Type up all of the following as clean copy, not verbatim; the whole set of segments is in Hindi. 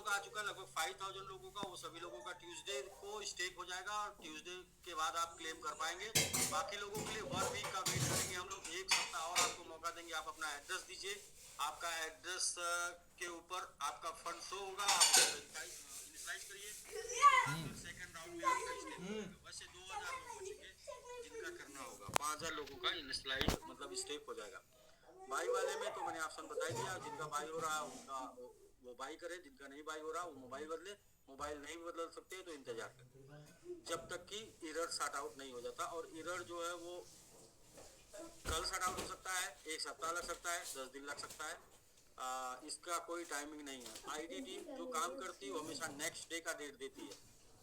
आ चुका है लगभग 5000 लोगों का, वो सभी लोगों का ट्यूसडे को स्टेक हो जाएगा और ट्यूसडे के बाद आप क्लेम कर पाएंगे। बाकी लोगों के लिए 1 वीक का वेट करेंगे हम लोग, 1 सप्ताह और आपको मौका देंगे। आप अपना एड्रेस दीजिए, आपका एड्रेस के ऊपर आपका फंड शो होगा, आप इनिशियलाइज करिए, फिर सेकंड राउंड में आपका स्टेक हो जाएगा। वैसे 2000 लोग बचेंगे जिनका करना होगा, 5000 लोगों का इनिशियलाइज मतलब स्टेक हो जाएगा। बाई वाले में तो मैंने ऑप्शन बता दिया, जिनका बाई हो रहा है उनका वो बाई करे, जिनका नहीं बाई हो रहा वो मोबाइल बदले। मोबाइल नहीं बदल सकते तो इंतजार करें जब तक कि एरर सॉर्ट आउट नहीं हो जाता। और एरर जो है वो कल सॉर्ट आउट हो सकता है, 1 सप्ताह लग सकता है, 10 दिन लग सकता है। इसका कोई टाइमिंग नहीं है। आईटी टीम जो काम करती है वो हमेशा नेक्स्ट डे का डेट देती है,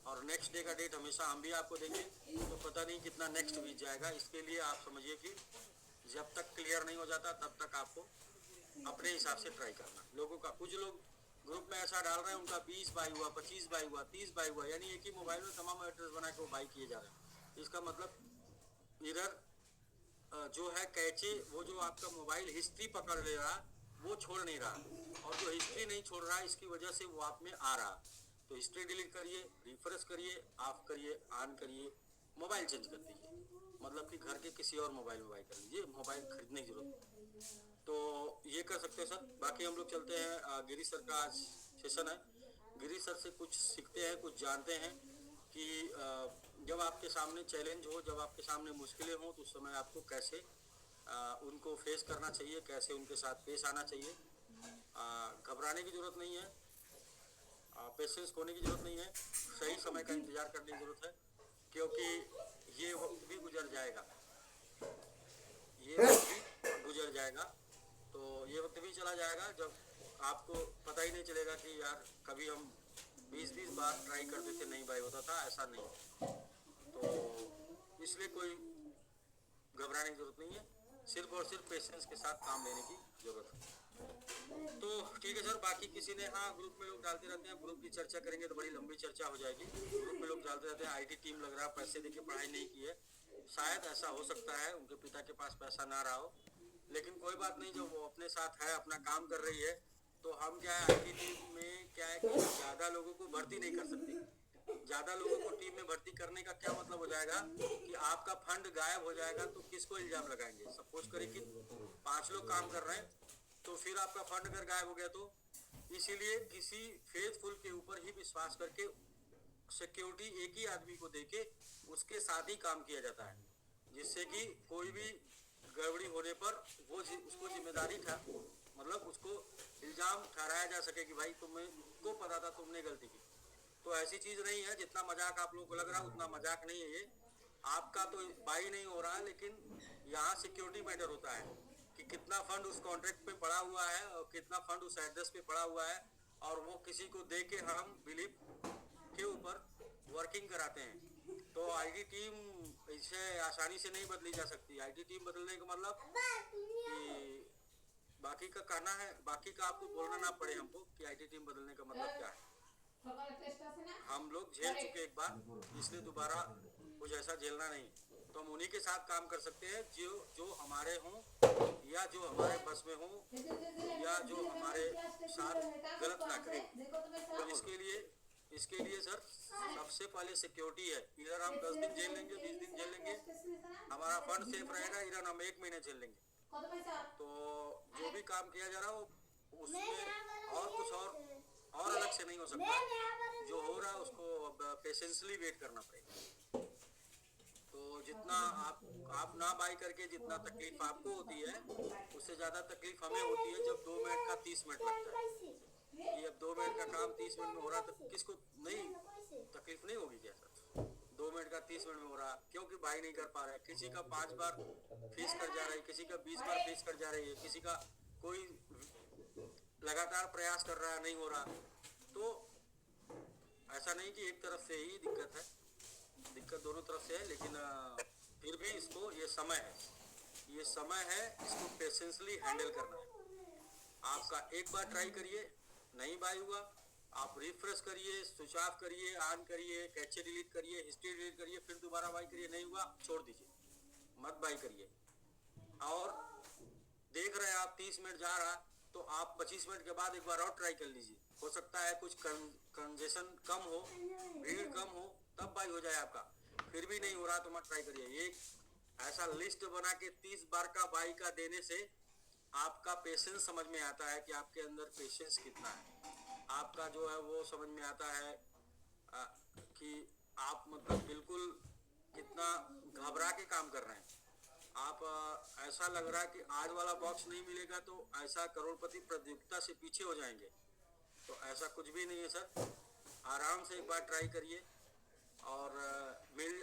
और नेक्स्ट डे का डेट हमेशा हम भी आपको देंगे, तो पता नहीं कितना नेक्स्ट बीत जाएगा। इसके लिए आप समझिए कि जब तक क्लियर नहीं हो जाता तब तक आपको अपने हिसाब से ट्राई करना। लोगों का कुछ लोग ग्रुप में ऐसा डाल रहे हैं उनका 20 बाई हुआ, 25 बाई हुआ, 30 बाई हुआ, यानी एक ही मोबाइल में तमाम एड्रेस बना के वो बाई किए जा रहे हैं। इसका मतलब इधर जो है कैचे, वो जो आपका मोबाइल हिस्ट्री पकड़ ले रहा वो छोड़ नहीं रहा, और जो हिस्ट्री नहीं छोड़ रहा इसकी वजह से वो आप में आ रहा। तो हिस्ट्री डिलीट करिए, रिफ्रेश करिए, ऑफ करिए, ऑन करिए, मोबाइल चेंज कर दीजिए, मतलब कि घर के किसी और मोबाइल में बाई कर लीजिए, मोबाइल खरीदने की जरूरत नहीं। तो ये कर सकते हैं सर। बाकी हम लोग चलते हैं, गिरीश सर का आज सेशन है, गिरीश सर से कुछ सीखते हैं, कुछ जानते हैं कि जब आपके सामने चैलेंज हो, जब आपके सामने मुश्किलें हो, तो उस समय आपको कैसे उनको फेस करना चाहिए, कैसे उनके साथ पेश आना चाहिए। घबराने की जरूरत नहीं है, पेशेंस खोने की जरूरत नहीं है, सही समय का इंतजार करने की जरूरत है, क्योंकि ये वक्त भी गुजर जाएगा, ये वक्त भी गुजर जाएगा। तो ये वक्त भी चला जाएगा जब आपको पता ही नहीं चलेगा कि यार कभी हम 20-20 बार ट्राई करते थे, नहीं भाई होता था, ऐसा नहीं। तो इसलिए कोई घबराने की जरूरत नहीं है, सिर्फ और सिर्फ पेशेंस के साथ काम लेने की जरूरत है। तो ठीक है सर। बाकी किसी ने, हाँ ग्रुप में लोग डालते रहते हैं, ग्रुप की चर्चा करेंगे तो बड़ी लंबी चर्चा हो जाएगी। ग्रुप में लोग डालते रहते हैं आईटी टीम लग रहा है, पैसे देके पढ़ाई नहीं की है। शायद ऐसा हो सकता है, उनके पिता के पास पैसा ना रहा हो, लेकिन कोई बात नहीं, जब वो अपने साथ है, अपना काम कर रही है, तो हम क्या है आईटी टीम में क्या है कि ज्यादा लोगों को भर्ती नहीं कर सकते। ज्यादा लोगों को टीम में भर्ती करने का क्या मतलब हो जाएगा कि आपका फंड गायब हो जाएगा, तो किसको इल्जाम लगाएंगे। सपोज करें कि 5 लोग काम कर रहे हैं, तो फिर आपका फंड अगर गायब हो गया तो, इसीलिए किसी फेथफुल के ऊपर ही विश्वास करके सिक्योरिटी एक ही आदमी को देके उसके साथ ही काम किया जाता है, जिससे कि कोई भी गड़बड़ी होने पर वो उसको जिम्मेदारी था, मतलब उसको इल्जाम ठहराया जा सके कि भाई तुमको पता था, तुमने गलती की। तो ऐसी चीज नहीं है, जितना मजाक आप लोगों को लग रहा है उतना मजाक नहीं है ये। आपका तो बाई नहीं हो रहा है, लेकिन यहाँ सिक्योरिटी मैटर होता है कि कितना फंड उस कॉन्ट्रैक्ट पे पड़ा हुआ है और कितना फंड उस एड्रेस पे पड़ा हुआ है, और वो किसी को दे के हम बिलीव के ऊपर वर्किंग कराते हैं। तो आईटी टीम इसे आसानी से नहीं बदली जा सकती। आईटी टीम बदलने का मतलब कि बाकी का कहना है, बाकी का आपको बोलना ना पड़े हमको कि आईटी टीम बदलने का मतलब क्या है। हम लोग झेल चुके एक बार, इसलिए दोबारा कुछ ऐसा झेलना नहीं। तो हम उन्हीं के साथ काम कर सकते हैं जो जो हमारे हों, या जो हमारे बस में हो, या जो हमारे साथ गलत ना करें। तो इसके लिए सर सबसे पहले सिक्योरिटी है। इधर हम 10 दिन झेल लेंगे, 20 दिन झेल लेंगे, हमारा फंड सेफ रहेगा, इधर हम 1 महीने झेल लेंगे। तो जो भी काम किया जा रहा है वो उसमें और कुछ और अलग से नहीं हो सकता। जो हो रहा है उसको पेशेंसली वेट करना पड़ेगा। तो जितना आप ना बाई करके जितना तकलीफ आपको होती है, उससे ज्यादा तकलीफ हमें होती है जब 2 मिनट का 30 मिनट लगता है। कि अब 2 मिनट का काम 30 मिनट में हो रहा, तो किसको नहीं तकलीफ नहीं होगी क्या सर? 2 मिनट का 30 मिनट में हो रहा, क्योंकि बाई नहीं कर पा रहे। किसी का 5 बार फीस कर जा रही है, किसी का 20 बार फीस कर जा रही है, किसी का कोई लगातार प्रयास कर रहा है, नहीं हो रहा। तो ऐसा नहीं कि एक तरफ से ही दिक्कत है, दिक्कत दोनों तरफ से है। लेकिन फिर भी इसको, ये समय है, ये समय है, इसको पेशेंसली हैंडल करना है। आपका एक बार ट्राई करिए, नहीं बाई हुआ, आप रिफ्रेश करिए, स्विच ऑफ करिए, ऑन करिए, कैचे डिलीट करिए, हिस्ट्री डिलीट करिए, फिर दोबारा बाई करिए, नहीं हुआ छोड़ दीजिए, मत बाई करिए। और देख रहे हैं आप 30 मिनट जा रहा, तो आप 25 मिनट के बाद एक बार और ट्राई कर लीजिए। हो सकता है कुछ कंजेशन कम हो, भीड़ कम हो, तब बाई हो जाए आपका। फिर भी नहीं हो रहा तो मत ट्राई करिए। एक ऐसा लिस्ट बना के 30 बार का बाई का देने से आपका पेशेंस समझ में आता है कि आपके अंदर पेशेंस कितना है। आपका जो है वो समझ में आता है आ, कि आप मतलब बिल्कुल कितना घबरा के काम कर रहे हैं आप। ऐसा लग रहा है कि आज वाला बॉक्स नहीं मिलेगा तो ऐसा करोड़पति प्रतियोगिता से पीछे हो जाएंगे। तो ऐसा कुछ भी नहीं है सर, आराम से एक बार ट्राई करिए। और मिल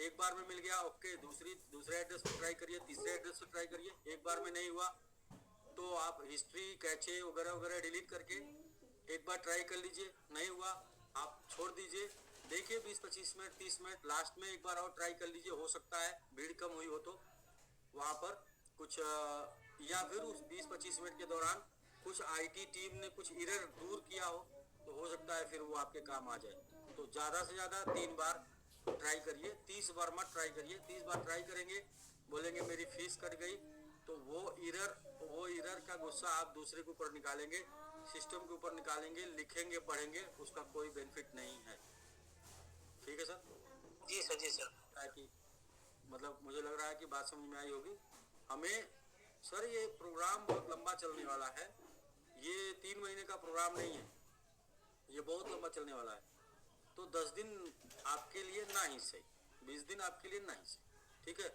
एक बार में मिल गया ओके, दूसरे एड्रेस पे ट्राई करिए, तीसरे एड्रेस पे ट्राई करिए। एक बार में नहीं हुआ तो आप हिस्ट्री कैचे वगैरह वगैरह डिलीट करके एक बार ट्राई कर लीजिए। नहीं हुआ आप छोड़ दीजिए, देखिए 20-25 मिनट 30 मिनट लास्ट में एक बार और ट्राई कर लीजिए। हो सकता है भीड़ कम हुई हो तो वहाँ पर कुछ या फिर उस 20-25 मिनट के दौरान कुछ आईटी टीम ने कुछ एरर दूर किया हो तो हो सकता है फिर वो आपके काम आ जाए। तो ज़्यादा से ज़्यादा 3 बार ट्राई करिए, 30 बार मत ट्राई करिए। 30 बार ट्राई करेंगे, बोलेंगे मेरी फीस कट गई, तो वो एरर का गुस्सा आप दूसरे के ऊपर निकालेंगे, सिस्टम के ऊपर निकालेंगे, लिखेंगे पढ़ेंगे, उसका कोई बेनिफिट नहीं है। ठीक है सर? जी सर, जी सर। कि मतलब मुझे लग रहा है कि बात समझ में आई होगी हमें। सर ये प्रोग्राम बहुत लंबा चलने वाला है, ये 3 महीने का प्रोग्राम नहीं है, ये बहुत लंबा चलने वाला है। तो 10 दिन आपके लिए ना ही सही, 20 दिन आपके लिए ना ही सही। ठीक है?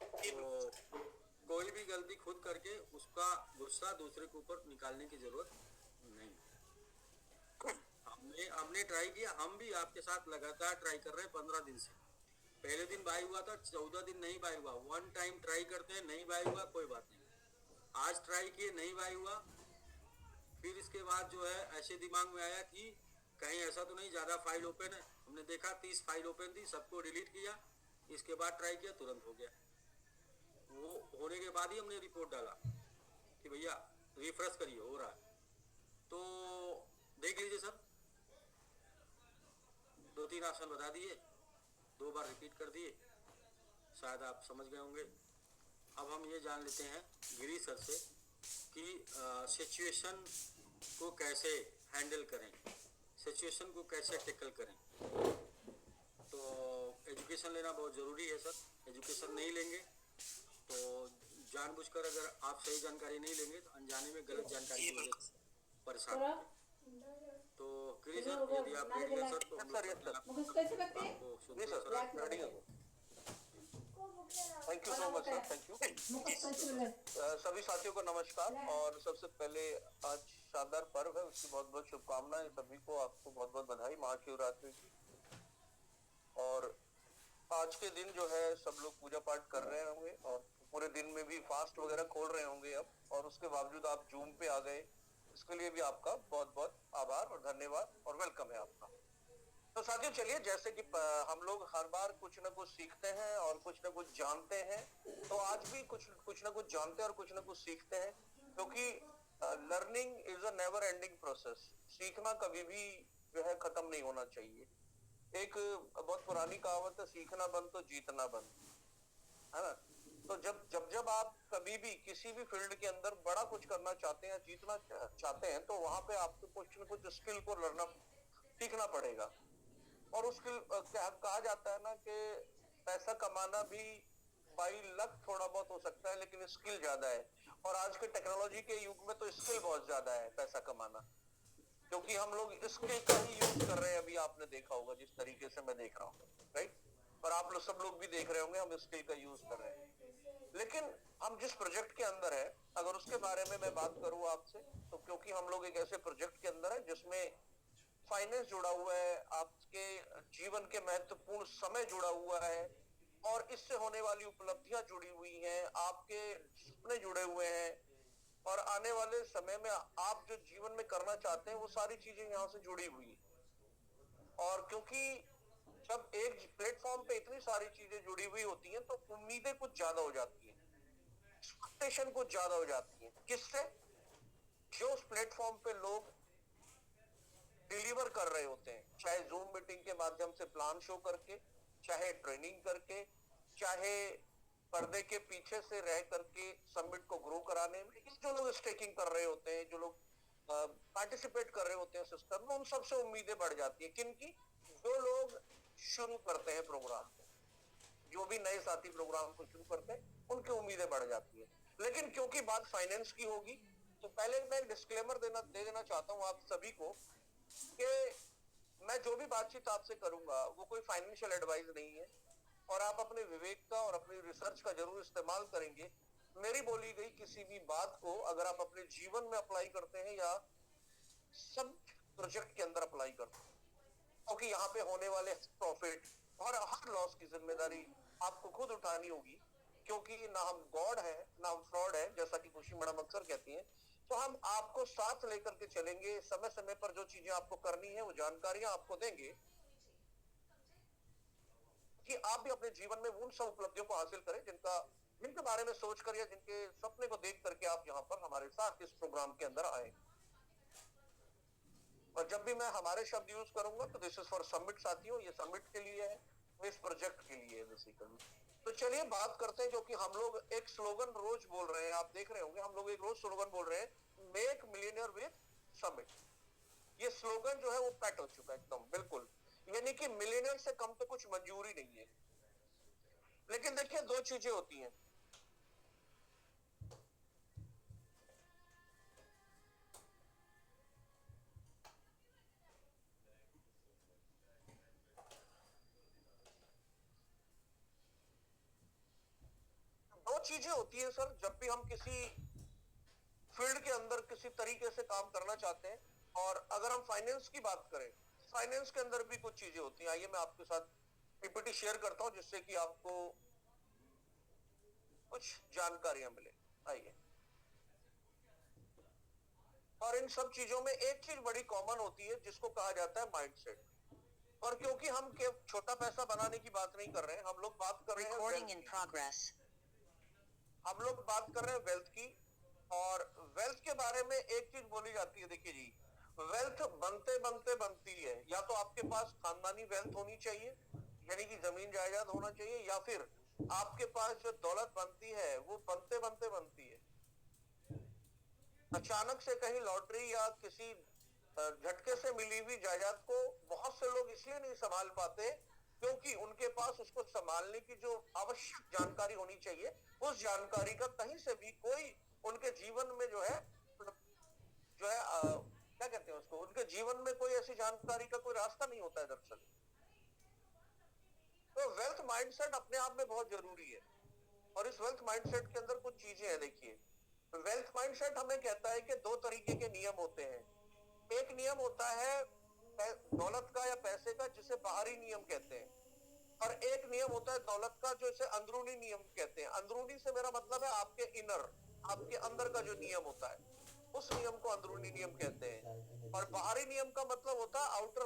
तो कोई भी गलती खुद करके उसका गुस्सा दूसरे के ऊपर निकालने की जरूरत नहीं। हमने ट्राई किया, हम भी आपके साथ लगातार ट्राई कर रहे हैं 15 दिन से। पहले दिन बाई हुआ था, 14 दिन नहीं बाई हुआ। वन टाइम ट्राई करते हैं, नहीं बाई हुआ कोई बात नहीं। आज ट्राई किए, नहीं बाई हुआ। फिर इसके बाद जो है ऐसे दिमाग में आया कि कहीं ऐसा तो नहीं ज़्यादा फाइल ओपन है। हमने देखा 30 फाइल ओपन थी, सबको डिलीट किया। इसके बाद ट्राई किया, तुरंत हो गया। वो होने के बाद ही हमने रिपोर्ट डाला कि भैया रिफ्रेश करिए, हो रहा है। तो देख लीजिए सर, 2-3 ऑप्शन बता दिए, 2 बार रिपीट कर दिए, शायद आप समझ गए होंगे। अब हम ये जान लेते हैं गिरी सर से कि सिचुएशन को कैसे हैंडल करें, सिचुएशन को कैसे टैकल करें। तो एजुकेशन लेना बहुत ज़रूरी है सर। एजुकेशन नहीं लेंगे तो जानबूझकर अगर आप सही जानकारी नहीं लेंगे तो अनजाने में गलत जानकारी की वजह से परेशान होंगे। तो गिरी सर यदि आप रेडी हैं सर तो हम आपको शुरू। Thank you so much sir, thank you. सभी साथियों को नमस्कार। और सबसे पहले आज शानदार पर्व है, उसकी बहुत बहुत शुभकामनाएं सभी को। आपको बहुत बहुत बधाई महाशिवरात्रि की। और आज के दिन जो है सब लोग पूजा पाठ कर रहे होंगे और पूरे दिन में भी फास्ट वगैरह खोल रहे होंगे अब, और उसके बावजूद आप जूम पे आ गए, इसके लिए भी आपका बहुत बहुत आभार और धन्यवाद और वेलकम है आपका। तो साथियों चलिए, जैसे कि हम लोग हर बार कुछ ना कुछ सीखते हैं और कुछ ना कुछ जानते हैं, तो आज भी कुछ ना कुछ जानते हैं और कुछ ना कुछ सीखते हैं, क्योंकि learning is a never ending process. सीखना कभी भी जो है खत्म नहीं होना चाहिए। एक बहुत पुरानी कहावत है, सीखना बंद तो जीतना बंद, है ना। तो जब आप कभी भी किसी भी फील्ड के अंदर बड़ा कुछ करना चाहते हैं, जीतना चाहते हैं, तो वहां पे आपको कुछ न कुछ स्किल को लर्न सीखना पड़ेगा। और उस स्किल कहा जाता है ना कि पैसा कमाना भी बाई लक थोड़ा बहुत हो सकता है, लेकिन स्किल ज्यादा है। और आज के टेक्नोलॉजी के युग में तो स्किल बहुत ज्यादा है पैसा कमाना, क्योंकि हम लोग स्किल का ही यूज कर रहे हैं। अभी आपने देखा होगा जिस तरीके से मैं देख रहा हूँ, राइट। और आप लोग सब लोग भी देख रहे होंगे हम स्किल का यूज कर रहे हैं। लेकिन हम जिस प्रोजेक्ट के अंदर है, अगर उसके बारे में मैं बात करूं आपसे, तो क्योंकि हम लोग एक ऐसे प्रोजेक्ट के अंदर है जिसमें फाइनेंस जुड़ा हुआ है, आपके जीवन के महत्वपूर्ण समय जुड़ा हुआ है, और इससे होने वाली उपलब्धियां जुड़ी हुई हैं, आपके सपने जुड़े हुए हैं, और आने वाले समय में आप जो जीवन में करना चाहते हैं वो सारी चीजें यहाँ से जुड़ी हुई है। और क्योंकि जब एक प्लेटफॉर्म पे इतनी सारी चीजें जुड़ी हुई होती हैं तो उम्मीदें कुछ ज्यादा हो जाती हैं, एक्सपेक्टेशन कुछ ज्यादा हो जाती है। किससे? जो उस प्लेटफॉर्म पे लोग डिलीवर कर रहे होते हैं, चाहे जूम मीटिंग के माध्यम से प्लान शो करके, चाहे ट्रेनिंग करके, चाहे पर्दे के पीछे से रह करके समिट को ग्रो कराने में, जो लोग स्टेकिंग कर रहे होते हैं, जो लोग पार्टिसिपेट कर रहे होते हैं सिस्टम में, उन सबसे उम्मीदें बढ़ जाती है। किनकी? जो लोग शुरू करते हैं प्रोग्राम को, जो भी नए साथी प्रोग्राम को शुरू करते हैं, उनकी उम्मीदें बढ़ जाती है। लेकिन क्योंकि बात फाइनेंस की होगी, तो पहले मैं एक डिस्क्लेमर दे देना चाहता हूं आप सभी को कि मैं जो भी बातचीत आपसे करूंगा वो कोई फाइनेंशियल एडवाइस नहीं है, और आप अपने विवेक का और अपनी रिसर्च का जरूर इस्तेमाल करेंगे। मेरी बोली गई किसी भी बात को अगर आप अपने जीवन में अप्लाई करते हैं या सब प्रोजेक्ट के अंदर अप्लाई करते हैं, क्योंकि यहाँ पे होने वाले प्रॉफिट और हर लॉस की जिम्मेदारी आपको खुद उठानी होगी, क्योंकि ना हम गॉड है ना हम फ्रॉड है, जैसा कि खुशी मैडम अक्सर कहती हैं। तो हम आपको साथ लेकर के चलेंगे, समय समय पर जो चीजें आपको करनी है वो जानकारियां आपको देंगे कि आप भी अपने जीवन में उन सब उपलब्धियों को हासिल करें जिनके बारे में सोचकर या जिनके सपने को देख करके आप यहाँ पर हमारे साथ इस प्रोग्राम के अंदर आए। और जब भी मैं हमारे शब्द यूज करूंगा तो दिस इज फॉर समिट साथियों, ये समिट के लिए है, इस प्रोजेक्ट के लिए है बेसिकली। तो चलिए बात करते हैं, जो कि हम लोग एक स्लोगन रोज बोल रहे हैं, आप देख रहे होंगे हम लोग एक रोज स्लोगन बोल रहे हैं, मेक मिलियनियर विद समिट। ये स्लोगन जो है वो पैट हो चुका है एकदम बिल्कुल, यानी कि मिलियनियर से कम तो कुछ मंजूर ही नहीं है। लेकिन देखिए दो चीजें होती हैं, दो चीजें होती है सर, जब भी हम किसी फील्ड के अंदर किसी तरीके से काम करना चाहते हैं। और अगर हम फाइनेंस की बात करें, फाइनेंस के अंदर भी कुछ चीजें होती हैं। आइए मैं आपके साथ पीपीटी शेयर करता हूं जिससे कि आपको कुछ जानकारियां मिले। आइए, और इन सब चीजों में एक चीज बड़ी कॉमन होती है जिसको कहा जाता है माइंडसेट। और क्योंकि हम छोटा पैसा बनाने की बात नहीं कर रहे हैं, हम लोग बात कर रहे हैं हम लोग बात कर रहे हैं वेल्थ की। और वेल्थ के बारे में एक चीज बोली जाती है, देखिए जी, वेल्थ बनते बनते बनती है, या तो आपके पास खानदानी वेल्थ होनी चाहिए, यानी कि जमीन जायदाद होना चाहिए, या फिर आपके पास जो दौलत बनती है वो बनते बनते बनती है। अचानक से कहीं लॉटरी या किसी झटके से मिली हुई जायदाद को बहुत से लोग इसलिए नहीं संभाल पाते क्योंकि उनके पास उसको संभालने की जो आवश्यक जानकारी होनी चाहिए, उस जानकारी का कहीं से भी कोई उनके जीवन में क्या कहते हैं उसको, उनके जीवन में कोई ऐसी जानकारी का कोई रास्ता नहीं होता है दरअसल। तो वेल्थ माइंडसेट अपने आप में बहुत जरूरी है, और इस वेल्थ माइंडसेट के अंदर कुछ चीजें हैं। देखिए, वेल्थ माइंडसेट हमें कहता है कि दो तरीके के नियम होते हैं। एक नियम होता है दौलत का या पैसे का, जिसे बाहरी नियम कहते हैं, और एक नियम होता है दौलत का जो इसे अंदरूनी नियम कहते हैं। अंदरूनी से मेरा मतलब है आपके इनर, आपके अंदर का जो नियम होता है, उस नियम को अंदरूनी नियम कहते हैं। और बाहरी नियम का मतलब होता है आउटर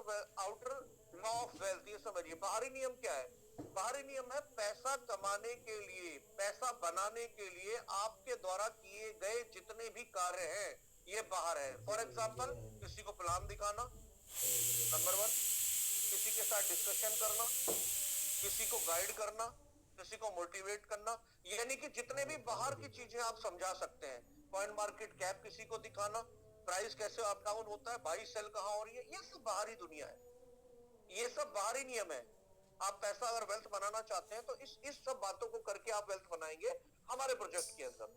लॉ ऑफ वेल्थ। ये समझिए बाहरी नियम क्या है। बाहरी नियम है पैसा कमाने के लिए, पैसा बनाने के लिए आपके द्वारा किए गए जितने भी कार्य हैं ये बाहर है। फॉर एग्जाम्पल, किसी को प्लान दिखाना, नंबर वन, किसी के साथ डिस्कशन करना, किसी को गाइड करना, किसी को मोटिवेट करना, यानी कि जितने भी बाहर की चीजें आप समझा सकते हैं। पॉइंट मार्केट कैप किसी को दिखाना, प्राइस कैसे अप डाउन होता है, बाई सेल कहां हो रही है, ये सब बाहरी दुनिया है, ये सब बाहरी नियम है। आप पैसा अगर वेल्थ बनाना चाहते हैं तो इस सब बातों को करके आप वेल्थ बनाएंगे हमारे प्रोजेक्ट के अंदर,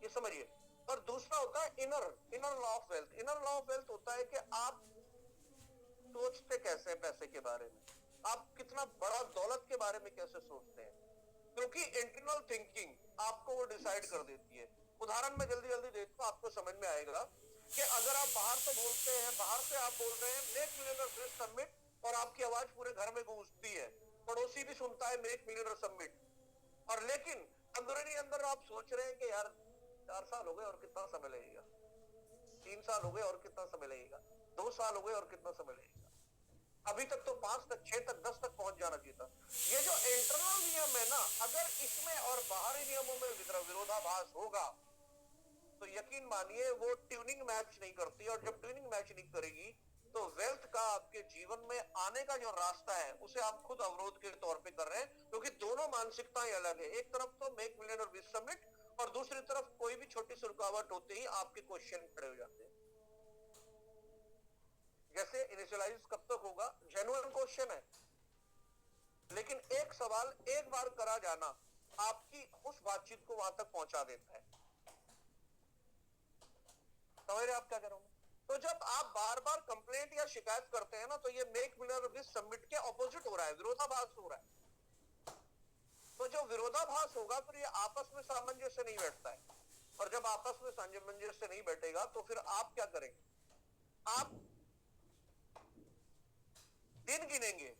ये समझिए। और दूसरा होता है inner law of wealth. Inner law of wealth होता है कि आप सोचते कैसे हैं पैसे के बारे में, आप कितना बड़ा दौलत के बारे में कैसे सोचते हैं, क्योंकि इंटरनल थिंकिंग आपको वो डिसाइड कर देती है। उदाहरण में जल्दी जल्दी देता हूं, आपको समझ में आएगा कि अगर आप बाहर से बोलते हैं, बाहर से आप बोल रहे हैं मेक मिलियनियर विद समिट, और आपकी आवाज पूरे घर में गूंजती है, पड़ोसी भी सुनता है मेक मिलियनियर समिट, और लेकिन अंदरूनी अंदर आप सोच रहे हैं कि यार 4 साल हो गए और कितना समय लगेगा, 3 साल हो गए और कितना समय लगेगा, 2 साल हो गए और कितना समय लगेगा, अभी तक तो 5 तक, 6 तक, 10 तक पहुंच जाना चाहिए था। ये जो इंटरनल नियम है ना, अगर इसमें और बाहरी नियमों में विरोधाभास होगा तो यकीन मानिए वो ट्यूनिंग मैच नहीं करती, और जब ट्यूनिंग मैच नहीं करेगी तो वेल्थ का आपके जीवन में आने का जो रास्ता है उसे आप खुद अवरोध के तौर पे कर रहे हैं, क्योंकि दोनों मानसिकताएं अलग है। एक तरफ तो मेक मिलियनियर विद समिट, और दूसरी तरफ कोई भी छोटी सी रुकावट होते ही आपके क्वेश्चन खड़े हो जाते हैं। जैसे इनिशियलाइज कब तक होगा, जेन्युइन क्वेश्चन है, लेकिन एक सवाल एक बार करा जाना आपकी उस बातचीत को वहां तक पहुंचा देता है। समझ रहे आप क्या कह रहा हूं? तो जब आप बार बार कंप्लेंट या शिकायत करते हैं ना, तो ये मेक मिलर विल सबमिट के ऑपोजिट हो रहा है, विरोधाभास हो रहा है। तो जो विरोधाभास होगा फिर ये आपस में सामंजस्य नहीं बैठता है, और जब आपस में सामंजस्य नहीं बैठेगा तो फिर आप क्या करेंगे? आप दिन गिनेंगे,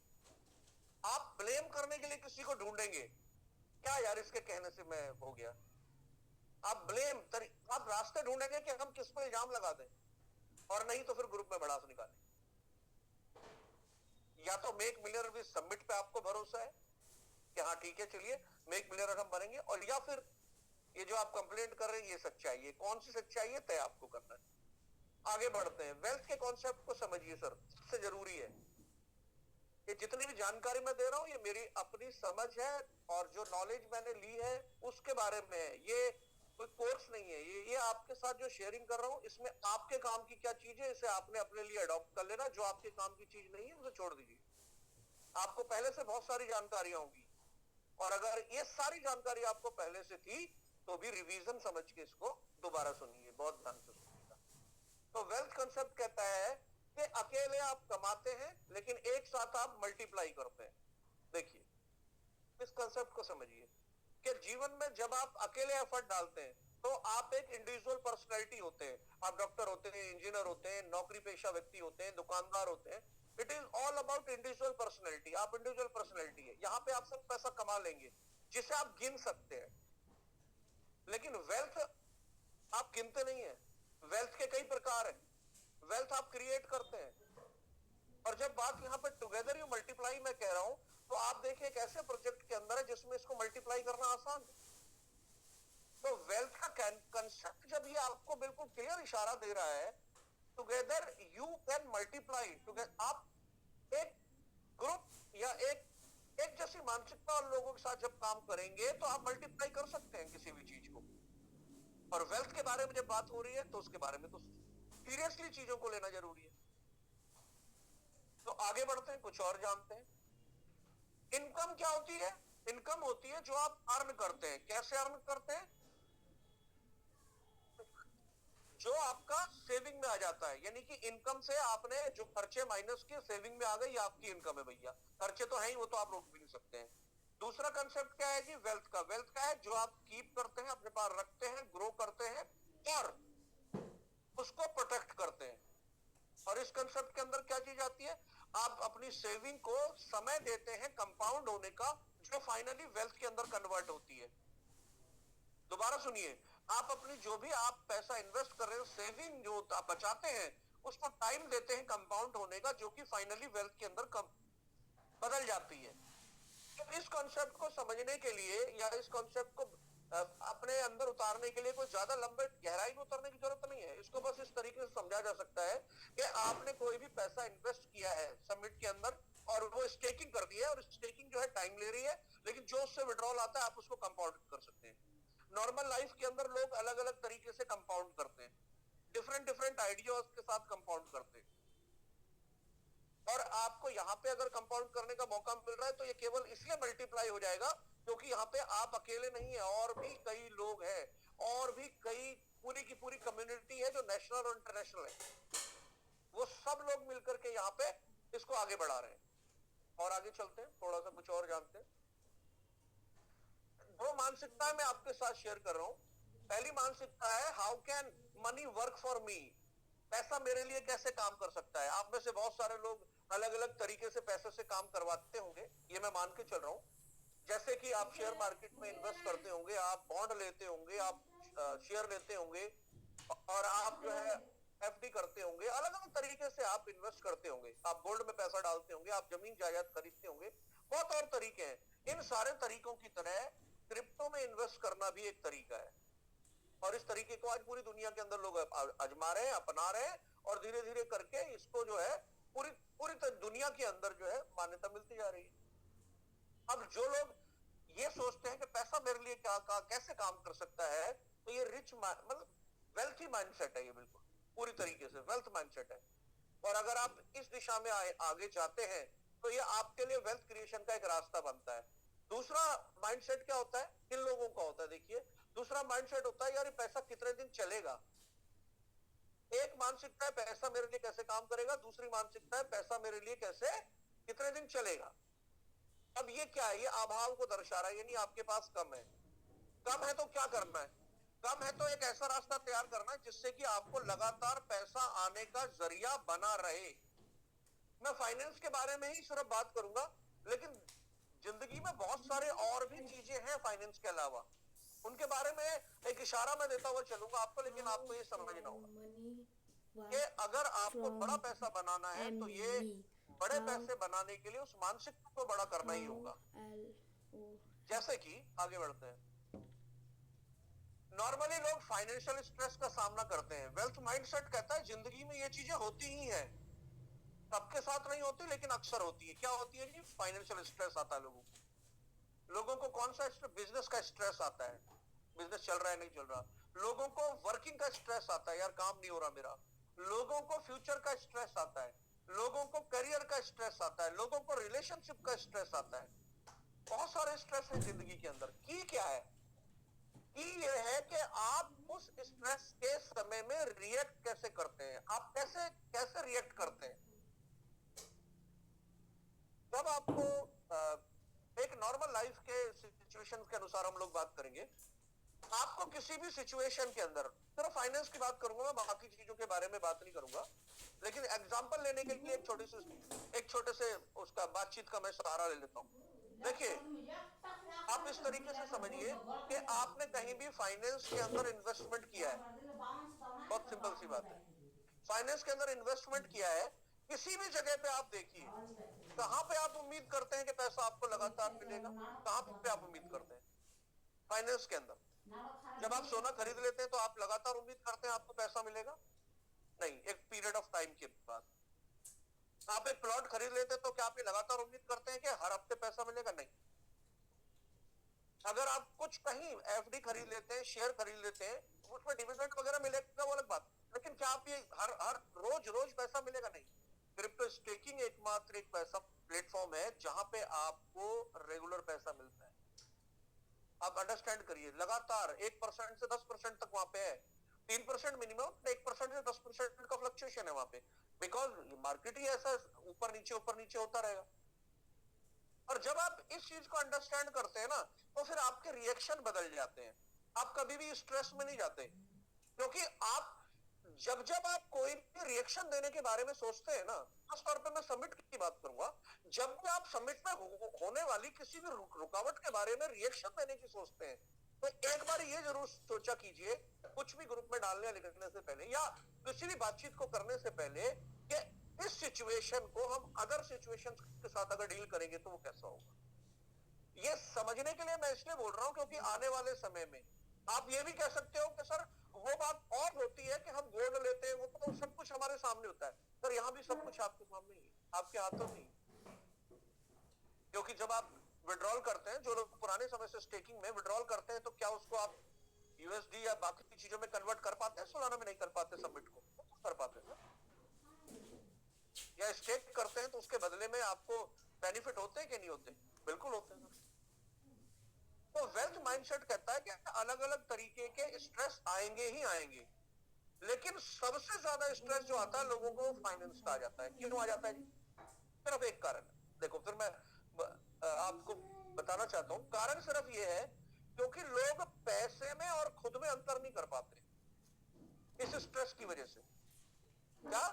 आप ब्लेम करने के लिए किसी को ढूंढेंगे, क्या यार इसके कहने से मैं हो गया, आप आप रास्ते ढूंढेंगे कि हम किस पर इल्जाम लगा दें, और नहीं तो फिर ग्रुप में भड़ास निकालें। या तो मेक मिलर विल सबमिट पे आपको भरोसा है कि हाँ ठीक है चलिए मेक मिलर हम बनेंगे, और या फिर ये जो आप कंप्लेंट कर रहे हैं ये सच्चाई है, कौन सी सच्चाई है तय आपको करना है। आगे बढ़ते हैं, वेल्थ के कॉन्सेप्ट को समझिए सर, सबसे जरूरी है। ये जितनी भी जानकारी मैं दे रहा हूं ये मेरी अपनी समझ है, और जो नॉलेज मैंने ली है उसके बारे में है, ये कोई कोर्स नहीं है, ये आपके साथ जो शेयरिंग कर रहा हूं इसमें आपके काम की क्या चीज है इसे आपने अपने लिए अडॉप्ट कर लेना, जो आपके काम की चीज नहीं है उसे छोड़ दीजिए। आपको पहले से बहुत सारी जानकारियां होंगी, और अगर ये सारी जानकारी आपको पहले से थी तो भी रिवीजन समझ के इसको दोबारा सुनिए, बहुत ध्यान से सुनिएगा। तो वेल्थ कंसेप्ट कहता है कि अकेले आप कमाते हैं लेकिन एक साथ आप मल्टीप्लाई करते हैं। देखिए इस कंसेप्ट को समझिए कि जीवन में जब आप अकेले एफर्ट डालते हैं तो आप एक इंडिविजुअल पर्सनैलिटी होते हैं, आप डॉक्टर होते हैं, इंजीनियर होते हैं, नौकरी पेशा व्यक्ति होते हैं, दुकानदार होते हैं। It is all about individual personality. आप इंडिविजुअल पर्सनैलिटी है, यहाँ पे आप सब पैसा कमा लेंगे जिसे आप गिन सकते हैं, लेकिन वेल्थ आप गिनते नहीं है। वेल्थ के कई प्रकार है, वेल्थ आप क्रिएट करते हैं, और जब बात यहाँ पे टुगेदर यू मल्टीप्लाई मैं कह रहा हूं तो आप देखिए एक ऐसे प्रोजेक्ट के अंदर है जिसमें इसको मल्टीप्लाई करना आसान है। तो वेल्थ का कंसेप्ट जब ये आपको बिल्कुल क्लियर इशारा दे रहा है, टुगेदर यू कैन मल्टीप्लाई, आप एक ग्रुप या एक जैसी मानसिकता और लोगों के साथ जब काम करेंगे तो आप मल्टीप्लाई कर सकते हैं किसी भी चीज को। और वेल्थ के बारे में जब बात हो रही है तो उसके बारे में तो सीरियसली चीजों को लेना जरूरी है। तो आगे बढ़ते हैं, कुछ और जानते हैं। इनकम क्या होती है? इनकम होती है जो आप अर्न करते हैं। कैसे अर्न करते हैं? जो आपका सेविंग में आ जाता है, यानी कि इनकम से आपने जो खर्चे माइनस किए सेविंग में आ गई, आपकी इनकम है भैया। खर्चे तो है ही, वो तो आप रोक भी नहीं सकते हैं। दूसरा कंसेप्ट क्या है जी? वेल्थ का। वेल्थ का है जो आप कीप करते हैं, अपने पास रखते हैं, ग्रो करते हैं और उसको प्रोटेक्ट करते हैं। और इस कंसेप्ट के अंदर क्या चीज आती है? आप अपनी सेविंग को समय देते हैं कंपाउंड होने का, जो फाइनली वेल्थ के अंदर कन्वर्ट होती है। दोबारा सुनिए, आप अपनी जो भी आप पैसा इन्वेस्ट कर रहे हो, सेविंग जो आप बचाते हैं, उसको टाइम देते हैं कंपाउंड होने का, जो कि फाइनली वेल्थ के अंदर बदल जाती है। तो इस कॉन्सेप्ट को समझने के लिए या इस कॉन्सेप्ट को अपने अंदर उतारने के लिए कोई ज्यादा लंबे गहराई में उतरने की जरूरत नहीं है। इसको बस इस तरीके से समझा जा सकता है कि आपने कोई भी पैसा इन्वेस्ट किया है समिट के अंदर, और वो स्टेकिंग कर दी है, और स्टेकिंग जो है टाइम ले रही है, लेकिन जो उससे विड्रॉल आता है आप उसको कंपाउंड कर सकते हैं। नॉर्मल लाइफ के अंदर लोग अलग अलग तरीके से कंपाउंड करते हैं, डिफरेंट डिफरेंट आइडियाज के साथ कंपाउंड करते हैं। और आपको यहाँ पे अगर कंपाउंड करने का मौका मिल रहा है तो ये केवल इसलिए मल्टीप्लाई हो जाएगा क्योंकि यहाँ पे आप अकेले नहीं है, और भी कई लोग हैं, और भी कई पूरी की पूरी कम्युनिटी है जो नेशनल और इंटरनेशनल है। वो सब लोग मिलकर के यहाँ पे इसको आगे बढ़ा रहे हैं। और आगे चलते हैं, थोड़ा सा कुछ और जानते हैं। दो मानसिकता मैं आपके साथ शेयर कर रहा हूं। पहली मानसिकता है how can money work for me, पैसा मेरे लिए कैसे काम कर सकता है। आप में से बहुत सारे लोग अलग अलग तरीके से पैसे से काम करवाते होंगे, ये मैं मान के चल रहा हूं। जैसे कि आप शेयर मार्केट में इन्वेस्ट करते होंगे, आप बॉन्ड लेते होंगे, आप शेयर लेते होंगे, और आप जो है एफडी करते होंगे, अलग अलग तरीके से आप इन्वेस्ट करते होंगे, आप गोल्ड में पैसा डालते होंगे, आप जमीन जायदाद खरीदते होंगे, बहुत और तरीके हैं। इन सारे तरीकों की तरह क्रिप्टो में इन्वेस्ट करना भी एक तरीका है, और इस तरीके को आज पूरी दुनिया के अंदर लोग आजमा रहे हैं, अपना रहे हैं, और धीरे धीरे करके इसको जो है पूरी पूरी दुनिया के अंदर जो है मान्यता मिलती जा रही है। अब जो लोग ये सोचते हैं कि पैसा मेरे लिए कैसे काम कर सकता है, तो ये रिच मतलब वेल्थी माइंडसेट है, ये बिल्कुल पूरी तरीके से वेल्थ माइंडसेट है। और अगर आप इस दिशा में आगे जाते हैं तो ये आपके लिए वेल्थ क्रिएशन का एक रास्ता बनता है। दूसरा माइंडसेट क्या होता है, किन लोगों का होता है, देखिए दूसरा माइंडसेट होता है यार ये पैसा कितने दिन चलेगा। एक मानसिकता है पैसा मेरे लिए कैसे काम करेगा, दूसरी मानसिकता है पैसा मेरे लिए कैसे कितने दिन चलेगा। अब ये क्या है, ये अभाव को दर्शा रहा है, यानी आपके पास कम है। कम है तो क्या करना है, कम है तो एक ऐसा रास्ता तैयार करना है जिससे कि आपको लगातार पैसा आने का जरिया बना रहे। मैं फाइनेंस के बारे में ही सिर्फ बात करूंगा, लेकिन जिंदगी में बहुत सारे और भी चीजें हैं फाइनेंस के अलावा, उनके बारे में एक इशारा मैं देता हुआ चलूंगा आपको, लेकिन आपको ये समझना होगा कि अगर आपको बड़ा पैसा बनाना है तो ये बड़े पैसे बनाने के लिए उस मानसिकता को बड़ा करना ही होगा। जैसे कि आगे बढ़ते हैं, नॉर्मली लोग फाइनेंशियल स्ट्रेस का सामना करते हैं। वेल्थ माइंडसेट कहता है जिंदगी में ये चीजें होती ही हैं, सबके साथ नहीं होती लेकिन अक्सर होती है। क्या होती है जी, फाइनेंशियल स्ट्रेस आता है लोगों को कौन सा बिजनेस का स्ट्रेस आता है, बिजनेस चल रहा है नहीं चल रहा। लोगों को वर्किंग का स्ट्रेस आता है, यार काम नहीं हो रहा मेरा। लोगों को फ्यूचर का स्ट्रेस आता है, लोगों को करियर का स्ट्रेस आता है, लोगों को रिलेशनशिप का स्ट्रेस आता है। बहुत सारे स्ट्रेस है जिंदगी के अंदर। की क्या है, की ये है कि आप उस स्ट्रेस के समय में रिएक्ट कैसे करते हैं, आप कैसे कैसे रिएक्ट करते हैं। जब आपको एक नॉर्मल लाइफ के सिचुएशन के अनुसार हम लोग बात करेंगे, आपको किसी भी सिचुएशन के अंदर, सिर्फ फाइनेंस की बात करूंगा मैं, बाकी चीजों के बारे में बात नहीं करूंगा, लेकिन एग्जांपल लेने के लिए एक छोटे से उसका बातचीत का मैं सहारा ले लेता हूँ। देखिए आप इस तरीके से समझिए कि आपने कहीं भी फाइनेंस के अंदर इन्वेस्टमेंट किया है, बहुत सिंपल सी बात है, फाइनेंस के अंदर इन्वेस्टमेंट किया है, किसी भी जगह पे आप देखिए कहां पे आप उम्मीद करते हैं कि पैसा आपको लगातार मिलेगा, कहां पे आप उम्मीद करते हैं फाइनेंस के अंदर। जब आप सोना खरीद लेते हैं तो आप लगातार उम्मीद करते हैं आपको पैसा मिलेगा, नहीं, एक पीरियड ऑफ टाइम के बाद। आप एक प्लॉट खरीद लेते हैं तो क्या आप ये लगातार उम्मीद करते हैं कि हर हफ्ते पैसा मिलेगा, नहीं। अगर आप कुछ कहीं एफडी खरीद लेते हैं, शेयर खरीद लेते हैं, उसमें डिविडेंड वगैरह मिलेगा वो अलग बात, लेकिन क्या आप ये हर रोज पैसा मिलेगा, नहीं। क्रिप्टो स्टेकिंग एकमात्र एक पैसा प्लेटफॉर्म है जहां पे आपको रेगुलर पैसा मिलता है। आप अंडरस्टैंड करिए, लगातार 1% से 10% तक वहां पे है, 3% मिनिमम, 1% से 10% का फ्लक्चुएशन है वहां पे, बिकॉज मार्केट ही ऐसा ऊपर नीचे होता रहेगा। और जब आप इस चीज को अंडरस्टैंड करते हैं ना, तो फिर आपके रिएक्शन बदल जाते हैं, आप कभी भी स्ट्रेस में नहीं जाते, क्योंकि आप जब आप कोई भी रिएक्शन देने के बारे में सोचते हैं ना, खास तौर पे मैं समिट की बात करूंगा, जब भी आप समिट में होने वाली किसी भी रुकावट के बारे में रिएक्शन देने की सोचते हैं, तो एक बार ये जरूर सोचा कीजिए, कुछ भी ग्रुप में डालने लिखने से पहले या किसी भी बातचीत को करने से पहले, कि इस सिचुएशन को हम अदर सिचुएशन के साथ अगर डील करेंगे तो वो कैसा होगा। ये समझने के लिए मैं इसलिए बोल रहा हूं क्योंकि आने वाले समय में आप ये भी कह सकते हो कि सर वो बात और होती है कि हम गोल्ड लेते हैं, वो तो सब कुछ हमारे सामने होता है। सर यहाँ भी सब कुछ आपके सामने ही है, आपके हाथों में ही, क्योंकि जब आप विड्रॉल करते हैं, जो लोग पुराने समय से स्टेकिंग में विड्रॉल करते हैं, तो क्या उसको आप यूएसडी या बाकी चीजों में कन्वर्ट कर पाते हैं? सोलाना में नहीं कर पाते, सबमिट को कर पाते हैं। या स्टेक करते हैं तो उसके बदले में आपको बेनिफिट होते हैं कि नहीं होते? बिल्कुल होते हैं। तो वेल्थ माइंडसेट कहता है कि अलग अलग तरीके के स्ट्रेस आएंगे ही आएंगे, लेकिन सबसे ज्यादा स्ट्रेस जो आता है लोगों को फाइनेंस का आ जाता है। क्यों आ जाता है जी? सिर्फ एक कारण है, देखो फिर मैं आपको बताना चाहता हूं, कारण सिर्फ ये है क्योंकि लोग पैसे में और खुद में अंतर नहीं कर पाते इस स्ट्रेस की वजह से। क्या?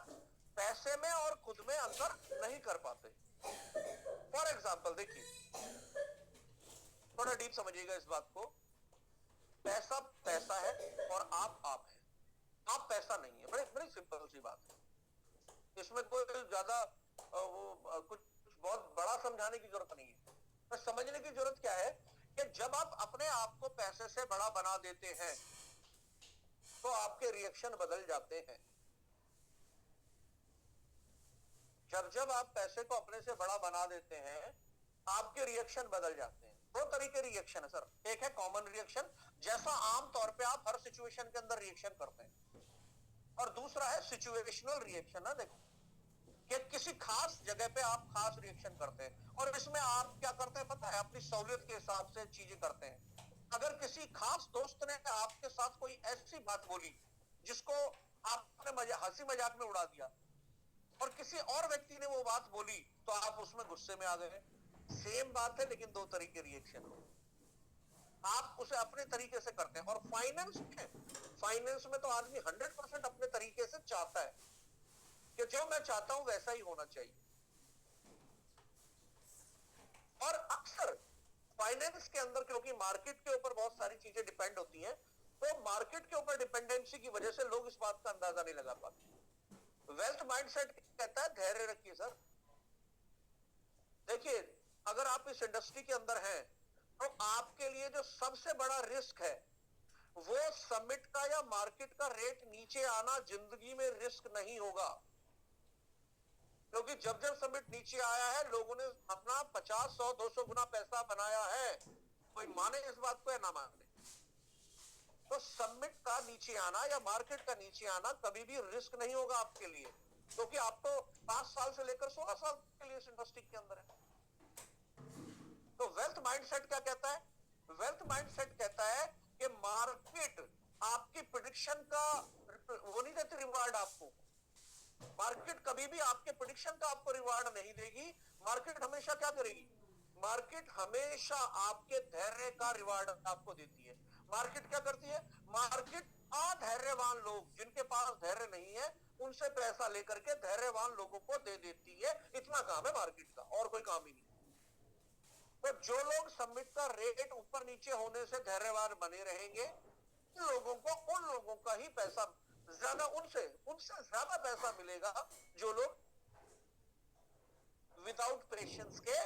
पैसे में और खुद में अंतर नहीं कर पाते। फॉर एग्जाम्पल देखिए, थोड़ा डीप समझिएगा इस बात को, पैसा पैसा है और आप है, आप पैसा नहीं है। बड़ी बड़ी सिंपल सी बात है, इसमें कोई ज्यादा कुछ बहुत बड़ा समझाने की जरूरत नहीं है। तो समझने की जरूरत क्या है कि जब आप अपने आप को पैसे से बड़ा बना देते हैं तो आपके रिएक्शन बदल जाते हैं। जब आप पैसे को अपने से बड़ा बना देते हैं, आपके रिएक्शन बदल जाते हैं। दो तरीके रिएक्शन है सर, एक है कॉमन रिएक्शन, जैसा आम तौर पे आप हर सिचुएशन के अंदर रिएक्शन करते हैं, और दूसरा है सिचुएशनल रिएक्शन। है देखो, कि किसी खास जगह पे आप खास रिएक्शन करते हैं, और इसमें आप क्या करते हैं पता है, अपनी सहूलियत के हिसाब से चीजें करते हैं। अगर किसी खास दोस्त ने आपके साथ कोई ऐसी बात बोली जिसको आपने हंसी मजाक में उड़ा दिया, और किसी और व्यक्ति ने वो बात बोली तो आप उसमें गुस्से में आ गए। सेम बात है लेकिन दो तरीके रिएक्शन हो, आप उसे अपने तरीके से करते हैं। और फाइनेंस में तो आदमी 100% अपने तरीके से चाहता है कि जो मैं चाहता हूं वैसा ही होना चाहिए। और अक्सर फाइनेंस के अंदर क्योंकि मार्केट के ऊपर बहुत सारी चीजें डिपेंड होती हैं, तो मार्केट के ऊपर डिपेंडेंसी की वजह से लोग इस बात का अंदाजा नहीं लगा पाते। वेल्थ माइंडसेट कहता है धैर्य रखिए सर। देखिए, अगर आप इस इंडस्ट्री के अंदर हैं तो आपके लिए जो सबसे बड़ा रिस्क है वो समिट का या मार्केट का रेट नीचे आना जिंदगी में रिस्क नहीं होगा। क्योंकि जब जब समिट नीचे आया है लोगों ने अपना 50, 100, 200 गुना पैसा बनाया है, कोई माने इस बात को या ना माने। तो समिट का नीचे आना या मार्केट का नीचे आना कभी भी रिस्क नहीं होगा आपके लिए, क्योंकि आप तो 5 साल से लेकर 16 साल के लिए इस इंडस्ट्री के अंदर है। तो वेल्थ माइंडसेट क्या कहता है? वेल्थ माइंडसेट कहता है कि मार्केट आपकी प्रेडिक्शन का वो नहीं देती रिवार्ड आपको। मार्केट कभी भी आपके प्रेडिक्शन का आपको रिवार्ड नहीं देगी। मार्केट हमेशा क्या करेगी? मार्केट हमेशा आपके धैर्य का रिवार्ड आपको देती है। मार्केट क्या करती है? मार्केट अधैर्यवान लोग जिनके पास धैर्य नहीं है उनसे पैसा लेकर के धैर्यवान लोगों को दे देती है। इतना काम है मार्केट का, और कोई काम ही नहीं। तो जो लोग समिट का रेट ऊपर नीचे होने से धैर्यवान बने रहेंगे, उन लोगों का ही पैसा ज्यादा, उनसे ज्यादा पैसा मिलेगा जो लोग विदाउट पेशेंस के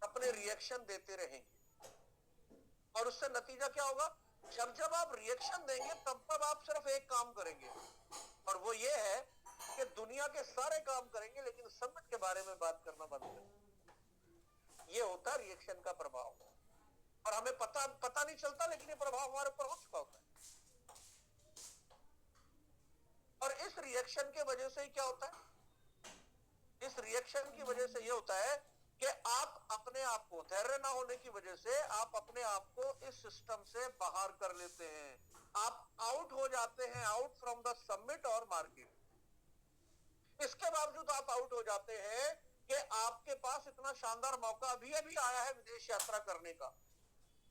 अपने रिएक्शन देते रहेंगे। और उससे नतीजा क्या होगा? जब जब आप रिएक्शन देंगे तब तब आप सिर्फ एक काम करेंगे, और वो ये है कि दुनिया के सारे काम करेंगे लेकिन समिट के बारे में बात करना बंद करेंगे। ये होता है रिएक्शन का प्रभाव, और हमें पता नहीं चलता, लेकिन ये प्रभाव हमारे ऊपर हो चुका होता है। और इस रिएक्शन के वजह से ही क्या होता है? इस रिएक्शन की वजह से ये होता है कि आप अपने आप को, धैर्य ना होने की वजह से आप अपने आप को इस सिस्टम से बाहर कर लेते हैं। आप आउट हो जाते हैं, आउट फ्रॉम द समिट और मार्केट। इसके बावजूद आप आउट हो जाते हैं कि आपके पास इतना शानदार मौका अभी अभी आया है विदेश यात्रा करने का।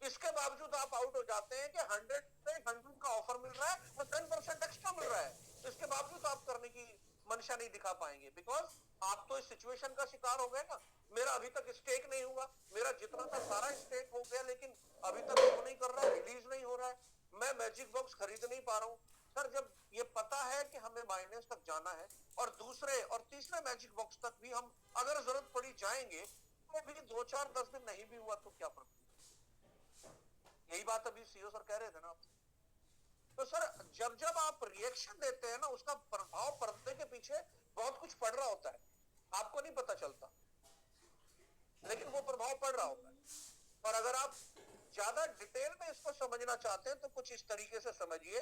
इसके बावजूद आप आउट हो जाते हैं कि 100 से 100 का ऑफर मिल रहा है और 10% एक्स्ट्रा मिल रहा है। इसके बावजूद आप करने की मंशा नहीं दिखा पाएंगे, बिकॉज आप तो इस सिचुएशन का शिकार हो गए ना। मेरा अभी तक स्टेक नहीं हुआ, मेरा जितना था सारा स्टेक हो गया, लेकिन अभी तक वो नहीं कर रहा है, रिलीज नहीं हो रहा है, मैं मैजिक बॉक्स खरीद नहीं पा रहा हूँ। सर, जब ये पता है कि हमें माइनस तक जाना है और दूसरे और तीसरे मैजिक बॉक्स तक भी हम अगर जरूरत पड़ी जाएंगे, तो भी 2, 4, 10 दिन नहीं भी हुआ तो क्या फर्क? यही बात अभी सीईओ सर कह रहे थे ना आप। तो सर, जब जब आप रिएक्शन देते हैं ना, उसका प्रभाव पर्दे के पीछे बहुत कुछ पड़ रहा होता है, आपको नहीं पता चलता, लेकिन वो प्रभाव पड़ रहा होता है। और अगर आप ज्यादा डिटेल में इसको समझना चाहते हैं तो कुछ इस तरीके से समझिए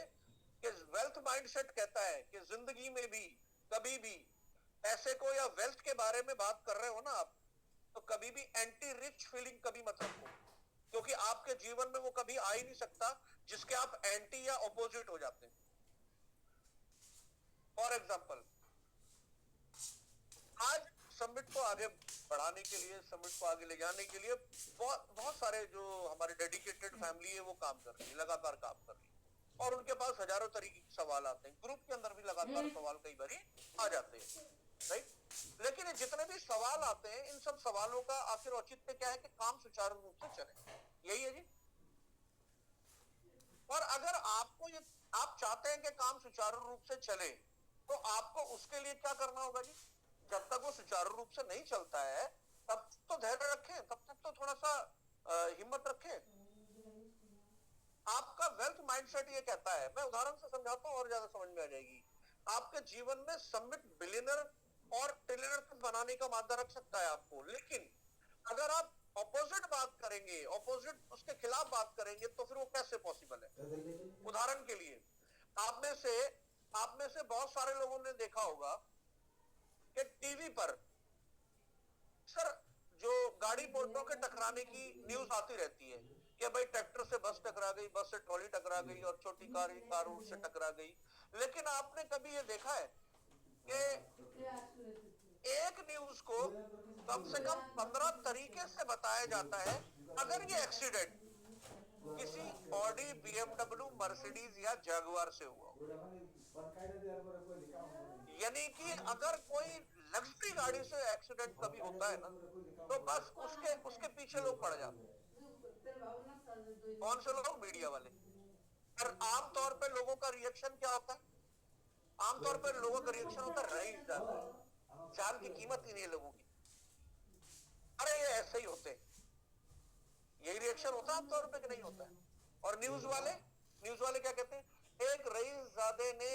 कि वेल्थ माइंडसेट कहता है कि जिंदगी में भी कभी भी पैसे को या वेल्थ के बारे में बात कर रहे हो ना आप, तो कभी भी एंटी रिच फीलिंग कभी मत रखो, क्योंकि आपके जीवन में वो कभी आ ही नहीं सकता जिसके आप एंटी या ऑपोजिट हो जाते हैं। फॉर एग्जाम्पल, आज समिट को आगे बढ़ाने के लिए, समिट को आगे ले जाने के लिए बहुत सारे जो हमारे डेडिकेटेड फैमिली है वो काम कर रही है, लगातार काम कर रही है, और उनके पास हजारों तरीके के सवाल आते हैं। ग्रुप के अंदर भी लगातार सवाल कई बार आ जाते हैं, राइट? लेकिन ये जितने भी सवाल आते हैं, इन सब सवालों का आखिर औचित्य क्या है कि काम सुचारू रूप से चले, यही है जी। और अगर आपको ये, आप चाहते हैं कि काम सुचारू रूप से चले, तो आपको उसके लिए क्या करना होगा जी? जब तक वो सुचारू रूप से नहीं चलता है तब तो धैर्य रखें, तब तक तो थोड़ा सा हिम्मत रखें। आपका वेल्थ माइंडसेट ये कहता है, मैं उदाहरण से समझाता हूं और ज्यादा समझ में आ जाएगी। आपके जीवन में समिट बिलियनर और ट्रिलियनर तक बनाने का मादा रख सकता है आपको, लेकिन अगर आप ऑपोजिट बात करेंगे, ऑपोजिट उसके खिलाफ बात करेंगे, तो फिर वो कैसे पॉसिबल है? उदाहरण के लिए, आप में से बहुत सारे लोगों ने देखा होगा कि कि टीवी पर सर जो गाड़ी मोटरों के टकराने की न्यूज आती रहती है कि भाई ट्रैक्टर से बस टकरा गई, बस से ट्रॉली टकरा गई और छोटी कार से टकरा गई। लेकिन आपने कभी ये देखा है कि एक न्यूज को कम से कम 15 तरीके से बताया जाता है अगर ये एक्सीडेंट किसी ऑडी, बीएमडब्ल्यू, मर्सिडीज या जगुआर से हुआ? यानी कि अगर कोई लग्जरी गाड़ी से एक्सीडेंट कभी होता है ना, तो बस उसके उसके पीछे लोग पड़ जाते हैं। कौन से लोग? मीडिया वाले। और आमतौर पे लोगों का रिएक्शन क्या होता है? आमतौर पर लोगों का रिएक्शन होता है रईस जान की कीमत ही नहीं है लोगों की, अरे ये ऐसे ही होते। यही रिएक्शन होता है आमतौर पे कि नहीं होता है? और न्यूज वाले क्या कहते हैं? एक रईसजादे ने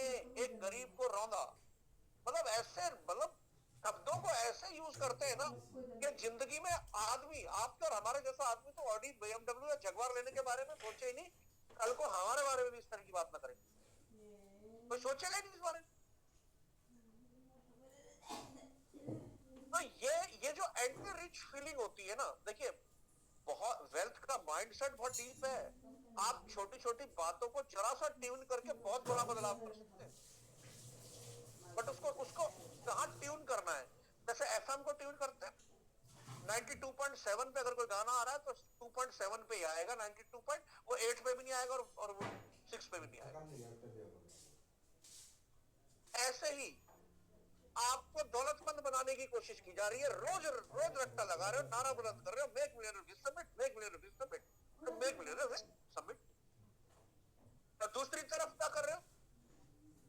एक गरीब को रौंदा। मतलब ऐसे, मतलब शब्दों को ऐसे यूज करते हैं ना कि जिंदगी में आदमी, आपका और हमारे जैसा आदमी तो ऑडी, बीएमडब्ल्यू या जगुआर लेने के बारे में सोचे ही नहीं, कल को हमारे बारे में भी इस तरह की बात ना करें, कोई सोचेगा नहीं इस बारे में। तो ये जो एंटी रिच फीलिंग होती है ना, देखिए बहुत वेल्थ का माइंडसेट बहुत डीप है। आप छोटी छोटी बातों को जरा सा ट्यून करके बहुत बड़ा बदलाव कर सकते हैं, बट उसको उसको कहाँ ट्यून करना है? जैसे एफएम को ट्यून करते हैं 92.7 पे, अगर कोई गाना आ रहा है तो 2.7 पे ही आएगा, 92 पॉइंट, वो 8 पे भी नहीं आएगा और वो 6 पे भी नहीं आएगा। ऐसे ही आपको दौलतमंद बनाने की कोशिश की जा रही है, रोज रोज रट्टा लगा रहे हो, नारा बुलंद कर रहे हो, make millionaire summit, make millionaire summit, तो मेक मिलियनेयर समिट। तो दूसरी तरफ क्या कर रहे हो?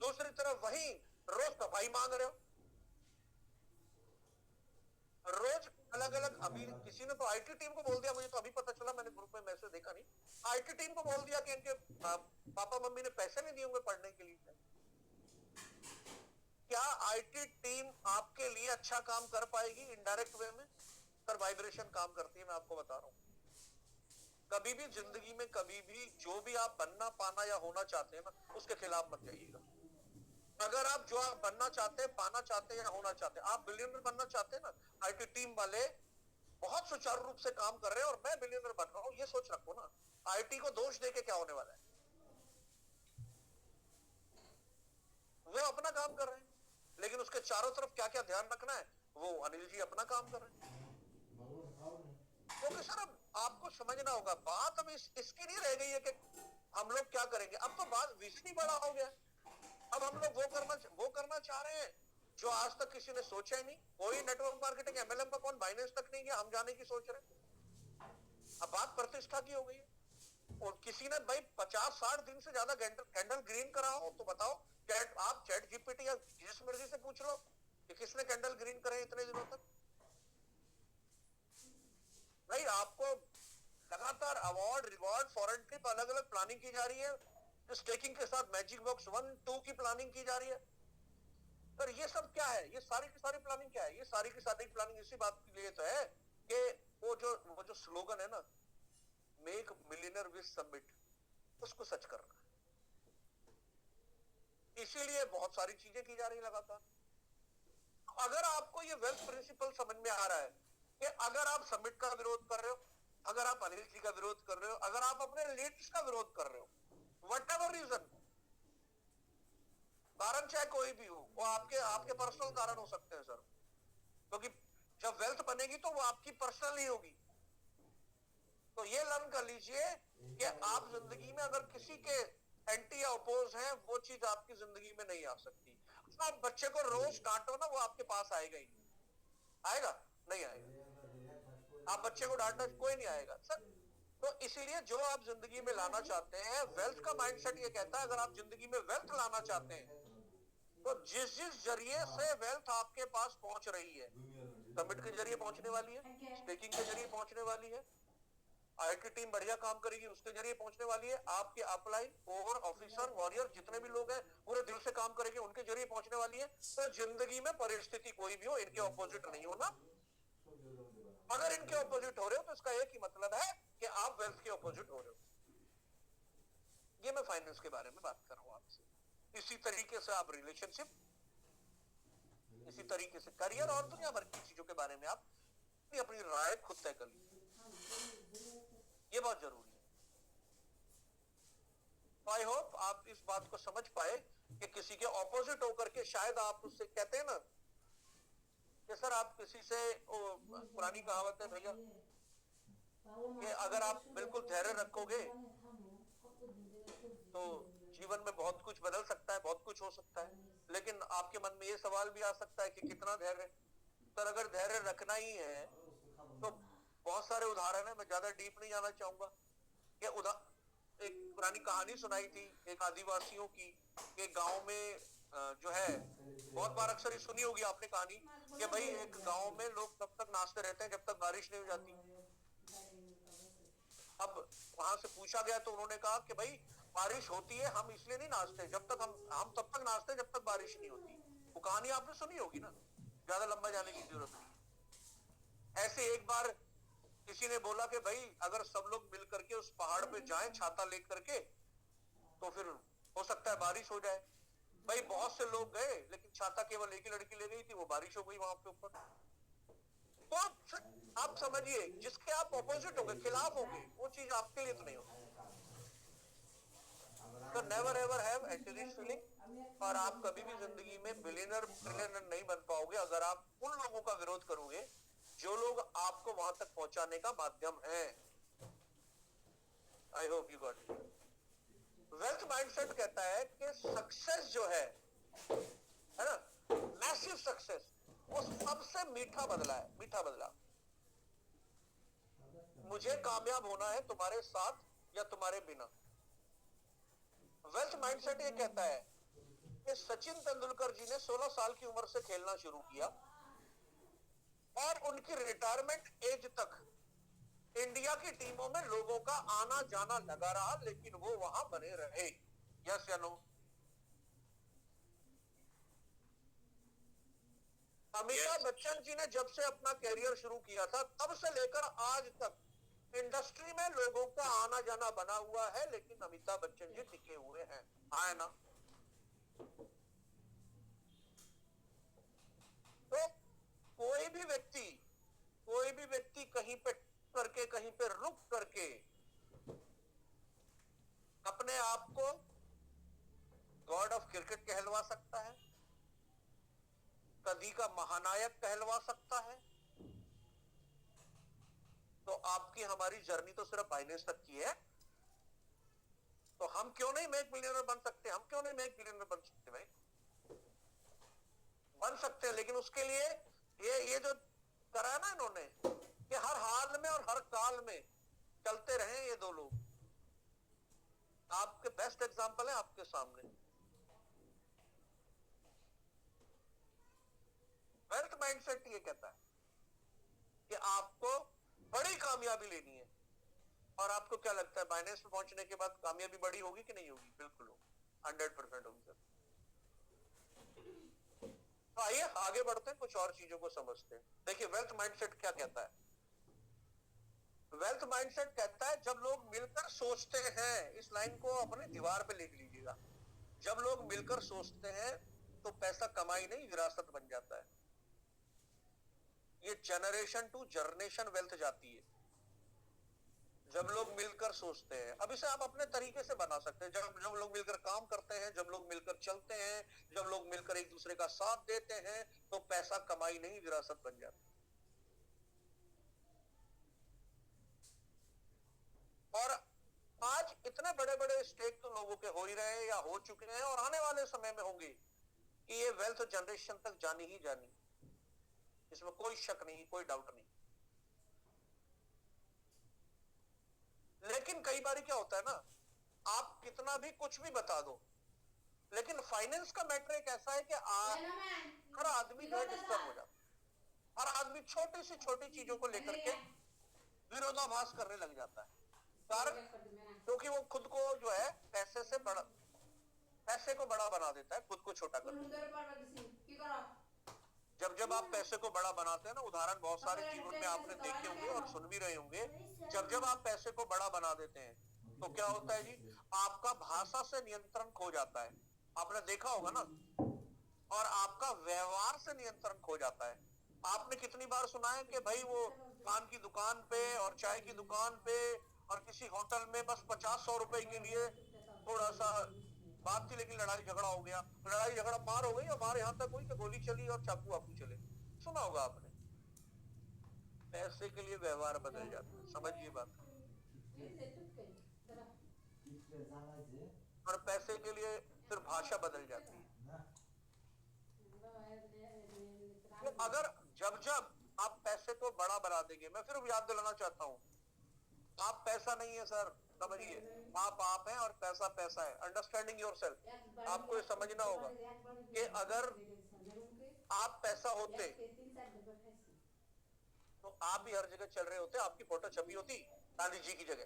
दूसरी तरफ वही रोज सफाई मांग रहे हो, रोज अलग अलग। अभी किसी ने तो आईटी टीम को बोल दिया, मुझे तो अभी पता चला, मैंने ग्रुप में मैसेज देखा नहीं, आईटी टीम को बोल दिया कि इनके पापा मम्मी ने पैसे नहीं दिए होंगे पढ़ने के लिए। क्या आईटी टीम आपके लिए अच्छा काम कर पाएगी? इनडायरेक्ट वे में सर वाइब्रेशन काम करती है, मैं आपको बता रहा हूं। कभी भी जिंदगी में, कभी भी जो भी आप बनना, पाना या होना चाहते हैं ना, उसके खिलाफ मत जाइएगा। अगर आप जो आप बनना चाहते हैं, पाना चाहते हैं या होना चाहते हैं, आप बिलियनर बनना चाहते हैं ना, आईटी टीम वाले बहुत सुचारू रूप से काम कर रहे हैं और मैं बिलियनर बन रहा हूं, ये सोच रखो ना। आईटी को दोष देके क्या होने वाला है? वो अपना काम कर रहे हैं, लेकिन उसके चारों तरफ क्या क्या ध्यान रखना है, वो अनिल जी अपना काम कर रहे हैं। क्योंकि सर अब आपको समझना होगा, बात अब इसकी नहीं रह गई है कि हम लोग क्या करेंगे, अब तो बात विजन ही बड़ा हो गया। अब हम लोग वो करना चाह रहे हैं जो आज तक किसी ने सोचा ही नहीं। कोई नेटवर्क मार्केटिंग एमएलएम का कौन बाइनेंस तक नहीं गया, हम जाने की सोच रहे हैं। अब बात प्रतिष्ठा की हो गई है, और किसी ने भाई 50-60 दिन से ज्यादा कैंडल ग्रीन करा हो तो बताओ, आप चैट जीपीटी या जिस मर्जी से पूछ लो कि किसने कैंडल ग्रीन करे इतने दिनों तक। भाई आपको लगातार अवार्ड, रिवॉर्ड, फॉरेन ट्रिप, अलग अलग प्लानिंग की जा रही है, स्टेकिंग के साथ मैजिक बॉक्स 1-2 की प्लानिंग की जा रही है। पर ये सब क्या है? ये सारी की सारी प्लानिंग क्या है? ये सारी की सारी प्लानिंग इसी बात के लिए तो है कि वो जो स्लोगन है ना, मेक मिलियनेयर विद समिट, उसको सच करना है। इसीलिए बहुत सारी चीजें की जा रही है लगातार। अगर आपको ये वेल्थ प्रिंसिपल समझ में आ रहा है कि अगर आप समिट का विरोध कर रहे हो, अगर आप अनिल जी का विरोध कर रहे हो, अगर आप अपने लीडर्स का विरोध कर रहे हो, वट एवर रीजन, कारण चाहे कोई भी हो, वो आपके पर्सनल कारण हो सकते हैं सर, क्योंकि जब वेल्थ बनेगी तो वो आपकी पर्सनल ही होगी। तो ये लर्न कर लीजिए कि आप जिंदगी में अगर किसी के एंटी या अपोज हैं, वो चीज आपकी जिंदगी में नहीं आ सकती। आप बच्चे को रोज डांटो ना, वो आपके पास आएगा ही आएगा? नहीं आएगा। आप बच्चे को डांटना, कोई नहीं आएगा सर। तो इसीलिए जो आप जिंदगी में लाना चाहते हैं, वेल्थ का माइंडसेट ये कहता है, अगर आप जिंदगी में वेल्थ लाना चाहते हैं तो जिस जरिए से वेल्थ आपके पास पहुंच रही है, समिट के जरिए पहुंचने वाली है, स्टेकिंग के जरिए पहुंचने वाली है, आईटी टीम बढ़िया काम करेगी उसके जरिए पहुंचने वाली है, आपके अपलाइन, ओवर, ऑफिसर, वॉरियर जितने भी लोग हैं पूरे दिल से काम करेंगे, उनके जरिए पहुंचने वाली है। तो जिंदगी में परिस्थिति कोई भी हो, इनके ऑपोजिट नहीं होना। अगर इनके ऑपोजिट हो रहे हो तो इसका एक ही मतलब है कि आप वेल्थ के ऑपोजिट हो रहे हो। ये मैं फाइनेंस के बारे में बात कर रहा हूं आपसे। इसी तरीके से आप रिलेशनशिप, इसी तरीके से करियर और दुनिया भर की चीजों के बारे में आप अपनी राय खुद तय कर लीजिए, ये बहुत जरूरी है। आई होप आप इस बात को समझ पाए कि किसी के ऑपोजिट होकर के शायद आप उससे कहते हैं ना कि सर आप किसी से, पुरानी कहावत है भैया कि अगर आप बिल्कुल धैर्य रखोगे तो जीवन में बहुत कुछ बदल सकता है, बहुत कुछ हो सकता है, लेकिन आपके मन में ये सवाल भी आ सकता है कि कितना धैर्य। पर अगर धैर्य रखना ही है तो बहुत सारे उदाहरण है, मैं ज्यादा डीप नहीं जाना चाहूंगा कि एक पुरानी कहानी सुनाई थी एक आदिवासियों की, एक गांव में जो है, बहुत बार अक्सर ही सुनी होगी आपने कहानी कि भाई एक गांव में लोग तब तक नाचते रहते हैं जब तक बारिश नहीं हो जाती। अब वहां से पूछा गया तो उन्होंने कहा कि भाई बारिश होती है, हम इसलिए नहीं नाचते, जब तक हम तब तक नाचते हैं जब तक बारिश नहीं होती। वो कहानी आपने सुनी होगी ना, ज्यादा लंबा जाने की जरूरत नहीं। ऐसे एक बार किसी ने बोला कि भाई अगर सब लोग मिल करके उस पहाड़ पे जाएं छाता लेकर के तो फिर हो सकता है बारिश हो जाए। भाई बहुत से लोग गए लेकिन छाता केवल एक ही लड़की ले गई थी, वो बारिश हो गई वहां पे ऊपर। तो आप समझिए जिसके आप ऑपोजिट होंगे, खिलाफ होंगे, वो चीज आपके लिए तो नहीं होगी। तो never ever have anti feeling, और आप कभी भी जिंदगी में बिलियनर ट्रिलियनर नहीं बन पाओगे अगर आप उन लोगों का विरोध करोगे जो लोग आपको वहां तक पहुंचाने का माध्यम है। I hope you got it. Wealth mindset कहता है कि सक्सेस जो है ना, मैसिव सक्सेस, वो सबसे मीठा बदला है, मीठा बदला। मुझे कामयाब होना है तुम्हारे साथ या तुम्हारे बिना। वेल्थ माइंडसेट ये कहता है कि सचिन तेंदुलकर जी ने 16 साल की उम्र से खेलना शुरू किया और उनकी रिटायरमेंट एज तक इंडिया की टीमों में लोगों का आना जाना लगा रहा, लेकिन वो वहां बने रहे। यस या नो? अमिताभ बच्चन जी ने जब से अपना कैरियर शुरू किया था तब से लेकर आज तक इंडस्ट्री में लोगों का आना जाना बना हुआ है, लेकिन अमिताभ बच्चन जी टिके हुए हैं। है ना? तो कोई भी व्यक्ति कहीं पे करके, कहीं पे रुक करके अपने आप को गॉड ऑफ क्रिकेट कहलवा सकता है, सदी का महानायक कहलवा सकता है। तो आपकी हमारी जर्नी तो सिर्फ फाइनेंस तक की है, तो हम क्यों नहीं मेक मिलियनर बन सकते? हम क्यों नहीं मेक मिलियनर बन सकते? भाई बन सकते हैं, लेकिन उसके लिए ये जो करा ना इन्होंने कि हर हाल में और हर काल में चलते रहे ये दो लोग, आपके बेस्ट एग्जांपल है आपके सामने। वेल्थ माइंडसेट ये कहता है कि आपको बड़ी कामयाबी लेनी है, और आपको क्या लगता है फाइनेंस में पहुंचने के बाद कामयाबी बड़ी होगी कि नहीं होगी? बिल्कुल होगी, 100% होगी सर। तो आइए आगे बढ़ते हैं, कुछ और चीजों को समझते हैं। देखिए वेल्थ माइंडसेट क्या कहता है। वेल्थ माइंडसेट कहता है जब लोग मिलकर सोचते हैं, इस लाइन को अपने दीवार पे लिख लीजिएगा, जब लोग मिलकर सोचते हैं तो पैसा कमाई नहीं विरासत बन जाता है। ये जनरेशन टू जनरेशन वेल्थ जाती है जब लोग मिलकर सोचते हैं। अब इसे आप अपने तरीके से बना सकते हैं, जब लोग मिलकर काम करते हैं, जब लोग मिलकर चलते हैं, जब लोग मिलकर एक दूसरे का साथ देते हैं, तो पैसा कमाई नहीं विरासत बन जाती। और आज इतने बड़े बड़े स्टेक तो लोगों के हो ही रहे हैं या हो चुके हैं और आने वाले समय में होंगे कि ये वेल्थ जनरेशन तक जानी ही जानी, इसमें कोई शक नहीं, कोई डाउट नहीं। लेकिन कई बार क्या होता है ना, आप कितना भी कुछ भी बता दो, लेकिन फाइनेंस का मैटर एक ऐसा है कि हर आदमी जो है डिस्टर्ब हो जाता है। हर आदमी छोटी से छोटी चीजों को लेकर के विरोधाभास करने लग जाता है, कारण क्योंकि वो खुद को जो है पैसे को बड़ा बना देता है, खुद को छोटा कर देता है। जब आप पैसे को बड़ा बनाते हैं ना, उदाहरण बहुत सारे जीवन में आपने देखे होंगे और सुन भी रहे होंगे, जब आप पैसे को बड़ा बना देते हैं तो क्या होता है जी, आपका भाषा से नियंत्रण खो जाता है। आपने देखा होगा ना और आपका व्यवहार से नियंत्रण खो जाता है। आपने कितनी बार सुना है कि भाई वो पान की दुकान पे और चाय की दुकान पे और किसी होटल में बस 50-100 रुपए के लिए थोड़ा सा बात थी, लेकिन लड़ाई झगड़ा हो गया, लड़ाई झगड़ा मार हो गई, हमारे यहाँ तक हुई कि गोली चली और चाकू वाकू चले। सुना होगा आपने। पैसे के लिए व्यवहार बदल जाता है, समझिए बात। और पैसे के लिए फिर भाषा बदल जाती है। तो अगर जब जब आप पैसे को बड़ा बना देंगे, मैं फिर याद दिलाना चाहता हूँ, आप पैसा नहीं है सर, समझिए। आप हैं और पैसा पैसा है। Understanding yourself. आपको ये समझना होगा कि अगर आप पैसा होते तो आप भी हर जगह चल रहे होते, आपकी फोटो छपी होती गांधी जी की जगह।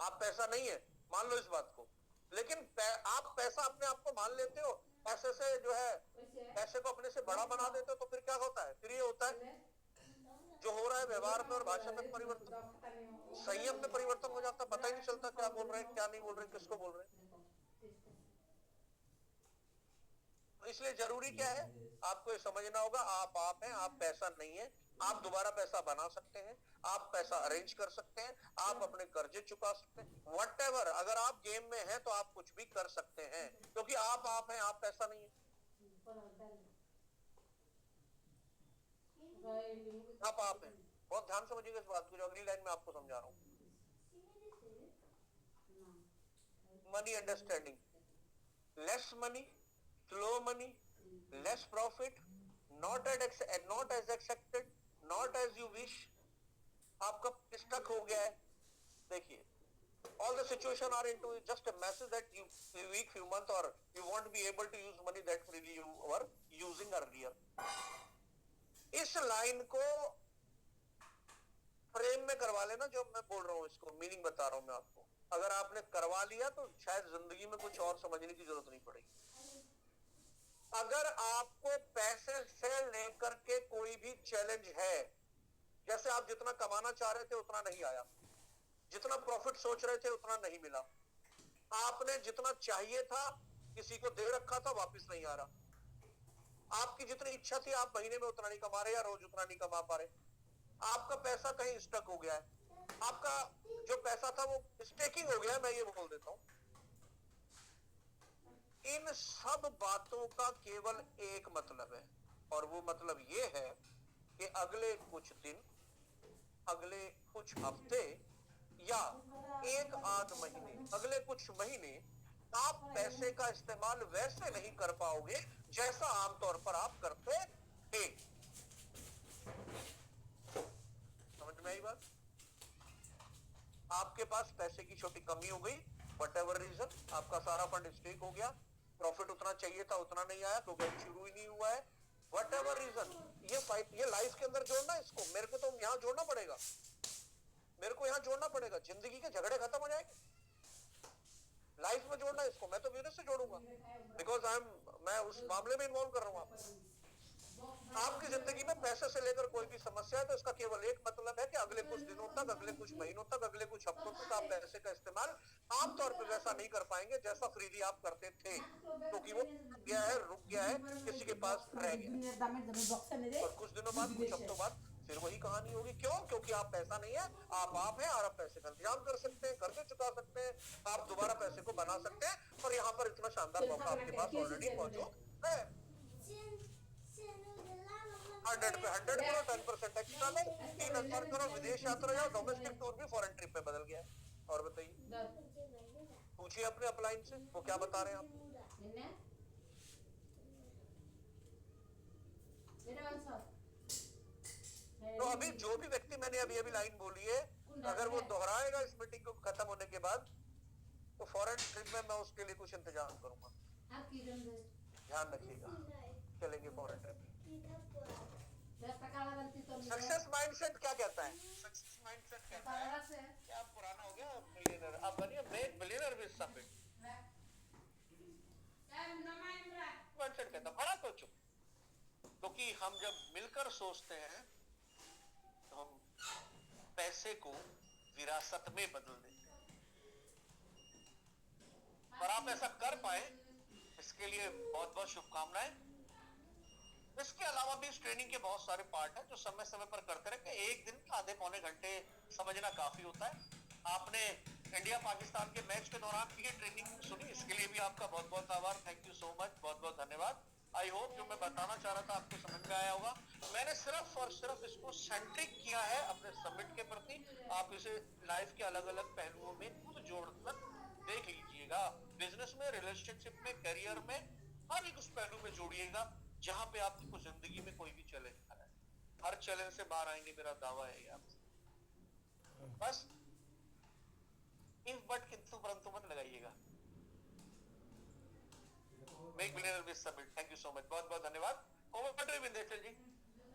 आप पैसा नहीं है, मान लो इस बात को, लेकिन आप पैसा अपने आप को मान लेते हो, पैसे से जो है पैसे को अपने से बड़ा बना देते हो, तो फिर क्या होता है? फिर ये होता है जो हो रहा है व्यवहार में और भाषा में परिवर्तन, संयम में परिवर्तन हो जाता, पता ही नहीं चलता क्या बोल रहे हैं, क्या नहीं बोल रहे, किसको बोल रहे हैं। इसलिए जरूरी क्या है, आपको ये समझना होगा, आप हैं, आप पैसा नहीं है। आप दोबारा पैसा बना सकते हैं, आप पैसा अरेंज कर सकते हैं, आप अपने कर्जे चुका सकते हैं, व्हाटएवर। अगर आप गेम में हैं तो आप कुछ भी कर सकते हैं, क्योंकि आप हैं, आप पैसा नहीं है। आप हैं। बहुत ध्यान समझिएगा इस बात को, जो अगली लाइन में आपको समझा रहा हूँ। Money understanding, less money, slow money, less profit, not as expected, not as you wish। आपका स्टक हो गया है। देखिए, all the situation are into just a message that you week, few month or you won't be able to use money that freely you were using earlier। इस लाइन को फ्रेम में करवा लेना, जो मैं बोल रहा हूँ, इसको मीनिंग बता रहा हूँ मैं आपको। अगर आपने करवा लिया तो शायद जिंदगी में कुछ और समझने की जरूरत नहीं पड़ेगी। अगर आपको पैसे से लेकर के कोई भी चैलेंज है, जैसे आप जितना कमाना चाह रहे थे उतना नहीं आया, जितना प्रॉफिट सोच रहे थे उतना नहीं मिला, आपने जितना चाहिए था किसी को दे रखा था, वापस नहीं आ रहा, आपकी जितनी इच्छा थी आप महीने में उतना नहीं कमा रहे या रोज उतना नहीं कमा पा रहे, आपका पैसा कहीं स्टक हो गया है, आपका जो पैसा था वो स्टेकिंग हो गया है, मैं ये बोल देता हूं। इन सब बातों का केवल एक मतलब है, और वो मतलब ये है कि अगले कुछ दिन, अगले कुछ हफ्ते या एक आध महीने, अगले कुछ महीने आप पैसे का इस्तेमाल वैसे नहीं कर पाओगे जैसा आमतौर पर आप करते थे। समझ में आई बात? आपके पास पैसे की छोटी कमी हो गई, व्हाटएवर रीजन, आपका सारा फंड स्टेक हो गया, प्रॉफिट उतना चाहिए था उतना नहीं आया, तो अभी शुरू ही नहीं हुआ है, व्हाटएवर रीजन। ये लाइफ के अंदर जोड़ना, इसको मेरे को तो यहाँ जोड़ना पड़ेगा, मेरे को यहाँ जोड़ना पड़ेगा, जिंदगी के झगड़े खत्म हो जाएंगे, लाइफ में जोड़ना इसको। मैं तो बिजनेस से जोड़ूंगा, बिकॉज मैं उस मामले में इन्वॉल्व कर रहा हूँ आपको। आपकी जिंदगी में पैसे से लेकर कोई भी समस्या है तो इसका केवल एक मतलब है कि अगले कुछ दिनों तक, अगले कुछ महीनों तक, अगले कुछ हफ्तों तक आप पैसे का इस्तेमाल आमतौर पर वैसा नहीं कर पाएंगे जैसा फ्रीली आप करते थे, क्योंकि वो गया है, रुक गया है, किसी के पास रह गया। और कुछ दिनों बाद, कुछ हफ्तों बाद फिर वही कहानी होगी। क्यों? क्योंकि आप पैसा नहीं है, आप हैं, और आप पैसे का इंतजाम कर सकते हैं, कर्जे चुका सकते हैं, आप दोबारा पैसे को बना सकते हैं, और यहाँ पर इतना शानदार मौका आपके पास ऑलरेडी मौजूद है। 100 पे 100 करो, 10% एक्स्ट्रा लो, 3000 करो, विदेश यात्रा जाओ, डोमेस्टिक टूर भी फॉरेन ट्रिप पे बदल गया है। और बताइए, पूछिए अपने अपलाइन से, वो क्या बता रहे हैं आप। तो अभी जो भी व्यक्ति मैंने अभी अभी लाइन बोली है, अगर वो दोहराएगा इस मीटिंग को खत्म होने के बाद, तो फॉरेन ट्रिप में मैं उसके लिए कुछ इंतजाम करूंगा। ध्यान रखिएगा, चलेंगे फॉरेन ट्रिप। सक्सेस माइंडसेट क्या कहता है? सक्सेस माइंडसेट कहता है कि आप पुराना हो गया, मिलियनर आप बनिए, मेक मिलियनर विद सफिट। माइंडसेट कहता है बड़ा सोचो, क्योंकि हम जब मिलकर सोचते हैं तो हम पैसे को विरासत में बदल देते हैं। और आप ऐसा कर पाए इसके लिए बहुत बहुत शुभकामनाएं। इसके अलावा भी इस ट्रेनिंग के बहुत सारे पार्ट हैं जो समय समय पर करते रहे। एक दिन आधे पौने घंटे समझना काफी होता है। आपने इंडिया पाकिस्तान के मैच के दौरान भी ये ट्रेनिंग सुनी, इसके लिए भी आपका बहुत बहुत आभार। थैंक यू सो मच, बहुत बहुत धन्यवाद। आई होप जो मैं बताना चाह रहा था आपको समझ में आया होगा। मैंने सिर्फ और सिर्फ इसको सेंट्रिक किया है अपने समिट के प्रति। आप इसे लाइफ के अलग अलग पहलुओं में खुद जोड़कर देख लीजिएगा। बिजनेस में, रिलेशनशिप में, करियर में, हर एक उस पहलू में जोड़िएगा जहां पे आपको जिंदगी में कोई भी चैलेंज आ रहा है। हर चैलेंज से बाहर आएंगे, मेरा दावा है आपसे। बस इफ बट किंतु परंतु मत लगाइएगा। Make billionaire with summit. Thank you so much, बहुत बहुत धन्यवाद। Over to Vindeshwar ji.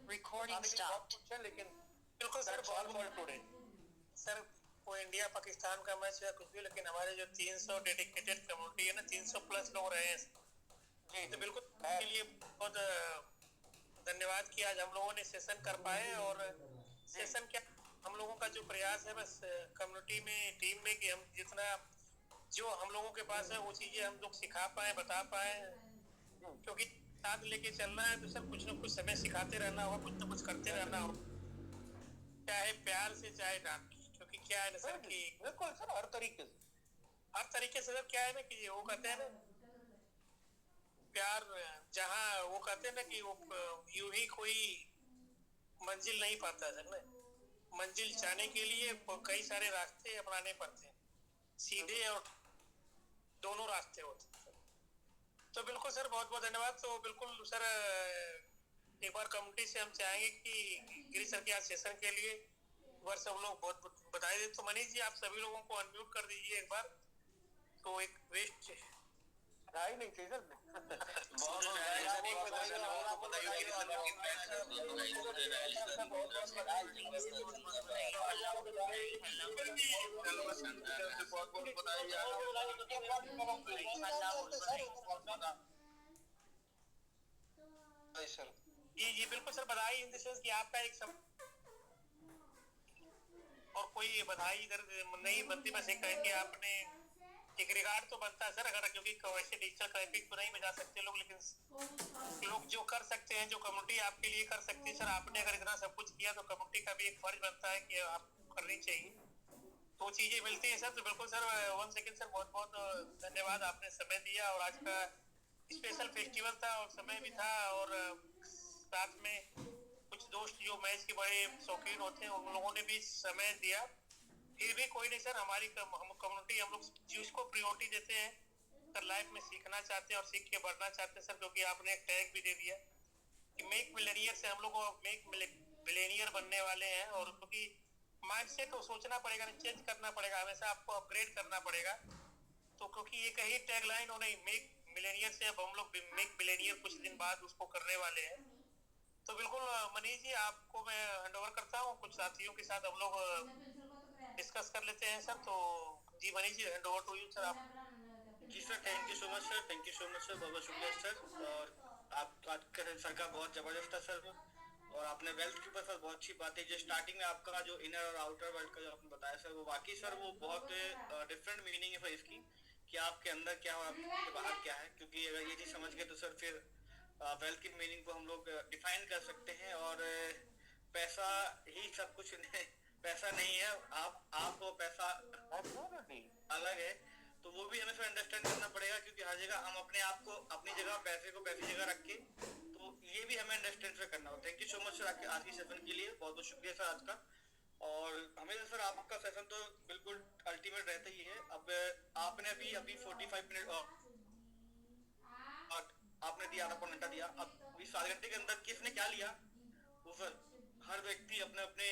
Recording stop. लेकिन बिल्कुल sir, all for today. Sir वो इंडिया पाकिस्तान का मैच या कुछ भी, लेकिन हमारे जो 300 डेडिकेटेड कम्युनिटी है ना, 300 प्लस लोग रहे हैं जी, तो बिल्कुल के लिए बहुत धन्यवाद कि आज हम लोगों ने सेशन कर पाए। और सेशन क्या, हम लोगों का जो प्रयास है बस कम्युनिटी में, टीम में, कि हम जितना जो हम लोगों के पास है वो चीजें हम लोग सिखा पाए, बता पाए। क्योंकि साथ लेके चलना है तो सर कुछ ना कुछ समय सिखाते रहना होगा, कुछ ना कुछ करते रहना होगा, चाहे प्यार से चाहे डांट के। क्योंकि क्या है ना सर कि बिल्कुल सर, हर तरीके से सर क्या है ना कि वो कहते हैं ना, प्यार जहाँ वो कहते हैं ना कि वो यूं ही कोई मंजिल नहीं पाता सर ना। मंजिल जाने के लिए कई सारे रास्ते अपनाने पड़ते हैं, सीधे और दोनों रास्ते होते हैं। तो बिल्कुल सर, बहुत बहुत धन्यवाद। तो बिल्कुल सर, एक बार कम्युनिटी से हम चाहेंगे कि गिरी सर के आज सेशन के लिए एक बार सब लोग बहुत बधाई दें। तो मनीष जी, आप सभी लोगों को अनम्यूट कर दीजिए एक बार। तो एक वेस्ट बधाई नहीं चाहिए सर। जी जी बिल्कुल सर, बधाई इन द सेंस कि आपका एक सब और कोई बधाई इधर नहीं बनती, बस एक कह के आपने एक रिगार्ड तो बनता है सर। अगर क्योंकि वैसे डिजिटल क्राइपिंग तो नहीं बजा सकते लोग, लेकिन लोग जो कर सकते हैं, जो कम्युनिटी आपके लिए कर सकती है सर, आपने अगर इतना सब कुछ किया तो कम्युनिटी का भी एक फर्ज बनता है कि आपको करनी चाहिए। तो चीजें मिलती हैं सर। तो बिल्कुल सर, 1 सेकेंड सर, बहुत बहुत धन्यवाद, आपने समय दिया। और आज का स्पेशल फेस्टिवल था और समय भी था, और साथ में कुछ दोस्त जो मैच के बड़े शौकीन होते हैं उन लोगों ने भी समय दिया। फिर भी कोई नहीं सर, हमारी हम कम्युनिटी, हम लोग जिसको प्रायोरिटी देते हैं सर, लाइफ में सीखना चाहते हैं और सीख के बढ़ना चाहते हैं सर। क्योंकि आपने एक टैग भी दे दिया कि मेक मिलेनियर से हम लोग मेक मिलेनियर बनने वाले हैं। और क्योंकि माइंडसेट को सोचना पड़ेगा, चेंज करना पड़ेगा, हमेशा आपको अपग्रेड करना पड़ेगा। तो क्योंकि एक ही टैगलाइन हो नहीं, मेक मिलेनियर से अब हम लोग मेक मिलेनियर कुछ दिन बाद उसको करने वाले हैं। तो बिल्कुल मनीष जी, आपको मैं हैंड ओवर करता हूँ, कुछ साथियों के साथ हम लोग डिस्कस कर लेते हैं सर। तो जी Manish ji, hand over to you sir. आप जी sir, thank you so much sir, thank you so much sir, बहुत बहुत शुक्रिया सर। और आपका सर का बहुत जबरदस्त था सर। और आपने वेल्थ के ऊपर सर बहुत अच्छी बातें, जो स्टार्टिंग में आपका जो इनर और आउटर वर्ल्ड का जो आपने बताया सर, वो वाकई सर वो बहुत डिफरेंट मीनिंग है सर इसकी, कि आपके अंदर क्या है और आपके बाहर क्या है। क्योंकि अगर ये चीज़ समझ गए तो सर फिर वेल्थ की मीनिंग को हम लोग डिफाइन कर सकते हैं। और पैसा ही सब कुछ नहीं, पैसा नहीं है, आप और पैसा अलग है। तो वो भी हमें फिर अंडरस्टैंड करना पड़ेगा, क्योंकि हर जगह हम अपने आप को अपनी जगह, पैसे को पैसी जगह रख के, तो ये भी हमें अंडरस्टैंड फिर करना होगा। Thank you so much sir आज की सेशन के लिए, बहुत बहुत शुक्रिया सर आज का। और हमेशा सर आपका सेशन तो बिल्कुल अल्टीमेट रहता ही है। अब आपने अभी 45 मिनट और आपने दिया, आधा पौना घंटा दिया। अब अभी 7 घंटे के अंदर किसने क्या लिया वो सर हर व्यक्ति अपने अपने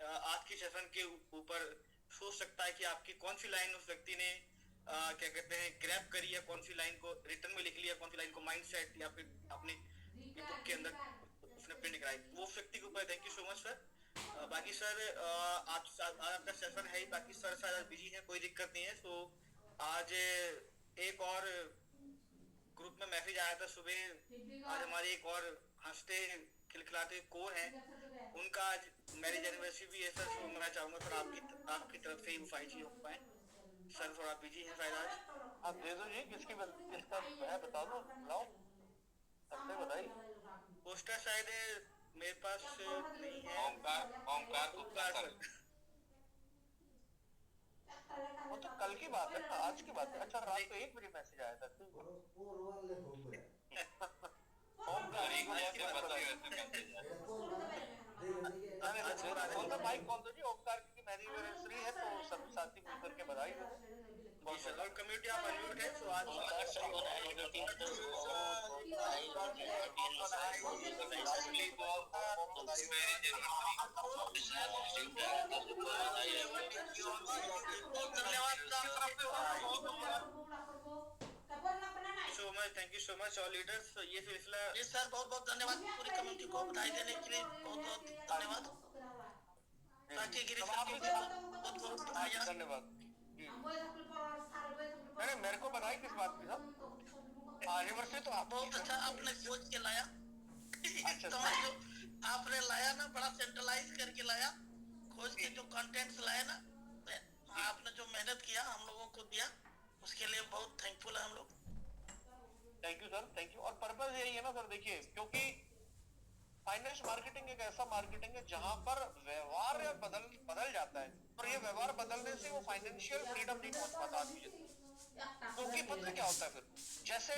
आज की सेशन के ऊपर सोच सकता है कि आपकी कौन सी लाइन उस व्यक्ति ने क्या कहते हैं ग्रैब करी है, कौन सी लाइन को रिटर्न में लिख लिया, कौन सी लाइन को माइंडसेट या फिर अपने बुक के अंदर उसने प्रिंट कराई, वो व्यक्ति के ऊपर। Thank you so much sir. बाकी सर आज आपका सेशन है ही, बाकी सर शायद बिजी है, कोई दिक्कत नहीं है। तो आज एक और ग्रुप में मैसेज आया था सुबह, आज हमारे एक और हंसते खिलखिलाते कोर हैं, उनका आज मैरिज एनिवर्सरी भी है सर। तो मैं चाहूंगा सर आपकी तरफ से ही फाइल हो पाए सर, थोड़ा बिजी है शायद आज। आप दे दो जी, किसका है बता दो, बुलाओ, सबसे बधाई। पोस्टर शायद मेरे पास नहीं है। ओमकार गुप्ता सर। वो तो कल की बात है, आज की बात है। अच्छा, रात को 1 बजे मैसेज आया था। तारीख वैसे बताइए, वैसे मैसेज अरे माइक कॉल दो जी। ओमकार की मैरिज एनिवर्सरी है, तो सब साथी मिलकर के बधाई दो। और कम्युनिटी आप अनम्यूट है, तो आज सो much, thank you so much all leaders. ये सिलसिला जी सर, बहुत बहुत धन्यवाद पूरी कमेटी को बधाई देने के लिए, बहुत बहुत धन्यवाद। ताकि गिरीश सर को भी बहुत बहुत बधाई। धन्यवाद। अरे मेरे को बधाई किस बात की सर? एनिवर्सरी तो आप बहुत अच्छा आपने सोच के लाया। अच्छा। समझ लो, आपने लाया ना, बड़ा सेंट्रलाइज करके लाया, खोज के जो कंटेंट्स लाए ना, आपने जो मेहनत किया हम लोगों को दिया, उसके लिए बहुत थैंकफुल है हम लोग। Thank you sir, thank you. और पर्पस यही है ना सर, देखिए, क्योंकि फाइनेंस मार्केटिंग एक ऐसा मार्केटिंग है जहां पर व्यवहार बदल जाता है, और ये व्यवहार बदलने से वो फाइनेंशियल फ्रीडम नहीं पहुंच पाता आदमी तक। क्योंकि पता क्या होता है फिर, जैसे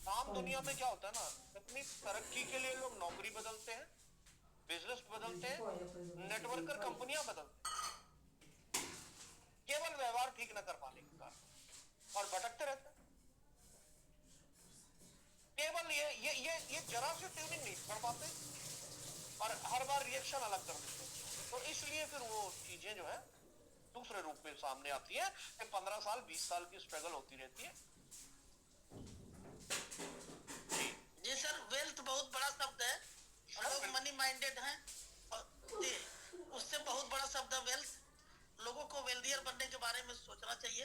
आम दुनिया में क्या होता है ना, अपनी तरक्की के लिए लोग नौकरी बदलते हैं, बिजनेस बदलते हैं, नेटवर्कर कंपनियां बदलते हैं, केवल व्यवहार ठीक न कर पाने के कारण, और भटकते रहते हैं। केवल ये जरा से ट्यूनिंग नहीं कर पाते, और हर बार रिएक्शन अलग कर देते हैं। तो इसलिए फिर वो चीजें जो है दूसरे रूप में सामने आती है कि 15 साल 20 साल की स्ट्रगल होती रहती है। जी सर, वेल्थ बहुत बड़ा शब्द है, हम लोग मनी माइंडेड हैं, उससे बहुत बड़ा शब्द है वेल्थ। लोगों को वेल्थियर बनने के बारे में सोचना चाहिए,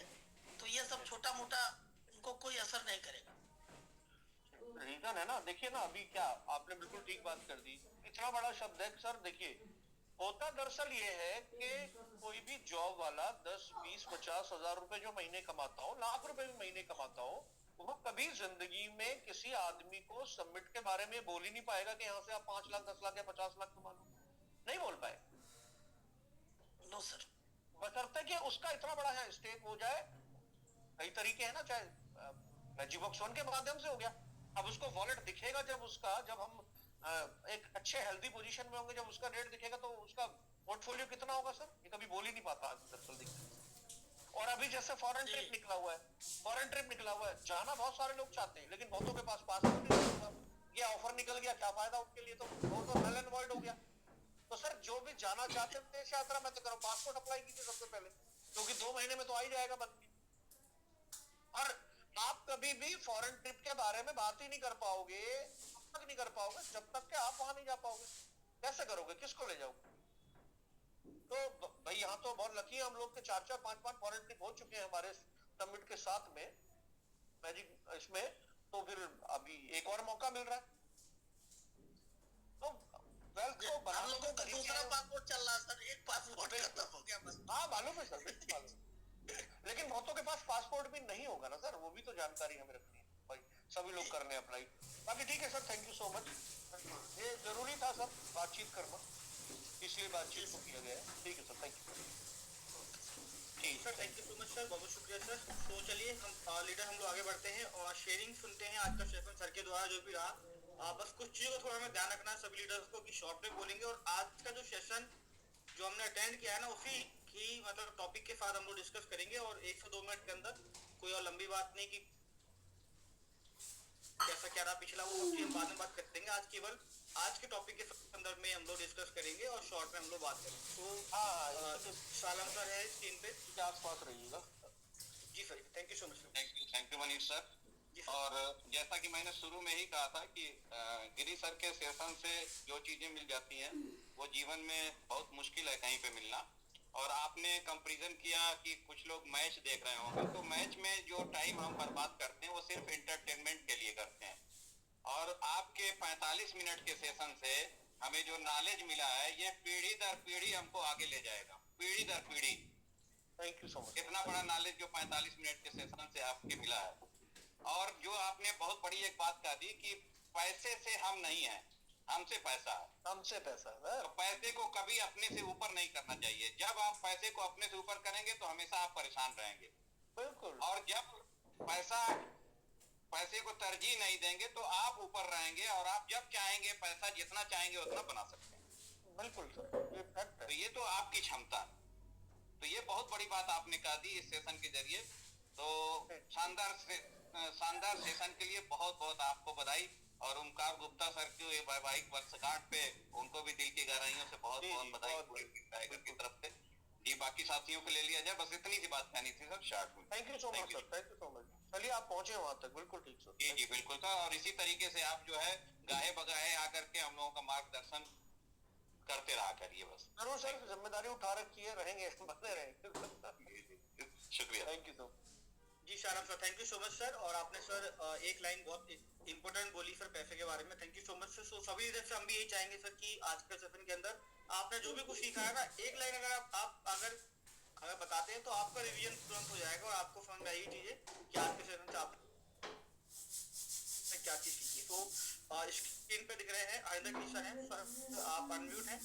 तो ये सब छोटा मोटा इनको कोई असर नहीं करेगा। रीजन है ना, देखिए ना, अभी क्या आपने बिल्कुल ठीक बात कर दी। इतना बड़ा शब्द है सर। देखिए, होता दरअसल ये है कि कोई भी जॉब वाला 10, 20, 50 हजार रुपए जो महीने कमाता हो, लाख रुपए भी महीने कमाता हो, वो कभी जिंदगी में किसी आदमी को सबमिट के बारे में बोल ही नहीं पाएगा कि यहाँ से आप 5 लाख 10 लाख या 50 लाख कमा लो। नहीं बोल पाए। No sir. बशर्ते कि उसका इतना बड़ा है स्टेक हो जाए। कई तरीके हैं ना, चाहे जीवोक्सोन के माध्यम से हो गया। अब उसको वॉलेट दिखेगा जब हम एक अच्छे हेल्दी पोजीशन में होंगे, जब उसका रेट दिखेगा तो उसका पोर्टफोलियो कितना होगा सर, ये कभी बोल ही नहीं पाता दरअसल दिखता। और अभी जैसे फॉरेन ट्रिप निकला हुआ है, जाना बहुत सारे लोग चाहते हैं, लेकिन बहुतों के पास पासपोर्ट नहीं होता। ये ऑफर निकल गया, क्या फायदा उनके लिए, तो वो तो नल एंड वॉइड हो गया। तो सर, जो भी जाना चाहते हैं विदेश यात्रा, मैं तो करूँ पासपोर्ट अप्लाई कीजिए सबसे पहले, क्योंकि 2 महीने में तो आ ही जाएगा बन के। और आप कभी भी फॉरेन ट्रिप के बारे में बात ही नहीं कर पाओगे, तब तक नहीं कर पाओगे जब तक कि आप वहां नहीं जा पाओगे। कैसे करोगे, किसको ले जाओगे? तो भाई यहाँ तो बहुत लकी है हम लोग के 4-4, 5-5 फॉरेन ट्रिप हो चुके हैं हमारे समिट के साथ में, मैजिक इसमें। तो फिर अभी एक और मौका मिल रहा है। तो वेल्थ को हम लोगों का दूसरा पासपोर्ट चल रहा है सर, एक पासपोर्ट खत्म हो गया बस। हाँ, मालूम है सर, बिल्कुल मालूम। लेकिन बहुतों के पास पासपोर्ट भी नहीं होगा ना सर, वो भी तो जानकारी हमें रखनी है भाई। सभी लोग करने अप्लाई। बाकी ठीक है sir, thank you so much. ये जरूरी था सर बातचीत करना, इसलिए बातचीत को किया गया है। ठीक है सर, थैंक यू। ठीक sir, thank you so much sir, बहुत बहुत शुक्रिया सर। तो चलिए हम लीडर हम लोग आगे बढ़ते हैं और शेयरिंग सुनते हैं आज का सेशन सर के द्वारा जो भी रहा। बस कुछ चीज़ों को थोड़ा हमें ध्यान रखना है सभी लीडर्स को कि शॉर्ट में बोलेंगे, और आज का जो सेशन जो हमने अटेंड किया है ना, उसी की मतलब टॉपिक के साथ हम लोग डिस्कस करेंगे, और 1 से 2 मिनट के अंदर, कोई और लंबी बात नहीं कि कैसा क्या रहा पिछला, वो उसकी हम बाद में बात कर देंगे। आज केवल आज के टॉपिक के संदर्भ में हम लोग डिस्कस करेंगे और शॉर्ट में हम लोग बात करेंगे। तो सालम सर है स्क्रीन पे, आस पास रहिएगा। जी sir, thank you so much. Thank you Manish sir. और जैसा कि मैंने शुरू में ही कहा था कि गिरी सर के सेशन से जो चीजें मिल जाती हैं वो जीवन में बहुत मुश्किल है कहीं पे मिलना। और आपने कंपैरिजन किया कि कुछ लोग मैच देख रहे होंगे, तो मैच में जो टाइम हम बर्बाद करते हैं वो सिर्फ एंटरटेनमेंट के लिए करते हैं। और आपके 45 मिनट के सेशन से हमें जो नॉलेज मिला है, ये पीढ़ी दर पीढ़ी हमको आगे ले जाएगा, पीढ़ी दर पीढ़ी। Thank you so much. इतना बड़ा नॉलेज जो 45 मिनट के सेशन से आपके मिला है। और जो आपने बहुत बड़ी एक बात कह दी कि पैसे से हम नहीं हैं, हमसे पैसा है। हमसे पैसा है। तो पैसे को कभी अपने से ऊपर नहीं करना चाहिए। जब आप पैसे को अपने से ऊपर करेंगे तो हमेशा आप परेशान रहेंगे। बिल्कुल। और जब पैसे को तरजीह नहीं देंगे तो आप ऊपर रहेंगे, और आप जब चाहेंगे पैसा जितना चाहेंगे उतना बना सकते हैं। बिल्कुल सर, ये फैक्ट है। तो ये तो आपकी क्षमता है। तो ये बहुत बड़ी बात आपने कहा दी इस सेशन के जरिए। तो शानदार सेशन के लिए बहुत बहुत आपको बधाई। और ओमकार गुप्ता सर के वैवाहिक वर्षगांठ पे उनको भी दिल की गहराइयों से बहुत बहुत बधाई पूरे टाइगर की तरफ से। जी, बाकी साथियों को ले लिया जाए, बस इतनी सी बात कहनी थी सर शॉर्ट में। Thank you so much sir, thank you so much. चलिए आप पहुंचे वहां तक, बिल्कुल ठीक सर। जी जी बिल्कुल सर। और इसी तरीके से आप जो है गाहे बगाहे आकर के हम लोगों का मार्गदर्शन करते रहा करिए बस। जरूर सर, जिम्मेदारी उठा रखी है, रहेंगे, बने रहेंगे। शुक्रिया। Thank you sir. जी Sharam sir, thank you so much sir. और आपने सर एक लाइन बहुत इंपॉर्टेंट बोली सर पैसे के बारे में, thank you so much sir. So सभी इधर से हम भी यही चाहेंगे सर कि आज के सेशन के अंदर आपने जो भी कुछ सीखा है ना, एक लाइन अगर आप अगर बताते हैं तो आपका रिवीजन तुरंत हो जाएगा और आपको समझ में आएगी चीजें कि आज के सेशन से आपने क्या चीज सीखी। तो स्क्रीन पे दिख रहे हैं आइंदा की सर हैं सर, आप अनम्यूट हैं।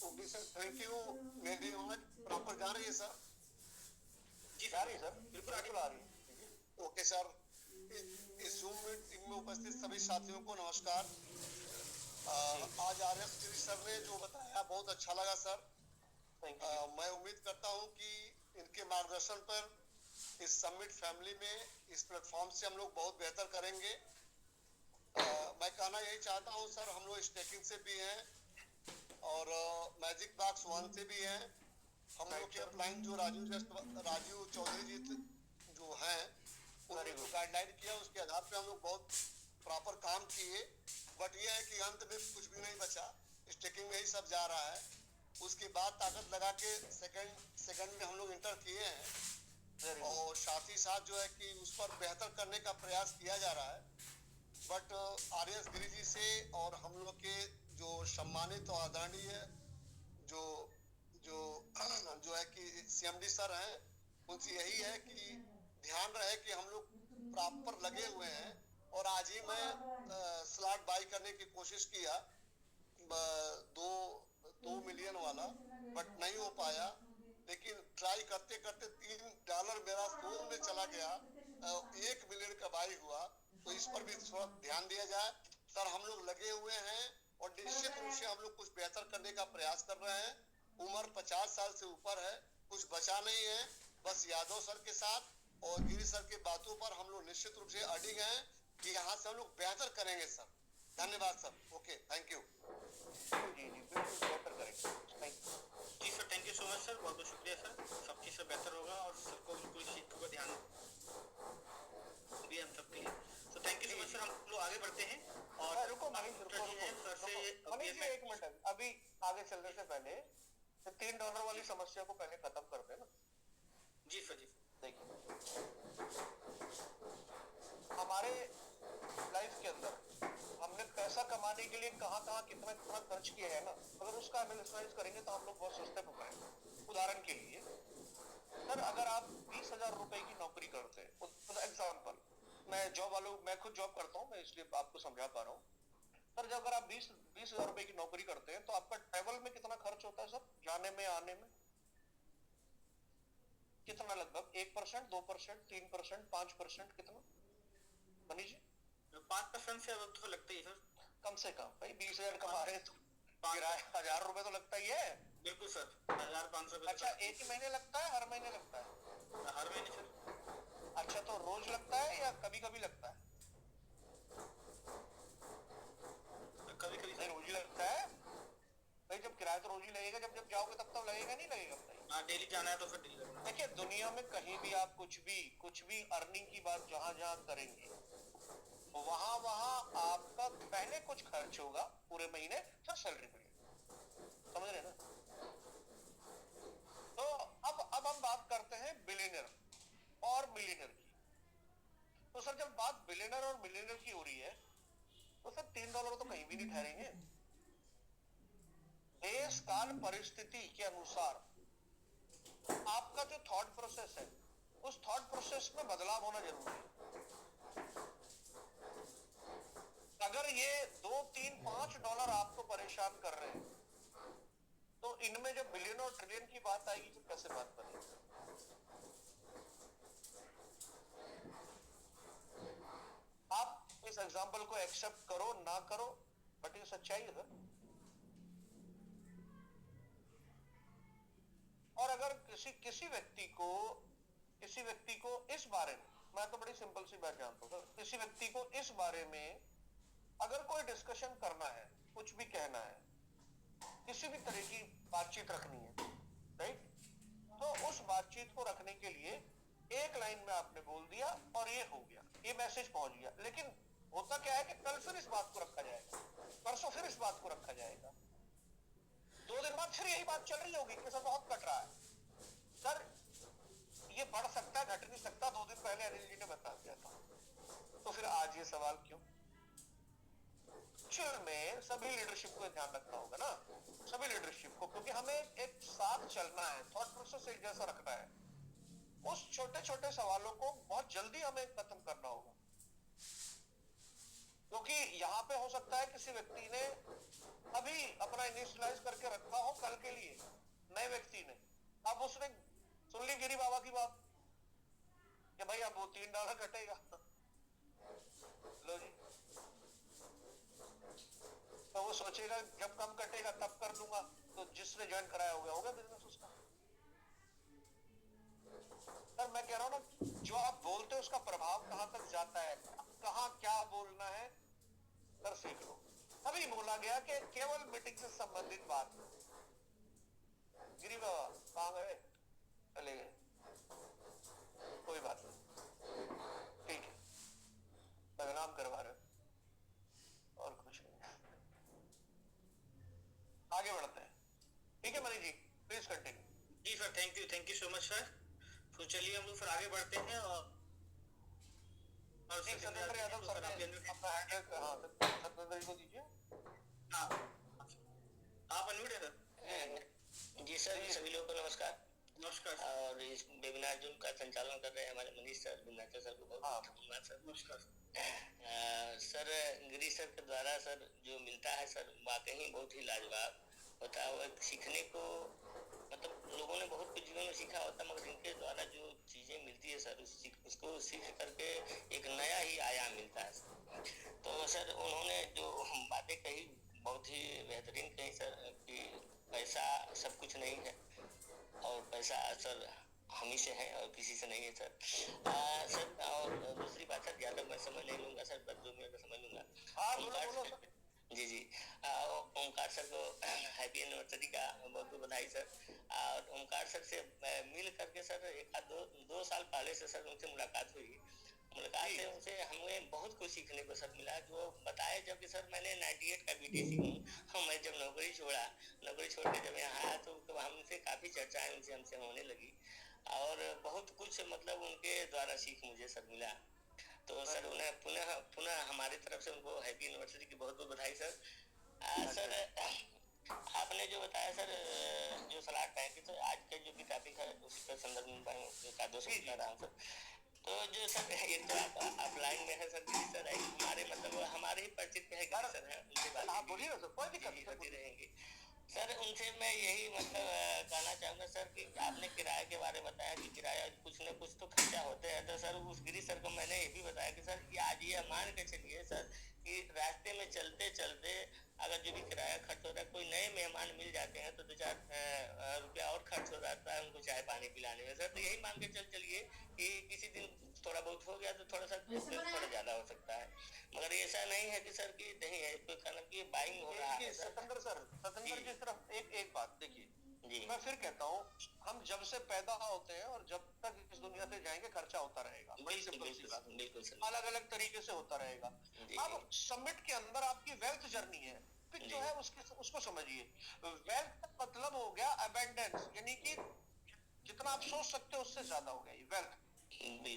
Okay sir, thank you. मेरी आवाज प्रॉपर जा रही है सर? जी जा रही है सर, बिल्कुल बिल्कुल आ रही है। ओके सर, इस जूम मीटिंग में उपस्थित सभी साथियों को नमस्कार। आज आरएस गिरी सर ने जो बताया बहुत अच्छा लगा सर। मैं उम्मीद करता हूं कि इनके मार्गदर्शन पर इस समिट फैमिली में इस प्लेटफॉर्म से हम लोग बहुत बेहतर करेंगे। मैं कहना यही चाहता हूं सर, हम लोग स्टेकिंग से भी हैं और मैजिक बॉक्स 1 से भी हैं। हम लोग के अपलाइन जो राजू चौधरी जी जो हैं उन्होंने जो गाइडलाइन किया उसके आधार पे हम लोग बहुत प्रॉपर काम किए। बट ये है कि अंत में कुछ भी नहीं बचा, स्टेकिंग में ही सब जा रहा है। उसके बाद ताकत लगा के सेकंड में हम लोग इंटर किए हैं और साथ ही साथ जो है कि उस पर बेहतर करने का प्रयास किया जा रहा है। बट आरएस गिरी जी से और हम लोग के जो सम्मानित और आदरणीय जो जो जो है कि सीएमडी सर हैं, उनसे यही है कि ध्यान रहे कि हम लोग प्रॉपर लगे हुए हैं। और आज ही मैं स्लॉट बाई करने की कोशिश किया 2 मिलियन वाला, बट नहीं हो पाया। लेकिन ट्राई करते करते $3 मेरा शो में चला गया, 1 मिलियन का बाई हुआ। तो इस पर भी थोड़ा ध्यान दिया जाए सर। हम लोग लगे हुए हैं और निश्चित रूप से हम लोग कुछ बेहतर करने का प्रयास कर रहे हैं। उम्र 50 साल से ऊपर है, कुछ बचा नहीं है। बस यादव सर के साथ और गिरी सर की बातों पर हम लोग निश्चित रूप से अडिग हैं कि यहाँ से हम लोग बेहतर करेंगे सर। धन्यवाद सर। Okay, thank you. जी जी बिल्कुल बेहतर करेंगे। जी sir, thank you so much sir, बहुत बहुत शुक्रिया सर। सब चीज़ से बेहतर होगा और सबको बिल्कुल इस चीज़ का ध्यान भी हम सबके लिए। तो thank you so much sir. हम लोग आगे बढ़ते हैं और रुको मनीष, सर से मनीष जी एक मिनट, अभी आगे चलने से पहले $3 वाली समस्या को पहले खत्म करते हैं ना। जी सर। जी देखिए, हमारे लाइफ के अंदर हमने पैसा कमाने के लिए कहाँ कितना कितना खर्च किया है ना, अगर उसका एनालिसिस करेंगे तो हम लोग बहुत सस्ते पकड़ेंगे। उदाहरण के लिए सर, अगर आप 20,000 रुपए की नौकरी करते हैं, एग्जाम्पल, मैं खुद जॉब करता हूँ, मैं इसलिए आपको समझा पा रहा हूँ सर। जब अगर आप 20,000 रुपए की नौकरी करते हैं तो आपका ट्रेवल में कितना खर्च होता है सर, जाने में आने में कितना? लगभग 1%, 2%, 3%, 5%, कितना मनीष जी? 5% से अब तो लगता ही है सर। कम से कम भाई 20,000 कमा रहे हैं तो किराया 1,000 रुपए तो लगता ही है। बिल्कुल सर, 1,500। अच्छा, एक ही महीने लगता है, हर महीने लगता है? हर महीने सर। अच्छा, तो रोज लगता है या कभी कभी लगता है? कभी कभी नहीं, रोज ही लगता है भाई। जब किराया तो रोज ही लगेगा, जब जाओगे तब तो लगेगा, नहीं लगेगा भाई? हाँ, डेली जाना है तो फिर डेली लगना। देखिए, दुनिया में कहीं भी आप कुछ भी अर्निंग की बात जहां करेंगे, वहां आपका पहले कुछ खर्च होगा पूरे महीने सर, सैलरी मिलेगी, समझ रहे ना? तो अब हम बात करते हैं बिलियनर और मिलियनर की। तो सर, जब बात बिलियनर और मिलियनर की हो रही है तो सर $3 तो कहीं भी नहीं ठहरेंगे। देश काल परिस्थिति के अनुसार आपका जो थॉट प्रोसेस है, उस थॉट प्रोसेस में बदलाव होना जरूरी है। अगर ये 2, 3, 5 डॉलर आपको परेशान कर रहे हैं, तो इनमें जब बिलियन और ट्रिलियन की बात आएगी तो कैसे बात बनेगी? आप इस एग्जाम्पल को एक्सेप्ट करो ना करो, बट ये सच्चाई है। और अगर किसी व्यक्ति को इस बारे में, मैं तो बड़ी सिंपल सी बात जानता हूँ, किसी व्यक्ति को इस बारे में अगर कोई डिस्कशन करना है, कुछ भी कहना है, किसी भी तरह की बातचीत रखनी है, राइट, तो उस बातचीत को रखने के लिए एक लाइन में आपने बोल दिया और ये हो गया, ये मैसेज पहुंच गया। लेकिन होता क्या है कि कल फिर इस बात को रखा जाएगा, परसों फिर इस बात को रखा जाएगा, 2 दिन बाद फिर यही बात चल रही होगी कि सर बहुत कट रहा है। सर ये बढ़ सकता है, घट नहीं सकता, 2 दिन पहले अनिल जी ने बता दिया था, तो फिर आज ये सवाल क्यों? में सभी लीडरशिप को ध्यान रखना होगा ना, सभी लीडरशिप को, क्योंकि हमें एक साथ चलना है, थॉट प्रोसेस एक जैसा रखना है। उस छोटे छोटे सवालों को बहुत जल्दी हमें खत्म करना होगा, क्योंकि यहाँ पे हो सकता है किसी व्यक्ति ने अभी अपना इनिशियलाइज करके रखा हो कल के लिए, नए व्यक्ति ने, अब उसने सुन ली गिरी बाबा की बात कि भाई अब वो $3 घटेगा, लो जी, तो वो सोचेगा जब कम कटेगा तब कर दूंगा, तो जिसने ज्वाइन कराया होगा बिजनेस उसका। सर मैं कह रहा हूँ ना, जो आप बोलते हो उसका प्रभाव कहां तक जाता है, कहां क्या बोलना है, सर सीख लो। अभी बोला गया कि केवल मीटिंग से संबंधित बात। गिरी बाबा कहां गए? चले गए, कोई बात नहीं, ठीक है, बदनाम करवा रहे और कुछ नहीं। आगे बढ़ते हैं, ठीक है मनी जी, प्लीज कंटिन्यू। जी sir, thank you so much sir. तो चलिए हम लोग फिर आगे बढ़ते हैं। और सत्येंद्र यादव सर अपना हैंडल, हाँ सत्येंद्र जी को दीजिए। हाँ आप अनम्यूट है सर। जी सर, सभी लोगों को नमस्कार। नमस्कार। और इस वेबिनार जो का संचालन कर रहे हैं हमारे मनीष सर, विनायक सर को बहुत धन्यवाद सर। नमस्कार सर, गिरी सर के द्वारा सर जो मिलता है सर वाकई बहुत ही लाजवाब होता है। सीखने को मतलब लोगों ने बहुत कुछ जीवन में सीखा होता, मगर इनके द्वारा जो चीजें मिलती है सर उसको सीख करके एक नया ही आयाम मिलता है। तो सर उन्होंने जो बातें कही बहुत ही बेहतरीन कही सर, कि पैसा सब कुछ नहीं है और पैसा सर हम ही से है और किसी से नहीं है सर। सर और दूसरी बात सर, ज्यादा मैं समय नहीं लूंगा सर, बस 2 मिनट का समय लूंगा। जी ओमकार सर को हैप्पी एनिवर्सरी का बहुत बहुत बधाई सर। और ओमकार सर से मिल करके सर 1-2 साल पहले से सर उनसे मुलाकात हुई। मुलाकात से उनसे हमें बहुत कुछ सीखने को सर मिला। जो बताए जब कि सर मैंने 98 का बीटीसी हूँ, मैं जब नौकरी छोड़ के जब यहाँ आया तो हमसे काफ़ी चर्चाएं हमसे होने लगी और बहुत कुछ मतलब उनके द्वारा सीख मुझे सर मिला। तो सर उन्हें पुनः हमारी तरफ से उनको हैप्पी एनिवर्सरी की बहुत बहुत बधाई सर। सर आपने जो बताया सर जो सलाह टाइम की, तो आज का जो भी टॉपिक है उसी पर संदर्भ में बता रहा हूँ सर। तो जो सर एक तो आप लाइन में है सर, सर हमारे मतलब हमारे ही परिचित में है सर, है उनसे बात होती रहेंगी सर। उनसे मैं यही मतलब कहना चाहूँगा सर कि आपने किराए के बारे में बताया कि किराया कुछ न कुछ तो खर्चा होते हैं। तो सर उस गिरी सर को मैंने ये भी बताया कि सर कि आज ये मान के चलिए सर कि रास्ते में चलते चलते अगर जो भी किराया खर्च होता है, कोई नए मेहमान मिल जाते हैं तो 2-4 रुपया और खर्च हो जाता है उनको चाय पानी पिलाने में सर। तो यही मान के चलिए कि किसी दिन थोड़ा बहुत हो गया तो थोड़ा ज्यादा हो सकता है, मगर ऐसा नहीं है कि सर कि नहीं है कोई कहना कि बाइंग हो रहा है। सत्येंद्र जी सिर्फ एक बात देखिए जी, मैं फिर कहता हूँ, हम जब से पैदा होते हैं और जब तक इस दुनिया से जाएंगे खर्चा होता रहेगा, बिल्कुल अलग अलग तरीके से होता रहेगा। अब समिट के अंदर आपकी वेल्थ जर्नी है जो है उसको समझिए। वेल्थ का मतलब हो गया अबेंडेंस, यानी कि जितना आप सोच सकते हो उससे ज्यादा हो गया ये वेल्थ।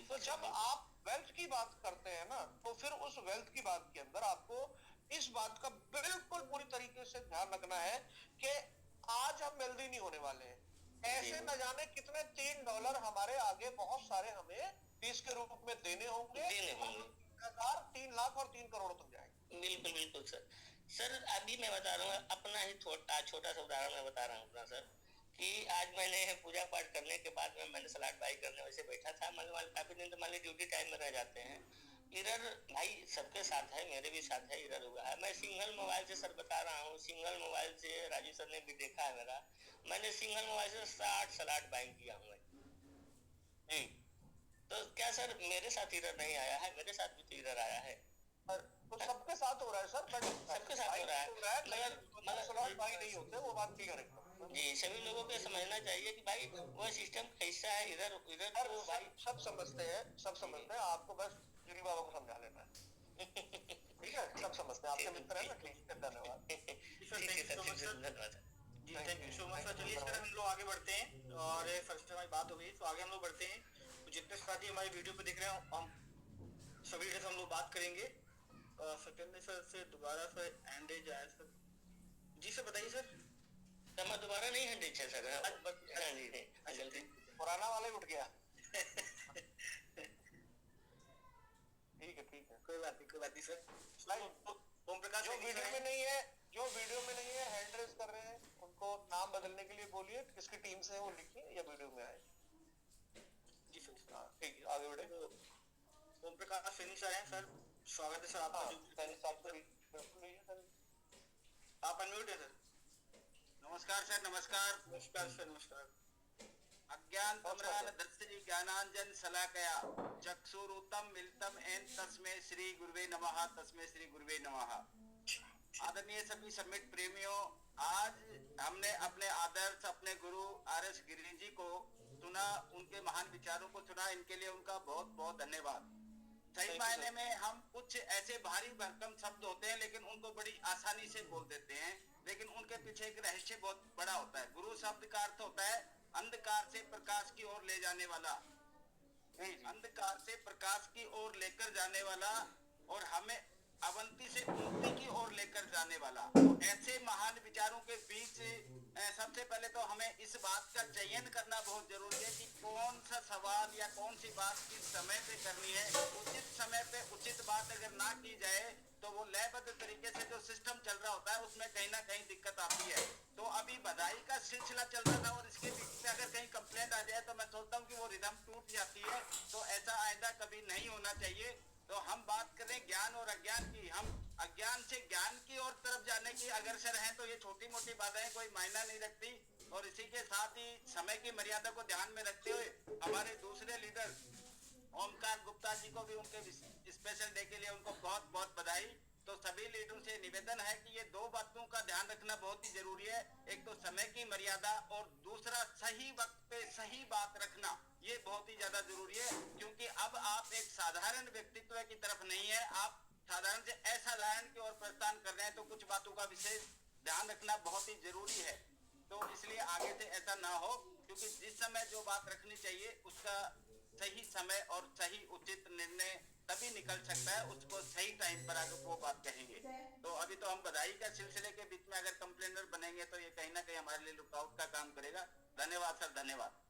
तो जब आप वेल्थ की बात करते हैं ना, तो फिर उस वेल्थ की बात के अंदर आपको इस बात का बिल्कुल पूरी तरीके से ध्यान रखना है कि आज हम वेल्दी नहीं होने वाले हैं। ऐसे न जाने कितने $3 हमारे आगे बहुत सारे हमें फीस के रूप में देने होंगे, 3 लाख और 3 करोड़ तक जाएंगे। बिल्कुल बिल्कुल सर। सर अभी मैं बता रहा हूँ अपना ही छोटा सा उदाहरण मैं बता रहा हूँ अपना सर, कि आज मैंने पूजा पाठ करने के बाद में मैंने सलाद भाई करने वैसे बैठा था, मतलब काफी दिन तो मान ली ड्यूटी टाइम में रह जाते हैं, इधर भाई सबके साथ है, मेरे भी साथ है, इधर हुआ है। मैं सिंगल मोबाइल से सर बता रहा हूँ, सिंगल मोबाइल से राजू सर ने भी देखा है मेरा, मैंने सिंगल मोबाइल से 60 सलाड बाइंग किया हूँ मैं। तो क्या सर मेरे साथ इधर नहीं आया है, मेरे साथ भी तो इधर आया है। तो सबके साथ हो रहा है सर, सबके साथ हो रहा है, मगर सलाद भाई नहीं होते, वो बात क्लियर है जी। सभी लोगों को समझना चाहिए कि भाई वो सिस्टम कैसा है, इधर इधर तो भाई सब समझते हैं, सब समझते हैं, आपको बस गिरी बाबा को समझा लेना है। ठीक है, सब समझते हैं, आपके मित्र है ना। ठीक है, धन्यवाद। ठीक है सर, धन्यवाद जी, thank you so much sir. चलिए सर हम लोग आगे बढ़ते हैं, और फर्स्ट हमारी बात हो गई, तो आगे हम लोग बढ़ते हैं। तो जितने साथी हमारी वीडियो पे देख रहे हैं, हम सभी से हम लोग बात करेंगे। सत्येंद्र सर से दोबारा सर हैंडेज आया सर। जी सर बताइए सर। मैं दोबारा नहीं हैंडेज है सर। हाँ जी, जल्दी पुराना वाला ही उठ गया। ठीक है, कोई बात नहीं सर। ओम प्रकाश जो वीडियो में नहीं है हैंड रेस कर रहे हैं, उनको नाम बदलने के लिए बोलिए, किसकी टीम से है वो लिखिए या वीडियो में आए। जी सर। ठीक है, आगे बढ़े। ओम प्रकाश सैनी सर हैं सर, स्वागत है सर आपका। आप अनम्यूट है सर। नमस्कार सर, नमस्कार। नमस्कार सर, नमस्कार। अज्ञान तमरान दर्शनी ज्ञानांजन शलाकया चक्षुरुतम मिलतम एन तस्मै श्री गुरुवे नमः, तस्मै श्री गुरुवे नमः। आदरणीय सभी समिट प्रेमियों, आज हमने अपने आदर्श अपने गुरु आर.एस. गिरी जी को सुना, उनके महान विचारों को सुना, इनके लिए उनका बहुत बहुत धन्यवाद। सही मायने में हम कुछ ऐसे भारी भरकम शब्द होते हैं लेकिन उनको बड़ी आसानी से बोल देते हैं, लेकिन उनके पीछे एक रहस्य बहुत बड़ा होता है। गुरु शब्द का अर्थ होता है अंधकार से प्रकाश की ओर ले जाने वाला, अंधकार से प्रकाश की ओर लेकर जाने वाला, और हमें अवंती से उन्नति की ओर लेकर जाने वाला। ऐसे महान विचारों के बीच सबसे पहले तो हमें इस बात का चयन करना बहुत जरूरी है कि कौन सा सवाल या कौन सी बात किस समय पे करनी है। उचित समय पे उचित बात अगर ना की जाए तो वो लयबद्ध तरीके से जो सिस्टम चल रहा होता है उसमें कहीं ना कहीं दिक्कत आती है। तो अभी बधाई का सिलसिला चल रहा था और इसके बीच में अगर कहीं कंप्लेंट आ जाए तो मैं सोचता हूँ कि वो रिदम टूट जाती है, तो ऐसा आइंदा कभी नहीं होना चाहिए। तो हम बात करें ज्ञान और अज्ञान की, हम अज्ञान से ज्ञान की ओर तरफ जाने की अग्रसर हैं, तो ये छोटी मोटी बातें कोई मायना नहीं रखती। और इसी के साथ ही समय की मर्यादा को ध्यान में रखते हुए हमारे दूसरे लीडर ओमकार गुप्ता जी को भी उनके स्पेशल डे के लिए उनको बहुत बहुत बधाई। तो सभी लीडरों से निवेदन है कि ये दो बातों का ध्यान रखना बहुत ही जरूरी है, एक तो समय की मर्यादा और दूसरा सही वक्त पे सही बात रखना, ये बहुत ही ज्यादा जरूरी है। क्योंकि अब आप एक साधारण व्यक्तित्व की तरफ नहीं है, आप साधारण से असाधारण की ओर प्रस्थान कर रहे हैं, तो कुछ बातों का विशेष ध्यान रखना बहुत ही जरूरी है। तो इसलिए आगे से ऐसा ना हो, क्योंकि जिस समय जो बात रखनी चाहिए उसका सही समय और सही उचित निर्णय तभी निकल सकता है, उसको सही टाइम पर अगर वो बात कहेंगे। तो अभी तो हम बधाई का सिलसिले के बीच में अगर कंप्लेनर बनेंगे तो ये कहीं ना कहीं हमारे लिए लुकआउट का काम करेगा। धन्यवाद सर, धन्यवाद।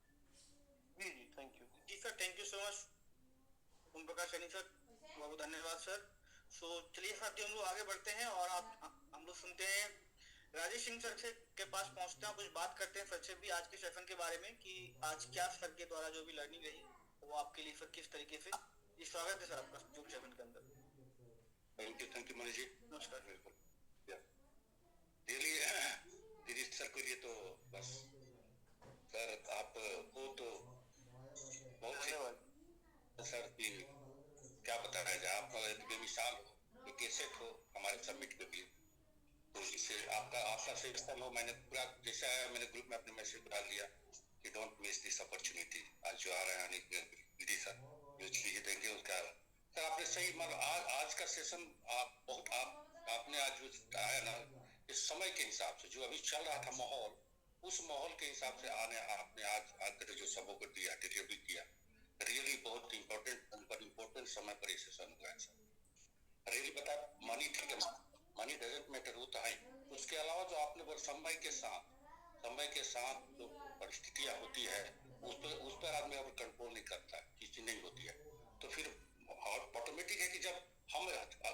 जी थैंक यू। जी sir, thank you so much Om Prakash Saini sir, बहुत बहुत धन्यवाद सर। सो चलिए साथी हम लोग आगे बढ़ते हैं और हम लोग सुनते हैं राजेश सिंह सर से के पास पहुंचते हैं, कुछ बात करते हैं सर से भी आज के सेशन के बारे में कि आज क्या सर के द्वारा जो भी लर्निंग रही वो आपके लिए सर किस तरीके से। जी स्वागत है सर आपका जूम सेशन के अंदर। Thank you Manish ji. नमस्कार। बिल्कुल रियली दीदी सर के लिए तो बस सर आपको तो बहुत धन्यवाद सर की क्या बताया जाए, आप बेमिसाल हो, एक एसेट हो हमारे समिट के लिए। तो इससे आपका सिस्टम हो, मैंने पूरा जैसा है मैंने ग्रुप में अपने मैसेज डाल दिया कि डोंट मिस दिस अपॉर्चुनिटी। आज जो आ रहे हैं दीदी सर जो चीजें देंगे उसका सर आपने सही मतलब आज का सेशन आपने आज जो आया ना इस समय के हिसाब से जो अभी चल रहा था माहौल, उस माहौल के हिसाब से आपने आज जो सबों को दिया डिलीवरी किया, रियली बहुत इम्पोर्टेंट समय पर ये सेशन हुआ है सर। रियली बता मनी ठीक है, मनी डजंट मैटर होता है, उसके अलावा जो आपने वो समय के साथ जो परिस्थितियां होती है उस पर आदमी अब कंट्रोल नहीं करता है, चीजें नहीं होती है, तो फिर ऑटोमेटिक है कि जब हम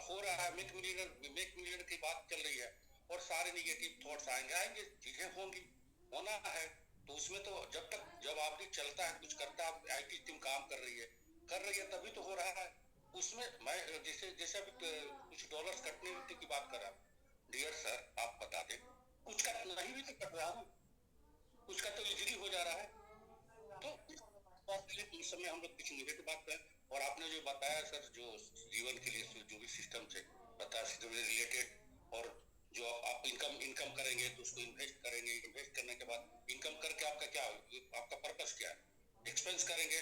हो रहा है मेक मिलियनर की बात चल रही है और सारे निगेटिव थॉट्स आएंगे चीजें होंगी, होना है। तो उसमें तो जब आदमी चलता है कुछ करता है, आईटी टीम काम कर रही है तभी तो हो रहा है। उसमें मैं जैसे अभी कुछ डॉलर्स कटने की बात कर रहा हूँ, डियर सर आप बता दें कुछ का नहीं भी तो कट रहा है, कुछ का तो इजीली हो जा रहा है। तो उस समय हम लोग कुछ निगेटिव बात करें। और आपने जो बताया सर, जो जीवन के लिए जो भी सिस्टम से बताया, सिस्टम रिलेटेड, और जो आप इनकम करेंगे तो उसको इन्वेस्ट करेंगे, इन्वेस्ट करने के बाद इनकम करके आपका क्या, आपका पर्पस क्या है, एक्सपेंस करेंगे,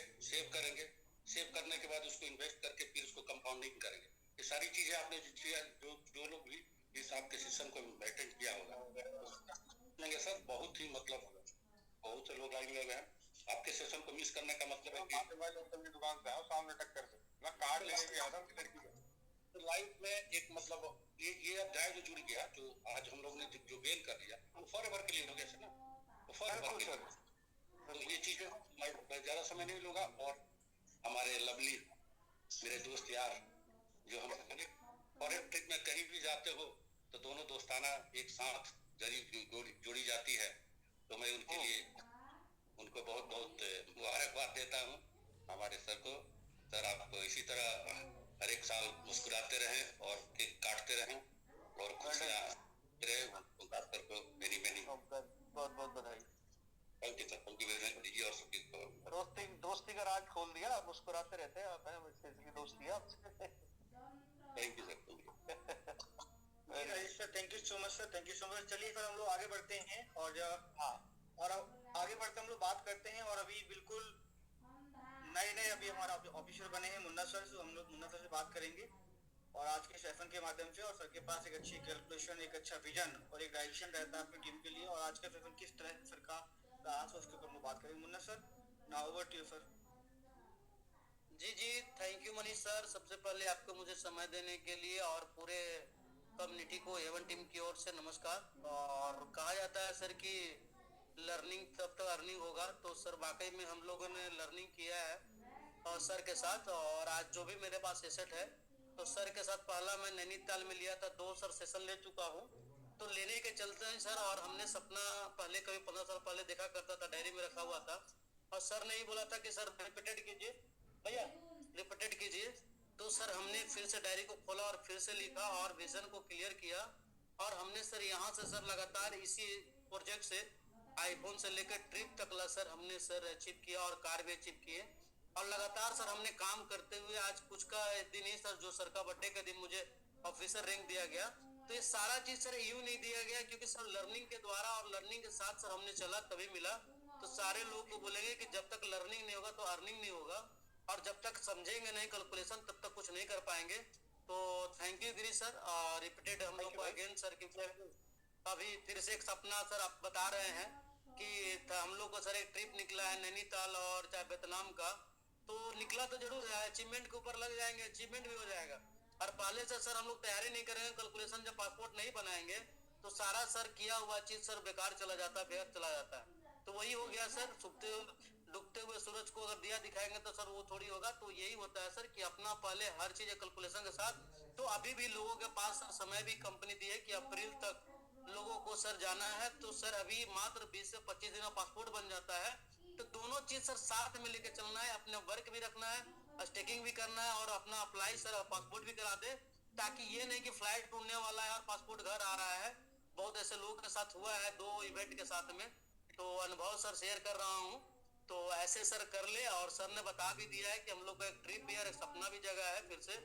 सेव करने के बाद उसको इन्वेस्ट करके फिर उसको कंपाउंडिंग करेंगे। ये सारी चीजें आपने जो लोग भी इस आपके सिस्टम को अटेंड किया होगा सर, बहुत ही मतलब बहुत से लोग लाइन लगे हैं। आपके सेशन को मिस करने का मतलब है कि दुकान पे आओ, सामने टक्कर से मैं कार्ड लेके गया था लड़की का, तो लाइफ में एक मतलब ये अध्याय जो जुड़ गया, जो आज हम लोग ने जो गेन कर लिया, वो फॉरएवर के लिए हो गया ना, तो फॉरएवर के लिए। तो ये चीजें मैं ज्यादा समय नहीं लूंगा। और हमारे लवली मेरे दोस्त यार, जो हम फॉरेन ट्रिप में कहीं भी जाते हो तो दोनों दोस्ताना एक साथ जोड़ी जाती है, तो मैं उनके लिए उनको बहुत बहुत मुबारकबाद देता हूँ हमारे सर को। सर आप इसी तरह हर एक साल मुस्कुराते रहें और केक काटते रहें और खुशियाँ रहे, खास करके मेरी बहुत बहुत बधाई। Thank you sir, thank you very much दीजिए। और सबकी दोस्ती का राज खोल दिया, आप मुस्कुराते रहते हैं, आप हैं इसलिए दोस्ती है आपसे। Thank you sir, thank you so much sir, thank you so much. चलिए फिर हम लोग आगे बढ़ते हैं और और आगे बढ़ते हम लोग बात करते हैं। और अभी बिल्कुल नए अभी हमारा ऑफिसर बने हैं मुन्ना सर, तो हम लोग मुन्ना सर से बात करेंगे और आज के सेशन के माध्यम से। और सर के पास एक अच्छी कैलकुलेशन, एक अच्छा विजन और एक डायरेक्शन रहता है अपनी टीम के लिए। और आज का सेशन किस तरह सर का रहा, उसके ऊपर हम बात करेंगे। Munna sir, now over to you sir. जी थैंक यू मनीष सर। सबसे पहले आपको मुझे समय देने के लिए और पूरे कम्युनिटी को एवन टीम की ओर से नमस्कार। और कहा जाता है सर कि लर्निंग तब तक अर्निंग होगा, तो सर वाकई में हम लोगों ने लर्निंग किया है और सर के साथ। और आज जो भी मेरे पास एसेट है तो सर के साथ पहला मैं नैनीताल में लिया था, 2 सर सेशन ले चुका हूँ। तो लेने के चलते हैं सर, और हमने सपना पहले कभी 15 साल पहले देखा करता था, डायरी में रखा हुआ था, और सर ने ही बोला था कि सर रिपीटेड कीजिए भैया, रिपीटेड कीजिए। तो सर हमने फिर से डायरी को खोला और फिर से लिखा और विजन को क्लियर किया। और हमने सर यहाँ से सर लगातार इसी प्रोजेक्ट से आईफोन से लेकर ट्रिप तक ला सर हमने सर अचीव किया और कार भी अचीव किए। और लगातार सर हमने काम करते हुए आज कुछ का दिन ही सर, जो सर का बर्थडे के दिन मुझे ऑफिसर रैंक दिया गया। तो ये सारा चीज सर यूं नहीं दिया गया, क्योंकि सर लर्निंग के द्वारा और लर्निंग के साथ सर हमने चला तभी मिला। तो सारे लोग को बोलेंगे कि जब तक लर्निंग नहीं होगा तो अर्निंग नहीं होगा, और जब तक समझेंगे नहीं कैलकुलेशन तब तक कुछ नहीं कर पाएंगे। तो थैंक यू गिरी सर। और रिपीटेड हम लोग को अगेन सर, क्योंकि अभी फिर से एक सपना सर आप बता रहे हैं कि हम लोग को सर एक ट्रिप निकला है नैनीताल और चाहे वियतनाम का, तो निकला तो जरूर है, अचीवमेंट के ऊपर लग जाएंगे, अचीवमेंट भी हो जाएगा। और पहले से सर हम लोग तैयारी नहीं करेंगे, कैलकुलेशन जब पासपोर्ट नहीं बनाएंगे तो सारा सर किया हुआ चीज सर बेकार चला जाता है, व्यर्थ चला जाता है। तो वही हो गया सर, डूबते हुए सूरज को अगर दिया दिखाएंगे तो सर वो थोड़ी होगा। तो यही होता है सर कि अपना पहले हर चीज कैलकुलेशन के साथ। तो अभी भी लोगों के पास समय भी कंपनी दी है कि अप्रैल तक लोगों को सर जाना है, तो सर अभी मात्र 20 से 25 दिन में पासपोर्ट बन जाता है। तो दोनों चीज सर साथ में लेके चलना है, अपने वर्क भी रखना है, स्टेकिंग भी करना है, और अपना अप्लाई सर पासपोर्ट भी करा दे, ताकि ये नहीं कि फ्लाइट टूटने वाला है और पासपोर्ट घर आ रहा है। बहुत ऐसे लोगों के साथ हुआ है 2 इवेंट के साथ में, तो अनुभव सर शेयर कर रहा हूँ। तो ऐसे सर कर ले। और सर ने बता भी दिया है कि हम लोग का एक ट्रिप भी है, एक सपना भी जगह है फिर से।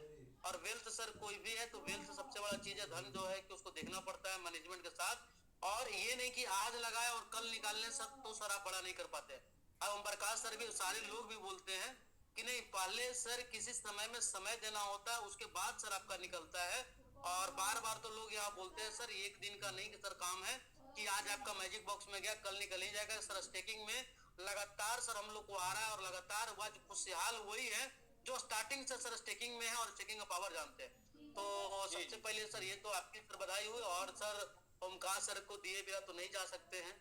और वेल्थ सर कोई भी है तो वेल्थ सबसे बड़ा चीज है, धन जो है कि उसको देखना पड़ता है मैनेजमेंट के साथ। और ये नहीं कि आज लगाए और कल निकालने सब तो सर आप बड़ा नहीं कर पाते। अब हम प्रकाश सर भी, सारे लोग भी बोलते हैं कि नहीं, पहले सर किसी समय में समय देना होता है, उसके बाद सर आपका निकलता है। और बार बार तो लोग यहाँ बोलते हैं सर एक दिन का नहीं कि सर काम है कि आज आपका मैजिक बॉक्स में गया कल निकल ही जाएगा। सर स्टेकिंग में लगातार सर हम लोग को आ रहा है, और लगातार वह खुशहाल वही है जो स्टार्टिंग से सर स्टेकिंग में है और स्टेकिंग का पावर जानते हैं। तो सबसे पहले सर ये तो आपकी सर बधाई हुई। और सर ओमकार सर को दिए बिना तो नहीं जा सकते हैं,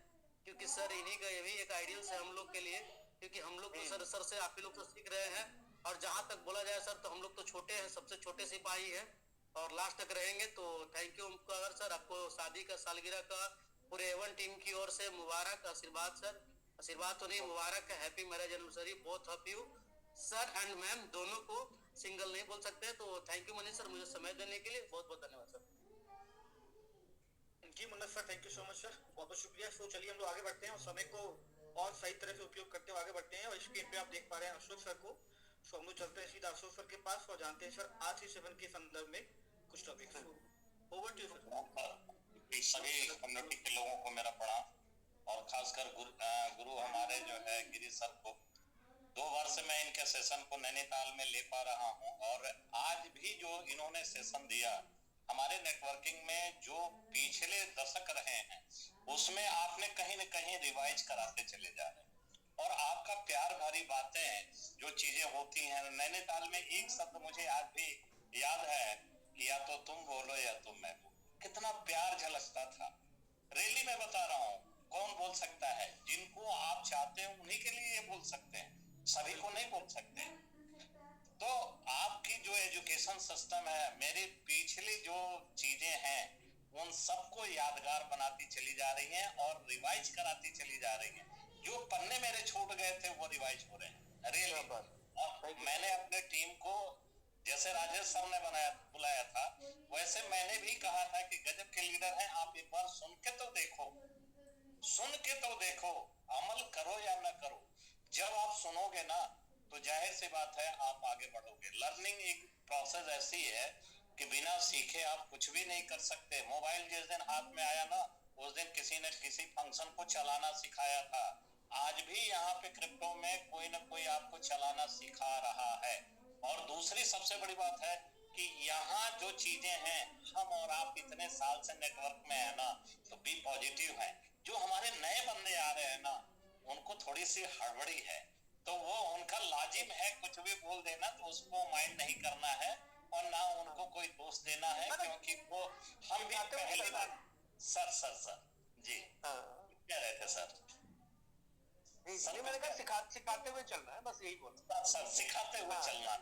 क्योंकि सर इन्हीं का ये भी एक आइडियल है हम लोग के लिए, क्योंकि हम लोग तो सर से आप लोग तो सीख रहे हैं। और जहाँ तक बोला जाए सर, तो हम लोग तो छोटे हैं, सबसे छोटे सिपाही हैं और लास्ट तक रहेंगे। तो थैंक यू अगर सर, आपको शादी का सालगिरह का पूरे A1 टीम की ओर से मुबारक, आशीर्वाद सर, आशीर्वाद तो नहीं मुबारक है, happy marriage anniversary, both of you sir and ma'am, दोनों को, सिंगल नहीं बोल सकते। तो थैंक यू मनीष सर, मुझे समय देने के लिए बहुत बहुत धन्यवाद सर। जी Munna sir, thank you so much sir, बहुत बहुत शुक्रिया। तो चलिए हम लोग आगे बढ़ते हैं और समय को और सही तरह से उपयोग करते हुए आगे बढ़ते हैं। और स्क्रीन पे आप देख पा रहे हैं अशोक सर को। तो हम लोग चलते हैं सीधा अशोक सर के पास और जानते हैं सर RC7 के संदर्भ में कुछ topics. Over to you sir. सभी कम्युनिटी के लोगों को मेरा प्रणाम और खासकर गुरु हमारे जो है गिरी सर को 2 बार से मैं इनके सेशन को नैनीताल में ले पा रहा हूं और आज भी जो इन्होंने सेशन दिया हमारे नेटवर्किंग में जो पिछले दशक रहे हैं उसमें आपने कहीं न कहीं रिवाइज कराते चले जा रहे हैं और आपका प्यार भरी बातें जो चीजें होती हैं। नैनीताल में एक शब्द मुझे आज भी याद है कि या तो तुम बोलो या तो मैं बोलूं, कितना प्यार झलकता था। रैली में बता रहा हूँ, कौन बोल सकता है? जिनको आप चाहते हैं उन्हीं के लिए ये बोल सकते हैं, सभी को नहीं बोल सकते। तो आपकी जो एजुकेशन सिस्टम है, मेरी पिछली जो चीजें हैं उन सबको यादगार बनाती चली जा रही हैं और रिवाइज कराती चली जा रही हैं। जो पन्ने मेरे छूट गए थे वो रिवाइज हो रहे हैं रियली। मैंने अपने टीम को जैसे राजेश सर ने बुलाया था वैसे मैंने भी कहा था कि गजब के लीडर हैं आप, एक बार सुन के तो देखो, सुन के तो देखो, अमल करो या न करो। जब आप सुनोगे ना तो जाहिर सी बात है आप आगे बढ़ोगे। लर्निंग एक प्रोसेस ऐसी है कि बिना सीखे आप कुछ भी नहीं कर सकते। मोबाइल जिस दिन हाथ में आया ना उस दिन किसी ने किसी फंक्शन को चलाना सिखाया था। आज भी यहाँ पे क्रिप्टो में कोई ना कोई आपको चलाना सिखा रहा है। और दूसरी सबसे बड़ी बात है कि यहाँ जो चीजें हैं, हम और आप इतने साल से नेटवर्क में है ना, तो बी पॉजिटिव है। जो हमारे नए बंदे आ रहे हैं ना उनको थोड़ी सी हड़बड़ी है, तो वो उनका लाजिम है कुछ भी बोल देना, तो उसको माइंड नहीं करना है और ना उनको कोई दोष देना है, क्योंकि वो हम भी पहली बार सर जी क्या रहे थे सर? मैंने कहा सिखाते हुए चलना है, बस यही बोला सर, सिखाते हुए चलना।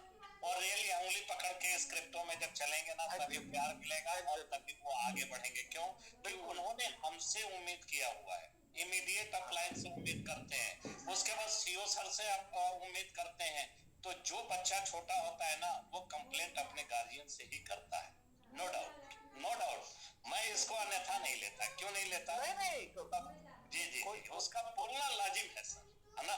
और रियली उंगली पकड़ के इस क्रिप्टो में जब चलेंगे ना तभी प्यार मिलेगा और तभी वो आगे बढ़ेंगे। क्यों? कि उन्होंने हमसे उम्मीद किया हुआ है, इमीडिएट अप्लाइन से उम्मीद करते हैं, उसके बाद सीओ सर से आप उम्मीद करते हैं। तो जो बच्चा छोटा होता है ना वो कंप्लेंट अपने गार्जियन से ही करता है, नो डाउट, नो डाउट। मैं इसको अन्यथा नहीं लेता। क्यों नहीं लेता? जी उसका बोलना लाजिम है सर, है ना?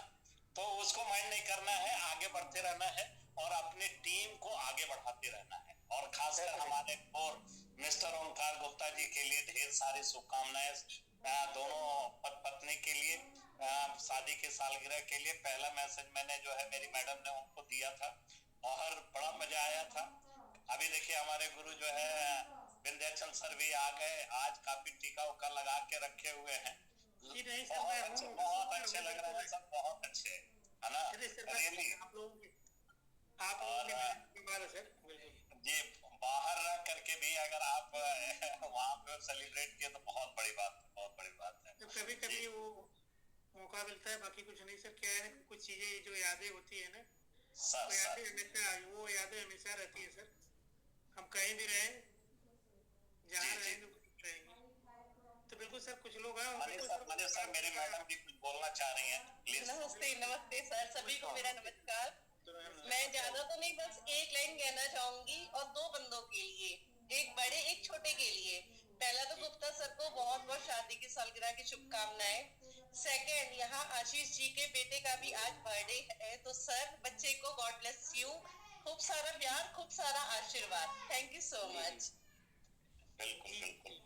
तो उसको माइंड नहीं करना है, आगे बढ़ते रहना है और अपनी टीम को आगे बढ़ाते रहना है। और खासकर हमारे कोर मिस्टर ओंकार गुप्ता जी के लिए ढेर सारी शुभकामनाएं, दोनों पत्नी के लिए, शादी की सालगिरह के लिए। पहला मैसेज मैंने जो है मेरी मैडम ने उनको दिया था और बड़ा मजा आया था। अभी देखिए हमारे गुरु जो है विंध्याचल सर भी आ गए, आज काफी टीका उका लगा के रखे हुए हैं। बहुत अच्छे लग रहे हैं सब, बहुत अच्छे, है ना? रियली जी बाहर रह करके भी अगर आप वहाँ पे सेलिब्रेट किए तो बहुत बड़ी बात है, बहुत बड़ी बात है। तो कभी कभी वो मौका मिलता है, बाकी कुछ नहीं सर। क्या है कुछ चीजें जो यादें होती है ना, वो यादें हमेशा रहती है सर। हम कहीं भी रहे, जहाँ रहेंगे तो बिल्कुल सर। कुछ लोग हैं मनीष सर मेरी मैडम भी कुछ बोलना चाह रही हैं, प्लीज। नमस्ते सर, सभी को मेरा नमस्कार। मैं ज्यादा तो नहीं, बस एक लाइन कहना चाहूंगी और 2 बंदों के लिए, एक बड़े एक छोटे के लिए। पहला तो गुप्ता सर को बहुत बहुत शादी की सालगिरह की शुभकामनाएं। सेकंड, यहाँ आशीष जी के बेटे का भी आज बर्थडे है, तो सर बच्चे को गॉड ब्लेस यू, खूब सारा प्यार, खूब सारा आशीर्वाद। Thank you so much. बिल्कुल बिल्कुल,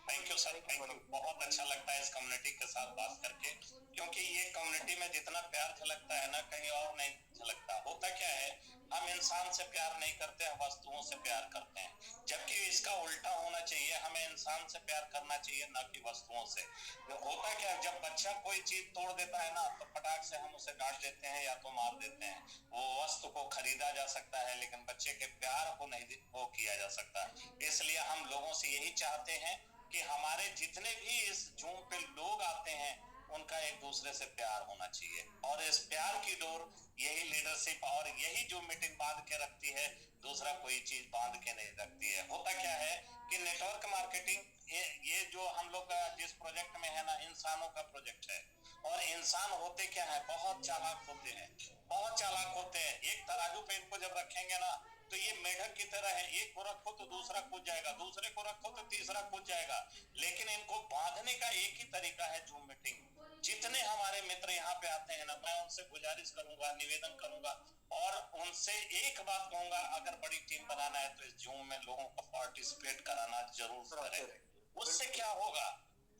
thank you sir, thank you. बहुत अच्छा लगता है इस कम्युनिटी के साथ बात करके, क्योंकि ये कम्युनिटी में जितना प्यार झलकता है ना कहीं और नहीं झलकता। होता क्या है, हम इंसान से प्यार नहीं करते, हम वस्तुओं से प्यार करते हैं, जबकि इसका उल्टा होना चाहिए। हमें इंसान से प्यार करना चाहिए, ना कि वस्तुओं से। होता क्या है, जब बच्चा कोई चीज तोड़ देता है ना तो फटाक से हम उसे डांट देते हैं या तो मार देते हैं। वो वस्तु को खरीदा जा सकता है लेकिन बच्चे के प्यार को नहीं वो किया जा सकता। इसलिए हम लोगों से यही चाहते हैं कि हमारे जितने भी इस जूम पे लोग आते हैं उनका एक दूसरे से प्यार होना चाहिए, और इस प्यार की डोर यही लीडरशिप और यही जो मीटिंग बांध के रखती है, दूसरा कोई चीज बांध के नहीं रखती है। होता क्या है कि नेटवर्क मार्केटिंग ये जो हम लोग का जिस प्रोजेक्ट में है ना, इंसानों का प्रोजेक्ट है, और इंसान होते क्या है, बहुत चालाक होते हैं, बहुत चालाक होते हैं। एक तराजू पे इनको जब रखेंगे ना, तो ये मेढक की तरह है, एक को रखो तो दूसरा कूद जाएगा, दूसरे को रखो तो तीसरा कूद जाएगा, लेकिन इनको बांधने का एक ही तरीका है, जूम मीटिंग। जितने हमारे मित्र यहाँ पे आते हैं ना, मैं उनसे गुजारिश करूंगा, निवेदन करूंगा और उनसे एक बात कहूंगा, अगर बड़ी टीम बनाना है तो इस जूम में लोगों को पार्टिसिपेट कराना जरूर करें। उससे क्या होगा,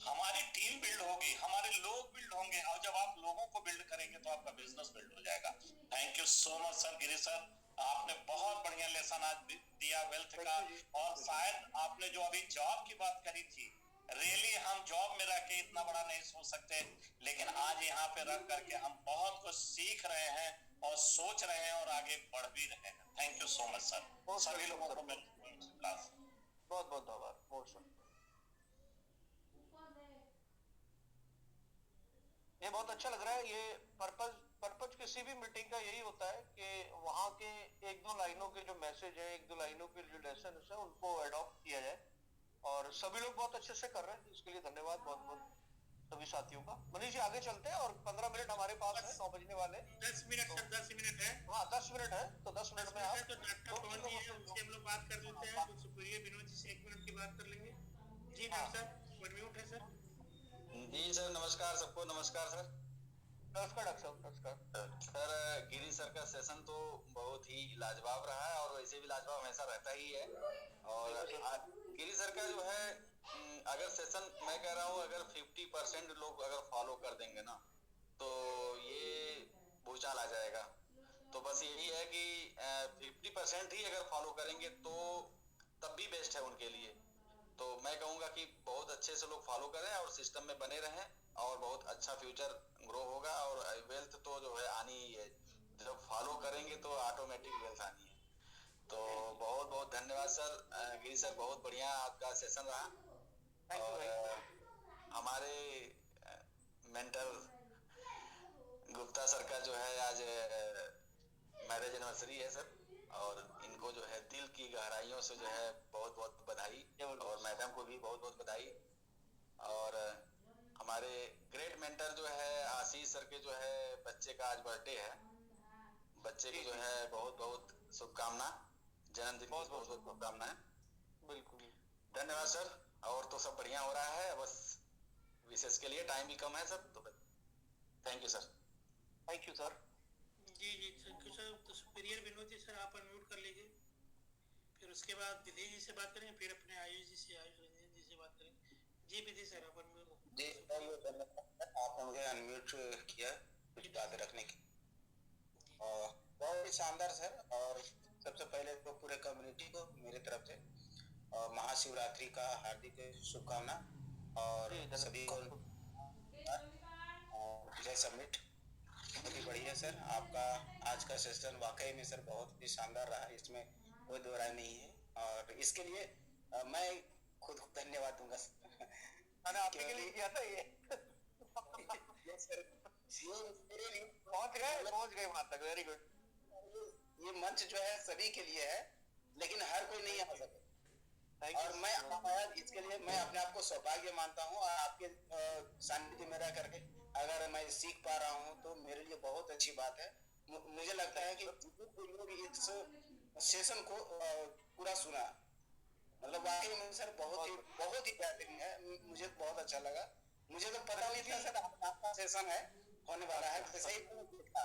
हमारी टीम बिल्ड होगी, हमारे लोग बिल्ड होंगे, और जब आप लोगों को बिल्ड करेंगे तो आपका बिजनेस बिल्ड हो जाएगा। Thank you so much sir, Giri sir, आपने बहुत बढ़िया लेसन आज दिया वेल्थ का। और शायद आपने जो अभी जॉब की बात करी थी, रियली हम जॉब में रह के इतना बड़ा नहीं सोच सकते, लेकिन आज यहाँ पे रह करके हम बहुत कुछ सीख रहे हैं और सोच रहे हैं और आगे बढ़ भी रहे हैं। Thank you so much sir, सभी लोगों को बहुत बहुत धन्यवाद। ये बहुत अच्छा लग रहा है। ये पर्पज किसी भी मीटिंग का यही होता है कि वहाँ के एक दो लाइनों के जो मैसेज है, एक दो लाइनों के जो लेसन है, उनको अडॉप्ट किया जाए, और सभी लोग बहुत अच्छे से कर रहे हैं, इसके लिए धन्यवाद बहुत बहुत सभी साथियों का। मनीष जी आगे चलते हैं, और 15 मिनट हमारे पास है, 9 बजने वाले। 10 मिनट सर, 10 मिनट है। हाँ 10 मिनट है, तो 10 मिनट में आप तो डॉक्टर पवन जी हैं, उनसे हम लोग बात कर लेते हैं, कुछ सुप्रिय विनोद जी से 1 मिनट की बात कर लेंगे। जी डॉक्टर साहब, अनम्यूट है सर। जी सर, नमस्कार सबको। नमस्कार सर। नमस्कार डॉक्टर साहब। नमस्कार सर। गिरी सर का सेशन तो बहुत ही लाजवाब रहा है, और वैसे भी लाजवाब हमेशा रहता ही है। और गिरी सर का जो है, अगर सेशन मैं कह रहा हूँ, अगर 50% लोग अगर फॉलो कर देंगे ना, तो ये भूचाल आ जाएगा। तो बस यही है कि 50% ही अगर फॉलो करेंगे तो तब भी बेस्ट है उनके लिए। तो मैं कहूँगा कि बहुत अच्छे से लोग फॉलो करें और सिस्टम में बने रहें, और बहुत अच्छा फ्यूचर ग्रो होगा। और वेल्थ तो जो है आनी ही है, जब फॉलो करेंगे तो ऑटोमेटिक वेल्थ आनी है। तो बहुत बहुत धन्यवाद सर। गिरी सर, बहुत बढ़िया आपका सेशन रहा। और हमारे मेंटर गुप्ता सर का जो है आज मैरिज एनिवर्सरी है सर, और इनको जो है दिल की गहराइयों से जो है बहुत बहुत बधाई, और मैडम को भी बहुत बहुत बधाई। और हमारे ग्रेट मेंटर जो है आशीष सर के जो है बच्चे का आज बर्थडे है, बच्चे को जो है बहुत बहुत शुभकामना, जन्मदिन की बहुत बहुत शुभकामनाएं। बिल्कुल धन्यवाद सर। और तो सब बढ़िया हो रहा है, बस विशेष के लिए टाइम भी कम है सर, तो thank you sir. Thank you sir. जी जी थैंक यू सर। तो सुपीरियर विनोद जी सर, आप अनम्यूट कर लीजिए, फिर उसके बाद विधि जी से बात करेंगे, फिर अपने आयुष जी से, आयुष रंजन जी से बात करेंगे। जी विधि सर, आप अनम्यूट। जी आपने मुझे अनम्यूट किया कुछ बात रखने की, और बहुत ही शानदार सर। और सबसे पहले तो पूरे कम्युनिटी को मेरी तरफ से और महाशिवरात्रि का हार्दिक शुभकामना, और सभी को जय समिट। बहुत ही बढ़िया सर, आपका आज का सेशन वाकई में सर बहुत ही शानदार रहा, इसमें कोई दो राय नहीं है। और इसके लिए मैं खुद को धन्यवाद दूंगा सर। मैंने आपके लिए किया था ये। पहुंच गए वहां तक। Very good. ये मंच जो है सभी के लिए है, लेकिन हर कोई नहीं आ सके, और मैं आया इसके लिए मैं अपने आप को सौभाग्य मानता हूँ। और आपके सानिध्य में रह करके अगर मैं सीख पा रहा हूँ तो मेरे लिए बहुत अच्छी बात है। मुझे लगता है कि लोग इस सेशन को पूरा सुना, मतलब वाकई में सर बहुत ही बेहतरीन है, मुझे बहुत अच्छा लगा। मुझे तो पता नहीं था सर आपका सेशन है होने वाला है, जैसे ही देखा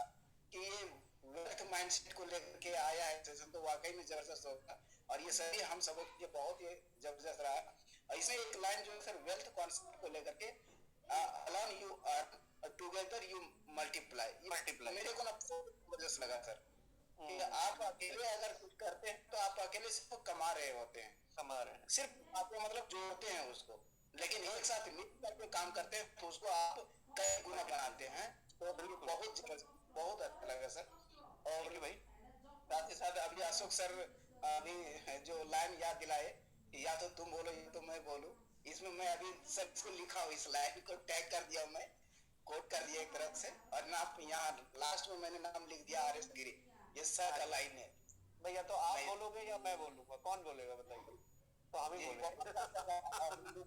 कि ये वेल्थ माइंडसेट को लेकर के आया है सेशन, तो वाकई में जबरदस्त होगा। और ये सभी हम सब के बहुत ही जबरदस्त रहा। और इसमें एक लाइन जो है सर वेल्थ कॉन्सेप्ट को लेकर के, alone you earn together you multiply, मेरे को ना जबरदस्त लगा सर कि आप अकेले अगर कुछ करते हैं तो आप अकेले सिर्फ कमा रहे होते हैं, सिर्फ आप मतलब जोड़ते हैं उसको, लेकिन एक साथ मिल करके काम करते हैं तो उसको आप कई गुना बनाते हैं। तो बहुत अच्छा लगा सर। और भाई साथ ही साथ अभी अशोक सर अभी जो लाइन याद दिलाए, या तो तुम बोलो या तो मैं बोलूं, इसमें मैं अभी सब इसको लिखा हूँ, इस लाइन को टैग कर दिया मैं आप यहाँ लास्ट में मैंने नाम लिख दिया RS गिरी, ये सर का लाइन है भैया। तो आप बोलोगे या मैं बोलूंगा, कौन बोलेगा बताइए? तो हम ही बोलेंगे।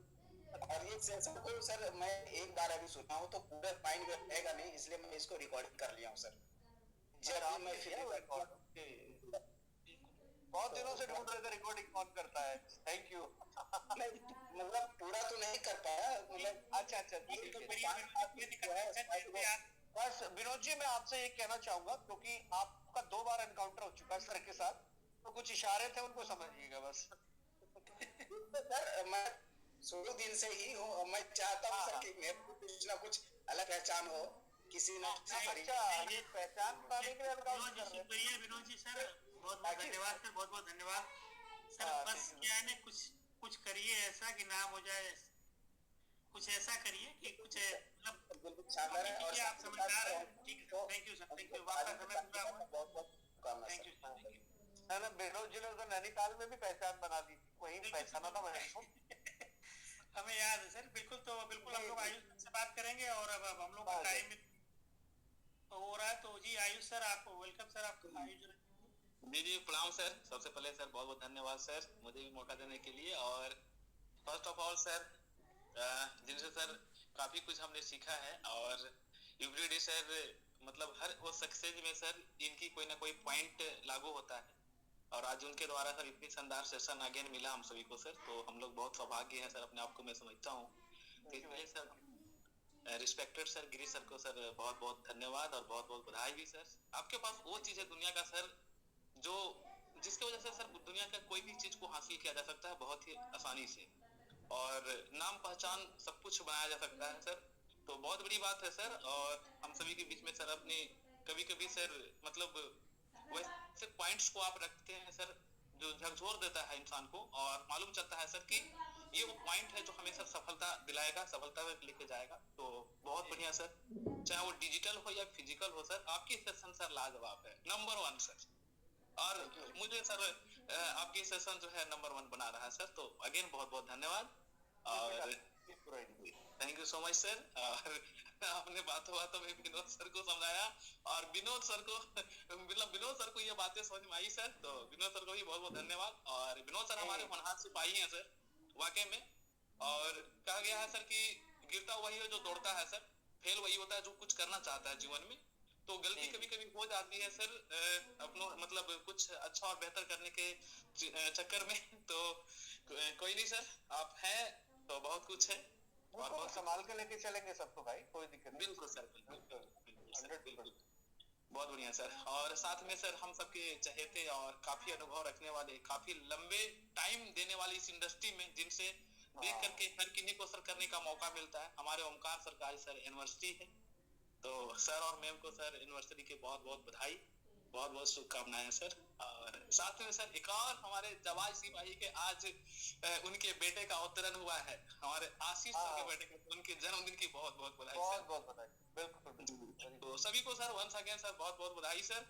और ये सेशन को सर मैं एक बार अभी सुना हूँ तो पूरा माइंड में रहेगा नहीं, इसलिए मैं इसको रिकॉर्डिंग कर लिया हूँ सर। जब भी मैं फ्री बहुत दिनों से ढूंढ रहे थे रिकॉर्डिंग कौन करता है। Thank you. मतलब पूरा तो नहीं कर पाया, मतलब अच्छा बस विनोद जी मैं आपसे ये कहना चाहूंगा, क्योंकि आपका 2 बार एनकाउंटर हो चुका है सर के साथ, तो कुछ इशारे थे उनको समझिएगा बस। सर मैं शुरू दिन से ही हूँ, मैं चाहता हूँ सर कि मेरे को कुछ ना कुछ अलग पहचान हो किसी न किसी। ये पहचान पाने के लिए शुक्रिया विनोद जी सर, बहुत बहुत धन्यवाद सर, बहुत बहुत धन्यवाद सर। बस क्या है ना, कुछ करिए ऐसा कि नाम हो जाए, कुछ ऐसा करिए कि कुछ मतलब आप समझदार हैं। ठीक है, thank you sir, thank you. आपका समय पूरा हुआ, थैंक यू सर। ना विनोद जी ने तो नैनीताल में भी पहचान बना दी, वहीं पहचाना था मैंने। हमें याद है सर, बिल्कुल। तो बिल्कुल हम लोग आयुष से बात करेंगे, और अब हम लोग का टाइम हो रहा है। तो जी आयुष सर, आपको वेलकम सर, आपका आयुष जी प्रणाम सर। सबसे पहले सर बहुत बहुत धन्यवाद सर मुझे भी मौका देने के लिए। और फर्स्ट ऑफ ऑल सर जिनसे सर काफी कुछ हमने सीखा है, और एवरीडे सर मतलब हर वो सक्सेस में सर इनकी कोई ना कोई पॉइंट लागू होता है, और आज उनके द्वारा सर इतनी शानदार सेशन अगेन मिला हम सभी को सर, तो हम लोग बहुत सौभाग्य हैं सर अपने आप को, मैं समझता हूँ। इसलिए सर रिस्पेक्टेड सर गिरी सर को सर बहुत बहुत धन्यवाद और बहुत बहुत बधाई भी सर। आपके पास वो चीज है दुनिया का सर जो जिसकी वजह से सर दुनिया का कोई भी चीज को हासिल किया जा सकता है बहुत ही आसानी से, और नाम पहचान सब कुछ बनाया जा सकता है सर। तो बहुत बड़ी बात है सर, और हम सभी के बीच में सर अपने कभी कभी सर मतलब वैसे पॉइंट्स को आप रखते हैं सर जो झकझोर देता है इंसान को, और मालूम चलता है सर कि ये वो पॉइंट है जो हमें सर सफलता दिलाएगा, सफलता में लेके जाएगा। तो बहुत बढ़िया सर, चाहे वो डिजिटल हो या फिजिकल हो सर, आपकी सेशन सर लाजवाब है, नंबर 1 सर। और मुझे सर आपकी सेशन जो है नंबर 1 बना रहा है सर, तो अगेन बहुत बहुत धन्यवाद और thank you so much sir. और आपने बातों बातों में विनोद सर को समझाया, और विनोद सर को मतलब विनोद सर को ये बातें समझ में आई सर, तो विनोद सर को भी बहुत बहुत धन्यवाद। और विनोद सर हमारे होनहार सिपाही हैं सर वाकई में, और कहा गया है सर कि गिरता वही है जो दौड़ता है सर, फेल वही होता है जो कुछ करना चाहता है जीवन में। तो गलती कभी कभी हो जाती है सर अपनों मतलब कुछ अच्छा और बेहतर करने के चक्कर में, तो कोई नहीं सर, आप हैं तो बहुत कुछ है और बहुत संभाल के लेके चलेंगे सबको भाई, कोई दिक्कत नहीं। बिल्कुल सर, बिल्कुल बहुत बढ़िया सर। और साथ में सर हम सबके चहेते और काफी अनुभव रखने वाले, काफी लंबे टाइम देने वाली इस इंडस्ट्री में, जिनसे देख करके हर किन्हीं को सर करने का मौका मिलता है, हमारे ओमकार सरकारी सर यूनिवर्सिटी है। तो सर और मैम को सर यूनिवर्सिटी की बहुत बहुत बधाई, बहुत बहुत शुभकामनाएं सर। और साथ में सर एक और हमारे जवाज सिपाही के आज उनके बेटे का अवतरण हुआ है, हमारे आशीष सर के बेटे का, उनके जन्मदिन की बहुत बहुत बधाई, बहुत बहुत बधाई। बिल्कुल तो सभी को सर वंस अगेन सर बहुत बहुत बधाई सर।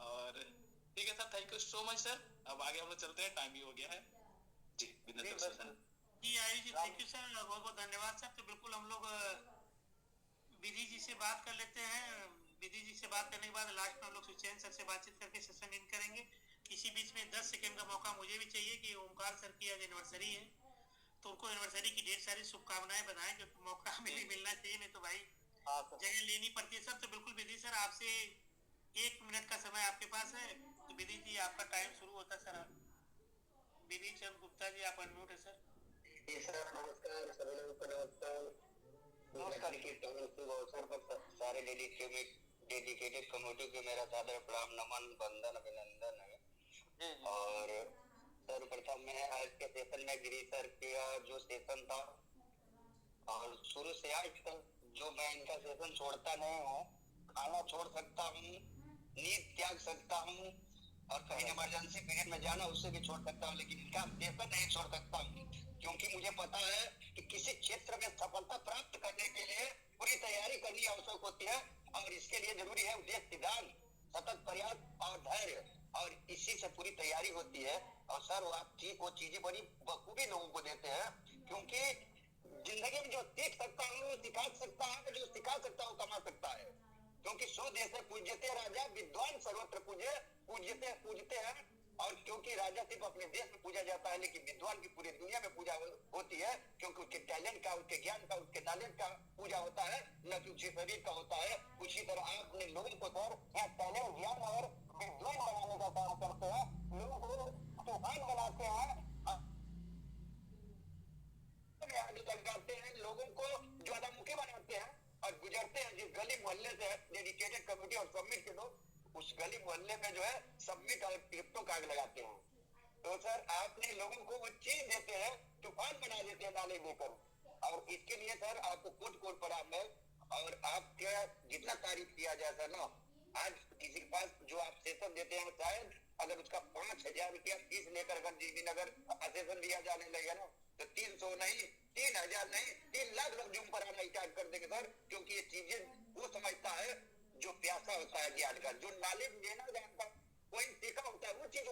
और ठीक है sir, thank you so much sir. अब आगे हम लोग चलते हैं, टाइम भी हो गया है जी। जी आयुष जी थैंक यू सर, बहुत बहुत धन्यवाद सर। तो बिल्कुल हम लोग विधि जी से बात कर लेते हैं। विधि जी से बात करने के बाद लास्ट में हम लोग सुचैन सर से बातचीत करके सेशन इन करेंगे। इसी बीच में 10 सेकंड का मौका मुझे भी चाहिए कि ओमकार सर की आज एनिवर्सरी है, तो उनको एनिवर्सरी की ढेर सारी शुभकामनाएं बधाएं, क्योंकि मौका हमें भी मिलना चाहिए, नहीं तो भाई जगह लेनी पड़ती है सर। तो बिल्कुल विधि सर आपसे 1 मिनट का समय आपके पास है, तो विधि जी आपका टाइम शुरू होता है सर। विधि चंद गुप्ता जी आप अनम्यूट है सर। सर नमस्कार, सभी लोगों को नमस्कार। नमस्कार के अवसर पर सारे डेडिकेटेड कम्युनिटी को मेरा सादर प्रणाम, नमन, वंदन, अभिनंदन है। और सर्वप्रथम मैं आज के सेशन में गिरी सर का जो सेशन था, और शुरू से आज तक जो मैं इनका सेशन छोड़ता नहीं हूँ, खाना छोड़ सकता हूँ, नींद त्याग सकता हूँ, और कहीं इमरजेंसी पीरियड में जाना उससे भी छोड़ सकता हूँ, लेकिन इनका सेशन नहीं छोड़ सकता हूँ, क्योंकि मुझे पता है कि किसी क्षेत्र में सफलता प्राप्त करने के लिए पूरी तैयारी करनी आवश्यक होती है, और इसके लिए जरूरी है उद्देश्य, सिद्धांत, सतत प्रयास और धैर्य, और इसी से पूरी तैयारी होती है। और सर वो चीजें बड़ी बखूबी लोगों को देते हैं, क्योंकि जिंदगी में जो सीख सकता है वो सिखा सकता है, जो सिखा सकता है वो कमा सकता है, क्योंकि क्योंकि सो देश में पूज्यते राजा विद्वान सर्वत्र पूजते हैं। और क्योंकि राजा सिर्फ अपने देश में पूजा जाता है, लेकिन विद्वान की पूरी दुनिया में पूजा होती है, क्योंकि उसके टैलेंट का, उसके ज्ञान का, उसके नॉलेज का पूजा होता है, न कि उसके शरीर का होता है। उसी तरह आप अपने लोगों को सर यहाँ टैलेंट, ज्ञान और विद्वान बनाने का काम करते हैं, लोगों को तूफान बनाते हैं, लगाते हैं, लोगों को ज्वालामुखी बनाते हैं और गुजरते हैं जिस गली मोहल्ले से डेडिकेटेड कमेटी और सबमिट के लोग उस गली मोहल्ले में जो है सबमिट और क्रिप्टो कार्ड लगाते हैं। तो सर आपने लोगों को वो चीज देते हैं, तूफान बना देते हैं नाले देकर। और इसके लिए सर आपको कोट प्रणाम है। और आपका जितना तारीफ किया जाए सर ना, आज किसी के पास जो आप सेशन देते हैं, शायद अगर उसका 5,000 रुपया फीस लेकर अगर जिस दिन अगर सेशन दिया जाने लगेगा ना, तो 300 नहीं, 3,000 नहीं, 3 लाख लोग जूम पर आना स्टार्ट कर देंगे सर। क्योंकि ये चीजें वो समझता है जो प्यासा होता है ज्ञान का, जो नॉलेज लेना जानता है, कोई सीखा होता है वो चीज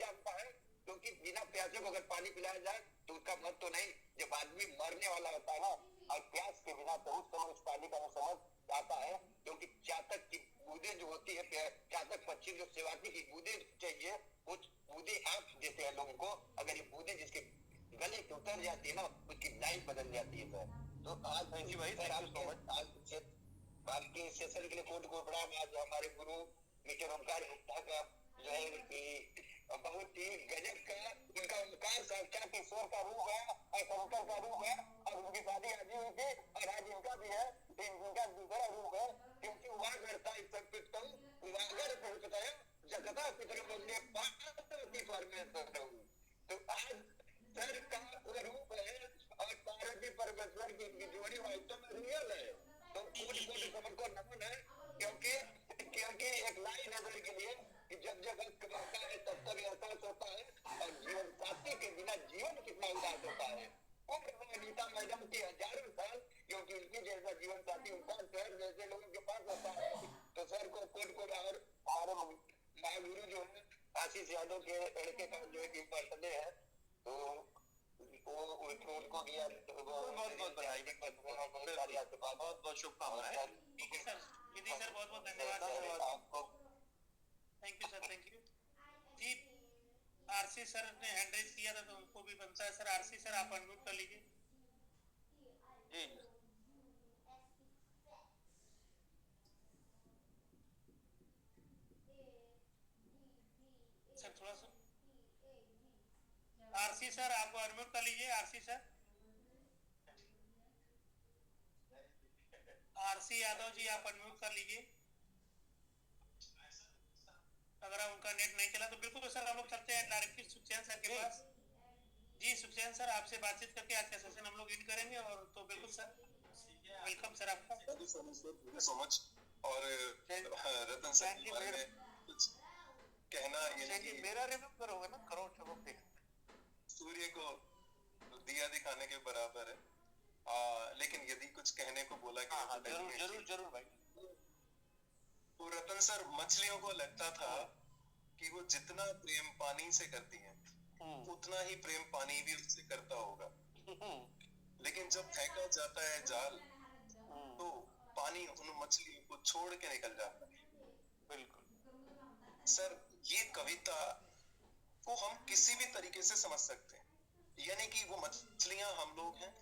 जानता है। क्योंकि बिना प्यासे को अगर पानी पिलाया जाए तो उसका मत तो नहीं, जब आदमी मरने वाला होता है ना, और प्यास के बिना तो उस समय उस पानी का वो समझ आता है। क्योंकि चातक की बूंदे जो होती है, चातक पक्षी जो सेवाती की बूंदे चाहिए, वो बूंदे आप देते हैं लोगों को। अगर ये बूंदे जिसके गले पे उतर जाती है ना, उसकी लाइफ बदल जाती है सर। तो आज थैंक यू भाई, सर आपके आपके सेशन के लिए कोट प्रणाम। आज हमारे गुरु मिस्टर ओमकार गुप्ता का जो है कि बहुत ही गजब का उनका ओमकार साक्षात ईश्वर का रूप है और शंकर का रूप है। और उनकी शादी आज हुई थी और आज इनका भी है, इनका दूसरा रूप है। क्योंकि वहाँ करता है सब पितम वागर पहुंचता है जगता पितर बोलने पार्वती परमेश्वर। तो आज सर का रूप है और पार्वती परमेश्वर की जोड़ी वास्तव में रियल है। तो कोटि सबको नमन है। क्योंकि एक लाइन है सर के लिए कि जब जगत बनता है तब तक एहसास होता है और जीवन साथी के बिना जीवन कितना उदास होता है। गीता मैडम की हजारों साल, क्योंकि उनकी जैसा जीवन साथी उनका शहर जैसे लोगों के पास होता है। तो सर को कोट और हमारे महागुरु जो है आशीष यादव के लड़के का जो है बर्थडे है, तो वो उनको भी बहुत बधाई, बहुत शुभकामनाएं। ठीक है सर, विधि सर बहुत बहुत धन्यवाद आपको। Thank you sir, thank you जी। आरसी सर ने हैंड रेज किया था तो उनको भी बनता है सर। आरसी सर आप अनम्यूट कर लीजिए जी। सर थोड़ा सा आरसी सर आप अनम्यूट कर लीजिए। RC sir, RC Yadav ji आप अनम्यूट कर लीजिए। अगर उनका नेट नहीं चला तो बिल्कुल सर हम लोग चलते हैं डायरेक्टली सुखचैन सर के पास। जी सुखचैन सर, आपसे बातचीत करके आज का सेशन हम लोग एंड करेंगे। और तो बिल्कुल सर, वेलकम सर आपका। Thank you so much. और रतन सर के बारे में कुछ कहना, ये मेरा रिव्यू करोगे ना, करो चलो देख। सूर्य को दिया दिखाने के बराबर है, लेकिन यदि कुछ कहने को बोला गया तो जरूर भाई। तो रतन सर, मछलियों को लगता था कि वो जितना प्रेम पानी से करती हैं उतना ही प्रेम पानी भी उससे करता होगा, लेकिन जब फेंका जाता है जाल तो पानी उन मछलियों को छोड़ के निकल जाता है। बिल्कुल सर, ये कविता को हम किसी भी तरीके से समझ सकते हैं, यानी कि वो मछलियां हम लोग हैं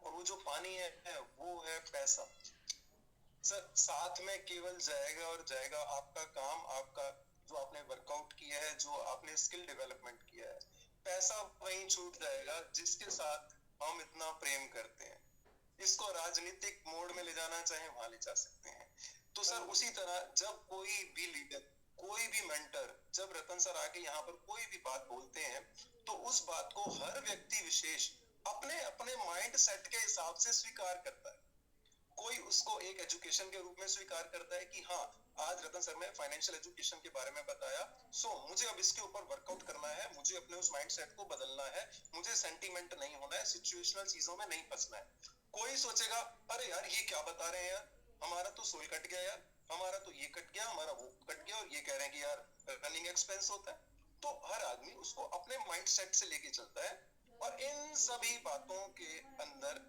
और वो जो पानी है वो है पैसा। सर, साथ में केवल जाएगा और जाएगा आपका काम, आपका जो आपने वर्कआउट किया है, जो आपने स्किल डेवलपमेंट किया है, पैसा वहीं छूट जाएगा जिसके साथ हम इतना प्रेम करते हैं। इसको राजनीतिक मोड में ले जाना चाहे वहां ले जा सकते हैं। तो सर उसी तरह जब कोई भी लीडर, कोई भी मेंटर, जब रतन सर आके यहाँ पर कोई भी बात बोलते हैं तो उस बात को हर व्यक्ति विशेष अपने अपने माइंड सेट के हिसाब से स्वीकार करता है। कोई उसको एक एजुकेशन के रूप में स्वीकार करता है कि हाँ, आज रतन सर ने फाइनेंशियल एजुकेशन के बारे में बताया, सो मुझे अब इसके ऊपर वर्कआउट करना है, मुझे अपने उस माइंडसेट को बदलना है, मुझे सेंटीमेंट नहीं होना है, सिचुएशनल चीजों में नहीं फंसना है। कोई सोचेगा अरे यार ये क्या बता रहे हैं यार, हमारा तो सोल कट गया यार, हमारा तो ये कट गया, हमारा वो कट गया, और ये कह रहे हैं कि यार रनिंग एक्सपेंस होता है। तो हर आदमी उसको अपने माइंडसेट से लेके चलता है। और इन सभी बातों के अंदर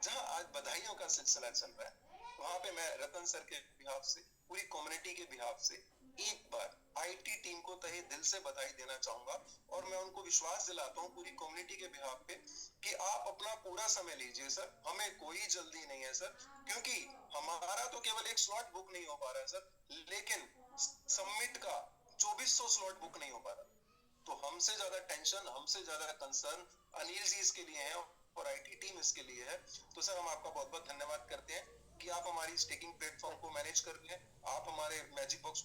जहां आज बधाइयों का सिलसिला चल रहा है, वहां पे मैं रतन सर के बिहाफ से पूरी कम्युनिटी के बिहाफ से एक बार आईटी टीम को तहे दिल से बधाई देना चाहूंगा और मैं उनको विश्वास दिलाता हूँ पूरी कम्युनिटी के बिहाफ पे कि आप अपना पूरा समय लीजिए सर, हमें कोई जल्दी नहीं है सर, क्योंकि हमारा तो केवल एक स्लॉट बुक नहीं हो पा रहा है सर, लेकिन समिट का 2400 स्लॉट बुक नहीं हो पा रहा। तो हमसे ज्यादा टेंशन, हमसे ज्यादा कंसर्न अनिल जी इसके लिए है और आईटी टीम इसके लिए है। तो सर हम आपका बहुत बहुत धन्यवाद करते हैं कि आप हमारी स्टेकिंग प्लेटफॉर्म को मैनेज कर रहे हैं, आप हमारे मैजिक बॉक्स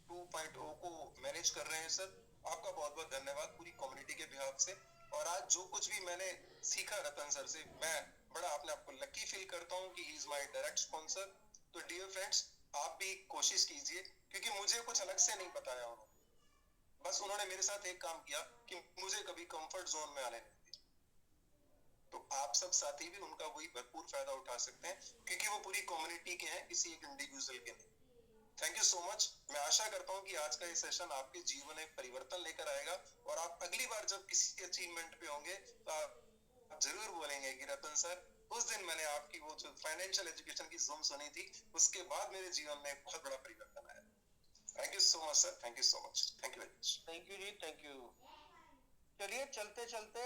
2.0 को मैनेज कर रहे हैं सर। आपका बहुत बहुत धन्यवाद पूरी कम्युनिटी के बिहाफ से। और आज जो कुछ भी मैंने सीखा रतन सर से, मैं बड़ा अपने आप को लकी फील करता हूँ कि he is my direct sponsor. तो डियर फ्रेंड्स, आप भी कोशिश कीजिए, क्योंकि मुझे कुछ अलग से नहीं बताया उन्होंने, बस उन्होंने मेरे साथ एक काम किया कि मुझे कभी कंफर्ट जोन में आने नहीं दिया। तो आप सब साथी भी उनका वही भरपूर फायदा उठा सकते हैं, क्योंकि वो पूरी कम्युनिटी के हैं, किसी एक इंडिविजुअल के नहीं। Thank you so much. मैं आशा करता हूँ कि आज का ये सेशन आपके जीवन में परिवर्तन लेकर आएगा और आप अगली बार जब किसी अचीवमेंट पे होंगे तो आप जरूर बोलेंगे कि रतन सर, उस दिन मैंने आपकी वो जो फाइनेंशियल एजुकेशन की जूम सुनी थी, उसके बाद मेरे जीवन में बहुत बड़ा परिवर्तन आया। Thank you so much sir, thank you so much, thank you very much. Thank you जी, थैंक यू। चलिए चलते चलते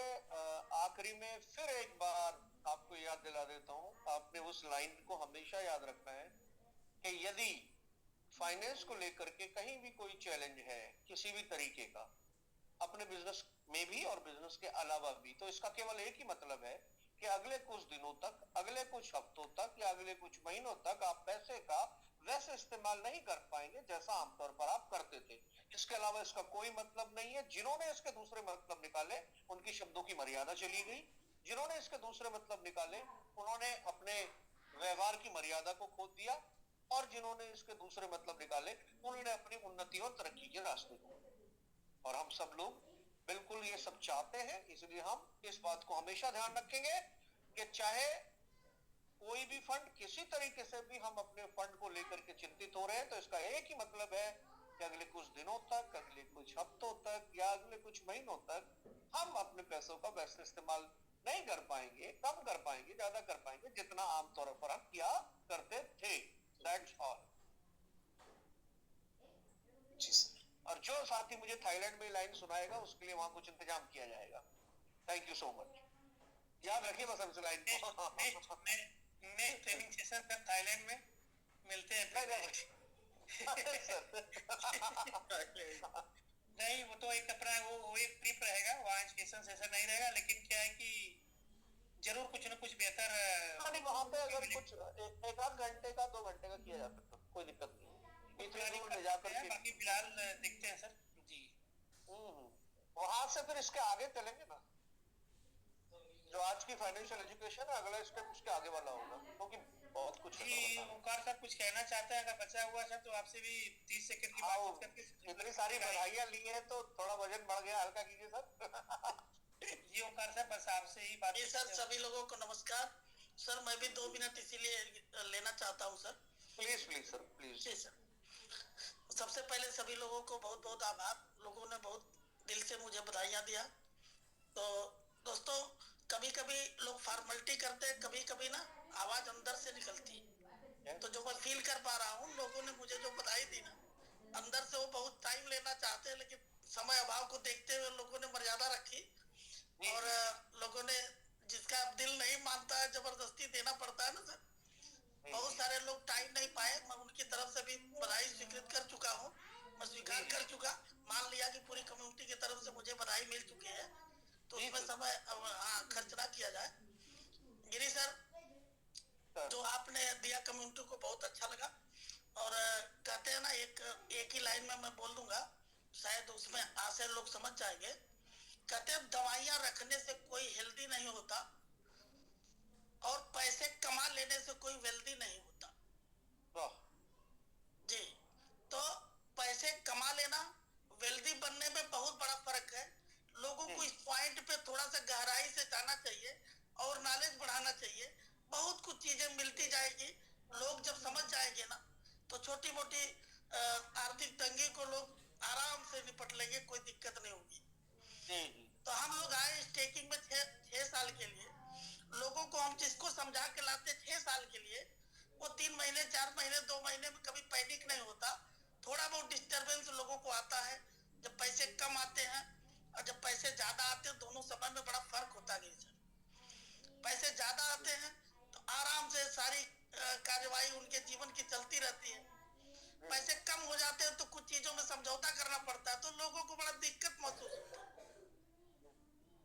आखिरी में फिर एक बार आपको याद दिला देता हूँ, आपने उस लाइन को हमेशा याद रखना है कि यदि फाइनेंस को लेकर के कहीं भी कोई चैलेंज है किसी भी तरीके का, अपने बिजनेस में भी और बिजनेस के अलावा भी, तो इसका केवल एक ही मतलब है कि अगले कुछ दिनों तक, अगले कुछ हफ्तों तक या अगले कुछ महीनों तक आप पैसे का वैसे इस्तेमाल नहीं कर पाएंगे जैसा आमतौर पर आप करते थे। इसके अलावा इसका कोई मतलब नहीं है। जिन्होंने इसके दूसरे मतलब निकाले उनकी शब्दों की मर्यादा चली गई, जिन्होंने इसके दूसरे मतलब निकाले उन्होंने अपने व्यवहार की मर्यादा को खो दिया, और जिन्होंने इसके दूसरे मतलब निकाले उन्होंने अपनी उन्नति और तरक्की के रास्ते को। और हम सब लोग बिल्कुल ये सब चाहते हैं, इसलिए हम इस बात को हमेशा ध्यान रखेंगे कि चाहे कोई भी फंड, किसी तरीके से भी हम अपने फंड को लेकर के चिंतित हो रहे हैं, तो इसका एक ही मतलब है कि अगले कुछ दिनों तक, अगले कुछ हफ्तों तक या अगले कुछ महीनों तक हम अपने पैसों का वैसे इस्तेमाल नहीं कर पाएंगे, कम कर पाएंगे, ज्यादा कर पाएंगे जितना आमतौर पर हम किया करते थे। That's all. Ji sir. और जो साथी मुझे थाईलैंड में लाइन सुनाएगा उसके लिए वहां कुछ इंतजाम किया जाएगा। Thank you so much. याद रखिए बस हमसे लाइन को। मैं ट्रेनिंग सेशन कर थाईलैंड में मिलते हैं। नहीं, वो तो एक अपना वो एक ट्रिप रहेगा, वहाँ एजुकेशन सेशन नहीं रहेगा, लेकिन क्या है कि जरूर कुछ न कुछ बेहतर वहाँ पे अगर कुछ एक आध घंटे का 2 घंटे का किया जा सकता, कोई दिक्कत नहीं। इतनी दूर ले जाकर के बाकी फिलहाल देखते हैं सर जी। वहां से फिर इसके आगे चलेंगे ना, जो आज की फाइनेंशियल एजुकेशन है, अगला स्टेप उसके आगे वाला होगा, क्योंकि बहुत कुछ जी। ओंकार सर कुछ कहना चाहते हैं, अगर बचा हुआ सर तो आपसे भी 30 सेकंड की बात करके। इतनी सारी बधाइयां ली है तो थोड़ा वजन बढ़ गया, हल्का कीजिए सर। जी ओंकार सर, बस आपसे ही बात। जी सर, सभी लोगों को नमस्कार। सर मैं भी 2 मिनट इसीलिए लेना चाहता हूँ sir. Please please sir, please. जी सर, सबसे पहले सभी लोगों को बहुत बहुत आभार। लोगों ने बहुत दिल से मुझे बधाइयाँ दिया। तो दोस्तों, कभी कभी लोग फॉर्मेलिटी करते हैं, कभी कभी ना आवाज अंदर से निकलती है। तो जो मैं फील कर पा रहा हूँ, लोगों ने मुझे जो बधाई दी ना, अंदर से वो बहुत टाइम लेना चाहते हैं, लेकिन समय अभाव को देखते हुए लोगों ने मर्यादा रखी और लोगों ने, जिसका दिल नहीं मानता है जबरदस्ती देना पड़ता है ना सर, बहुत सारे लोग टाइम नहीं पाए। मैं उनकी तरफ से भी बधाई स्वीकृत कर चुका हूँ, मैं स्वीकार कर चुका, मान लिया कि पूरी कम्युनिटी की तरफ से मुझे बधाई मिल चुकी है, तो उसमें समय खर्च ना किया जाए। गिरी सर, जो आपने दिया कम्युनिटी को बहुत अच्छा लगा। और कहते हैं ना, एक ही लाइन में मैं बोल दूंगा, शायद उसमें आशय लोग समझ जाएंगे। कहते हैं दवाइयां रखने से कोई हेल्दी नहीं होता और पैसे कमा लेने से कोई वेल्दी नहीं होता। जी, तो पैसे कमा लेना, वेल्दी बनने में बहुत बड़ा फर्क है। लोगों को इस पॉइंट पे थोड़ा सा गहराई से जाना चाहिए और नॉलेज बढ़ाना चाहिए। बहुत कुछ चीजें मिलती जाएगी, लोग जब समझ जाएंगे ना, तो छोटी मोटी आर्थिक तंगी को लोग आराम से निपट लेंगे, कोई दिक्कत नहीं होगी। तो हम लोग आए स्टेकिंग में 6 साल के लिए। लोगों को हम जिसको समझा के लाते 6 साल के लिए, वो 3 महीने 4 महीने 2 महीने में कभी पैनिक नहीं होता। थोड़ा बहुत डिस्टरबेंस लोगों को आता है जब पैसे कम आते हैं और जब पैसे ज्यादा आते हैं, दोनों समय में बड़ा फर्क होता है सर। पैसे ज्यादा आते हैं तो आराम से सारी कार्यवाही उनके जीवन की चलती रहती है। पैसे कम हो जाते हैं तो कुछ चीजों में समझौता करना पड़ता है, तो लोगों को बड़ा दिक्कत महसूस होता है।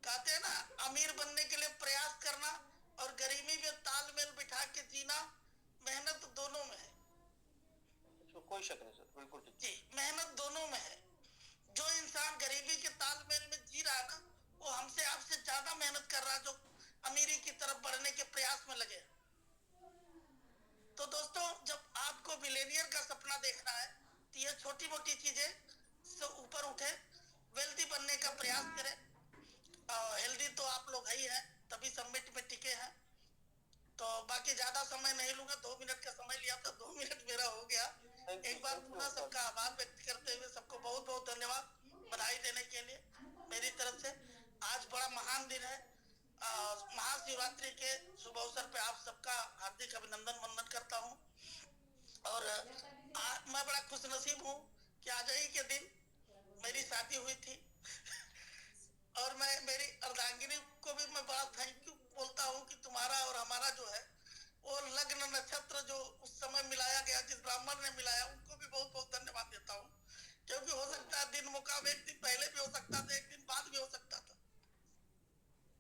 कहते हैं ना, अमीर बनने के लिए प्रयास करना और गरीबी में तालमेल बिठा के जीना, मेहनत दोनों में है। कोई शक नहीं सर, बिल्कुल ठीक जी, मेहनत दोनों में है। जो इंसान गरीबी के तालमेल में जी रहा है ना, वो हमसे आपसे ज्यादा मेहनत कर रहा है जो अमीरी की तरफ बढ़ने के प्रयास में लगे। तो दोस्तों, जब आपको मिलेनियर का सपना देखना है तो ये छोटी मोटी चीजें से ऊपर उठे, वेल्थी बनने का प्रयास करें। हेल्दी तो आप लोग ही हैं, तभी समिट में टिके हैं। तो बाकी ज्यादा समय नहीं लूंगा, 2 मिनट का समय लिया था, 2 मिनट मेरा हो गया। एक बार पुनः सबका आभार व्यक्त करते हुए सबको बहुत बहुत धन्यवाद, बधाई देने के लिए मेरी तरफ से। आज बड़ा महान दिन है, महाशिवरात्रि के शुभ अवसर पे आप सबका हार्दिक अभिनंदन वंदन करता हूँ। और मैं बड़ा खुशनसीब हूँ कि आज ही के दिन मेरी शादी हुई थी और मैं मेरी अर्धांगिनी को भी मैं बड़ा थैंक यू बोलता हूँ कि तुम्हारा और हमारा जो है वो लग्न नक्षत्र जो उस समय मिलाया गया, जिस ब्राह्मण ने मिलाया, उनको भी बहुत बहुत धन्यवाद देता हूँ। क्योंकि हो सकता है दिन मुकाबले एक दिन पहले भी हो सकता था, एक दिन बाद भी हो सकता था,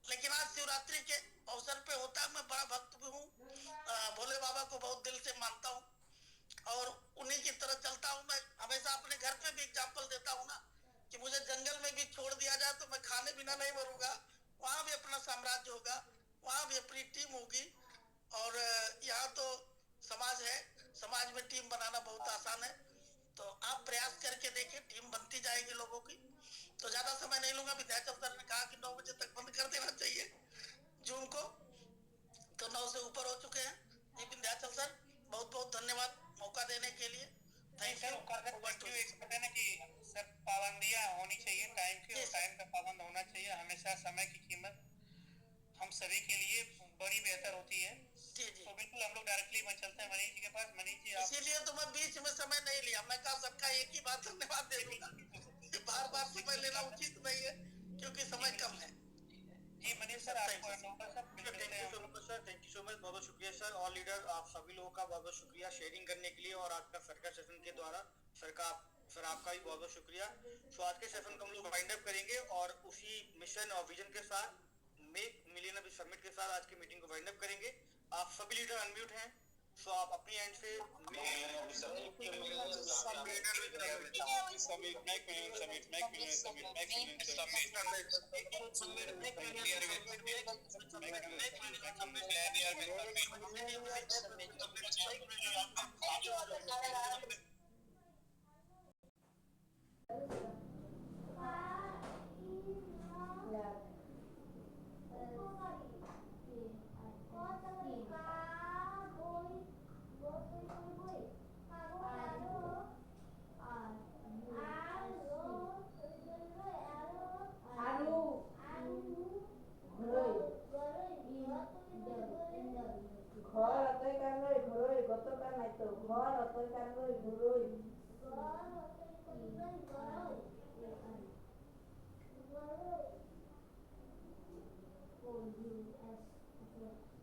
लेकिन आज शिवरात्रि के अवसर पे होता है। मैं बड़ा भक्त भी हूँ, भोले बाबा को बहुत दिल से मानता हूँ और उन्हीं की तरह चलता हूँ। मैं हमेशा अपने घर पे भी एग्जाम्पल देता हूँ ना कि मुझे जंगल में भी छोड़ दिया जाए तो मैं खाने बिना नहीं मरूंगा, वहां भी अपना साम्राज्य होगा, वहां भी अपनी टीम होगी। और यहाँ तो समाज है, समाज में टीम बनाना बहुत आसान है। तो आप प्रयास करके देखिए, टीम बनती जाएगी लोगों की। तो ज्यादा समय नहीं लूंगा। विद्याचल सर ने कहा कि 9 बजे तक बंद कर देना चाहिए जूम को, तो 9 से ऊपर हो चुके हैं। जी विद्याचल सर, बहुत बहुत धन्यवाद मौका देने के लिए। Thank you. कहते ना कि सर पाबंदियां होनी चाहिए टाइम की, और टाइम का पाबंद होना चाहिए हमेशा। समय की कीमत हम सभी के लिए बड़ी बेहतर होती है। जी जी, तो बिल्कुल हम लोग डायरेक्टली में चलते हैं मनीष जी के पास। मनीष जी, इसीलिए तो मैं बीच में समय नहीं लिया। मैं कहा सबका एक ही बात धन्यवाद दे दूंगा, बार बार समय लेना उचित नहीं है क्योंकि समय कम है। जी मनीष सर, आपको thank you so much sir, thank you so much, बहुत बहुत शुक्रिया सर। ऑल लीडर आप सभी लोगों का बहुत बहुत शुक्रिया शेयरिंग करने के लिए और आज का सर का सेशन के द्वारा सर आपका भी बहुत बहुत शुक्रिया। सो आज के सेशन को हम लोग वाइंड अप करेंगे और उसी मिशन और विजन के साथ, मेक मिलियनियर समिट के साथ आज की मीटिंग को वाइंड अप करेंगे। आप सभी लीडर अनम्यूट हैं, सो आप अपनी एंड से O U S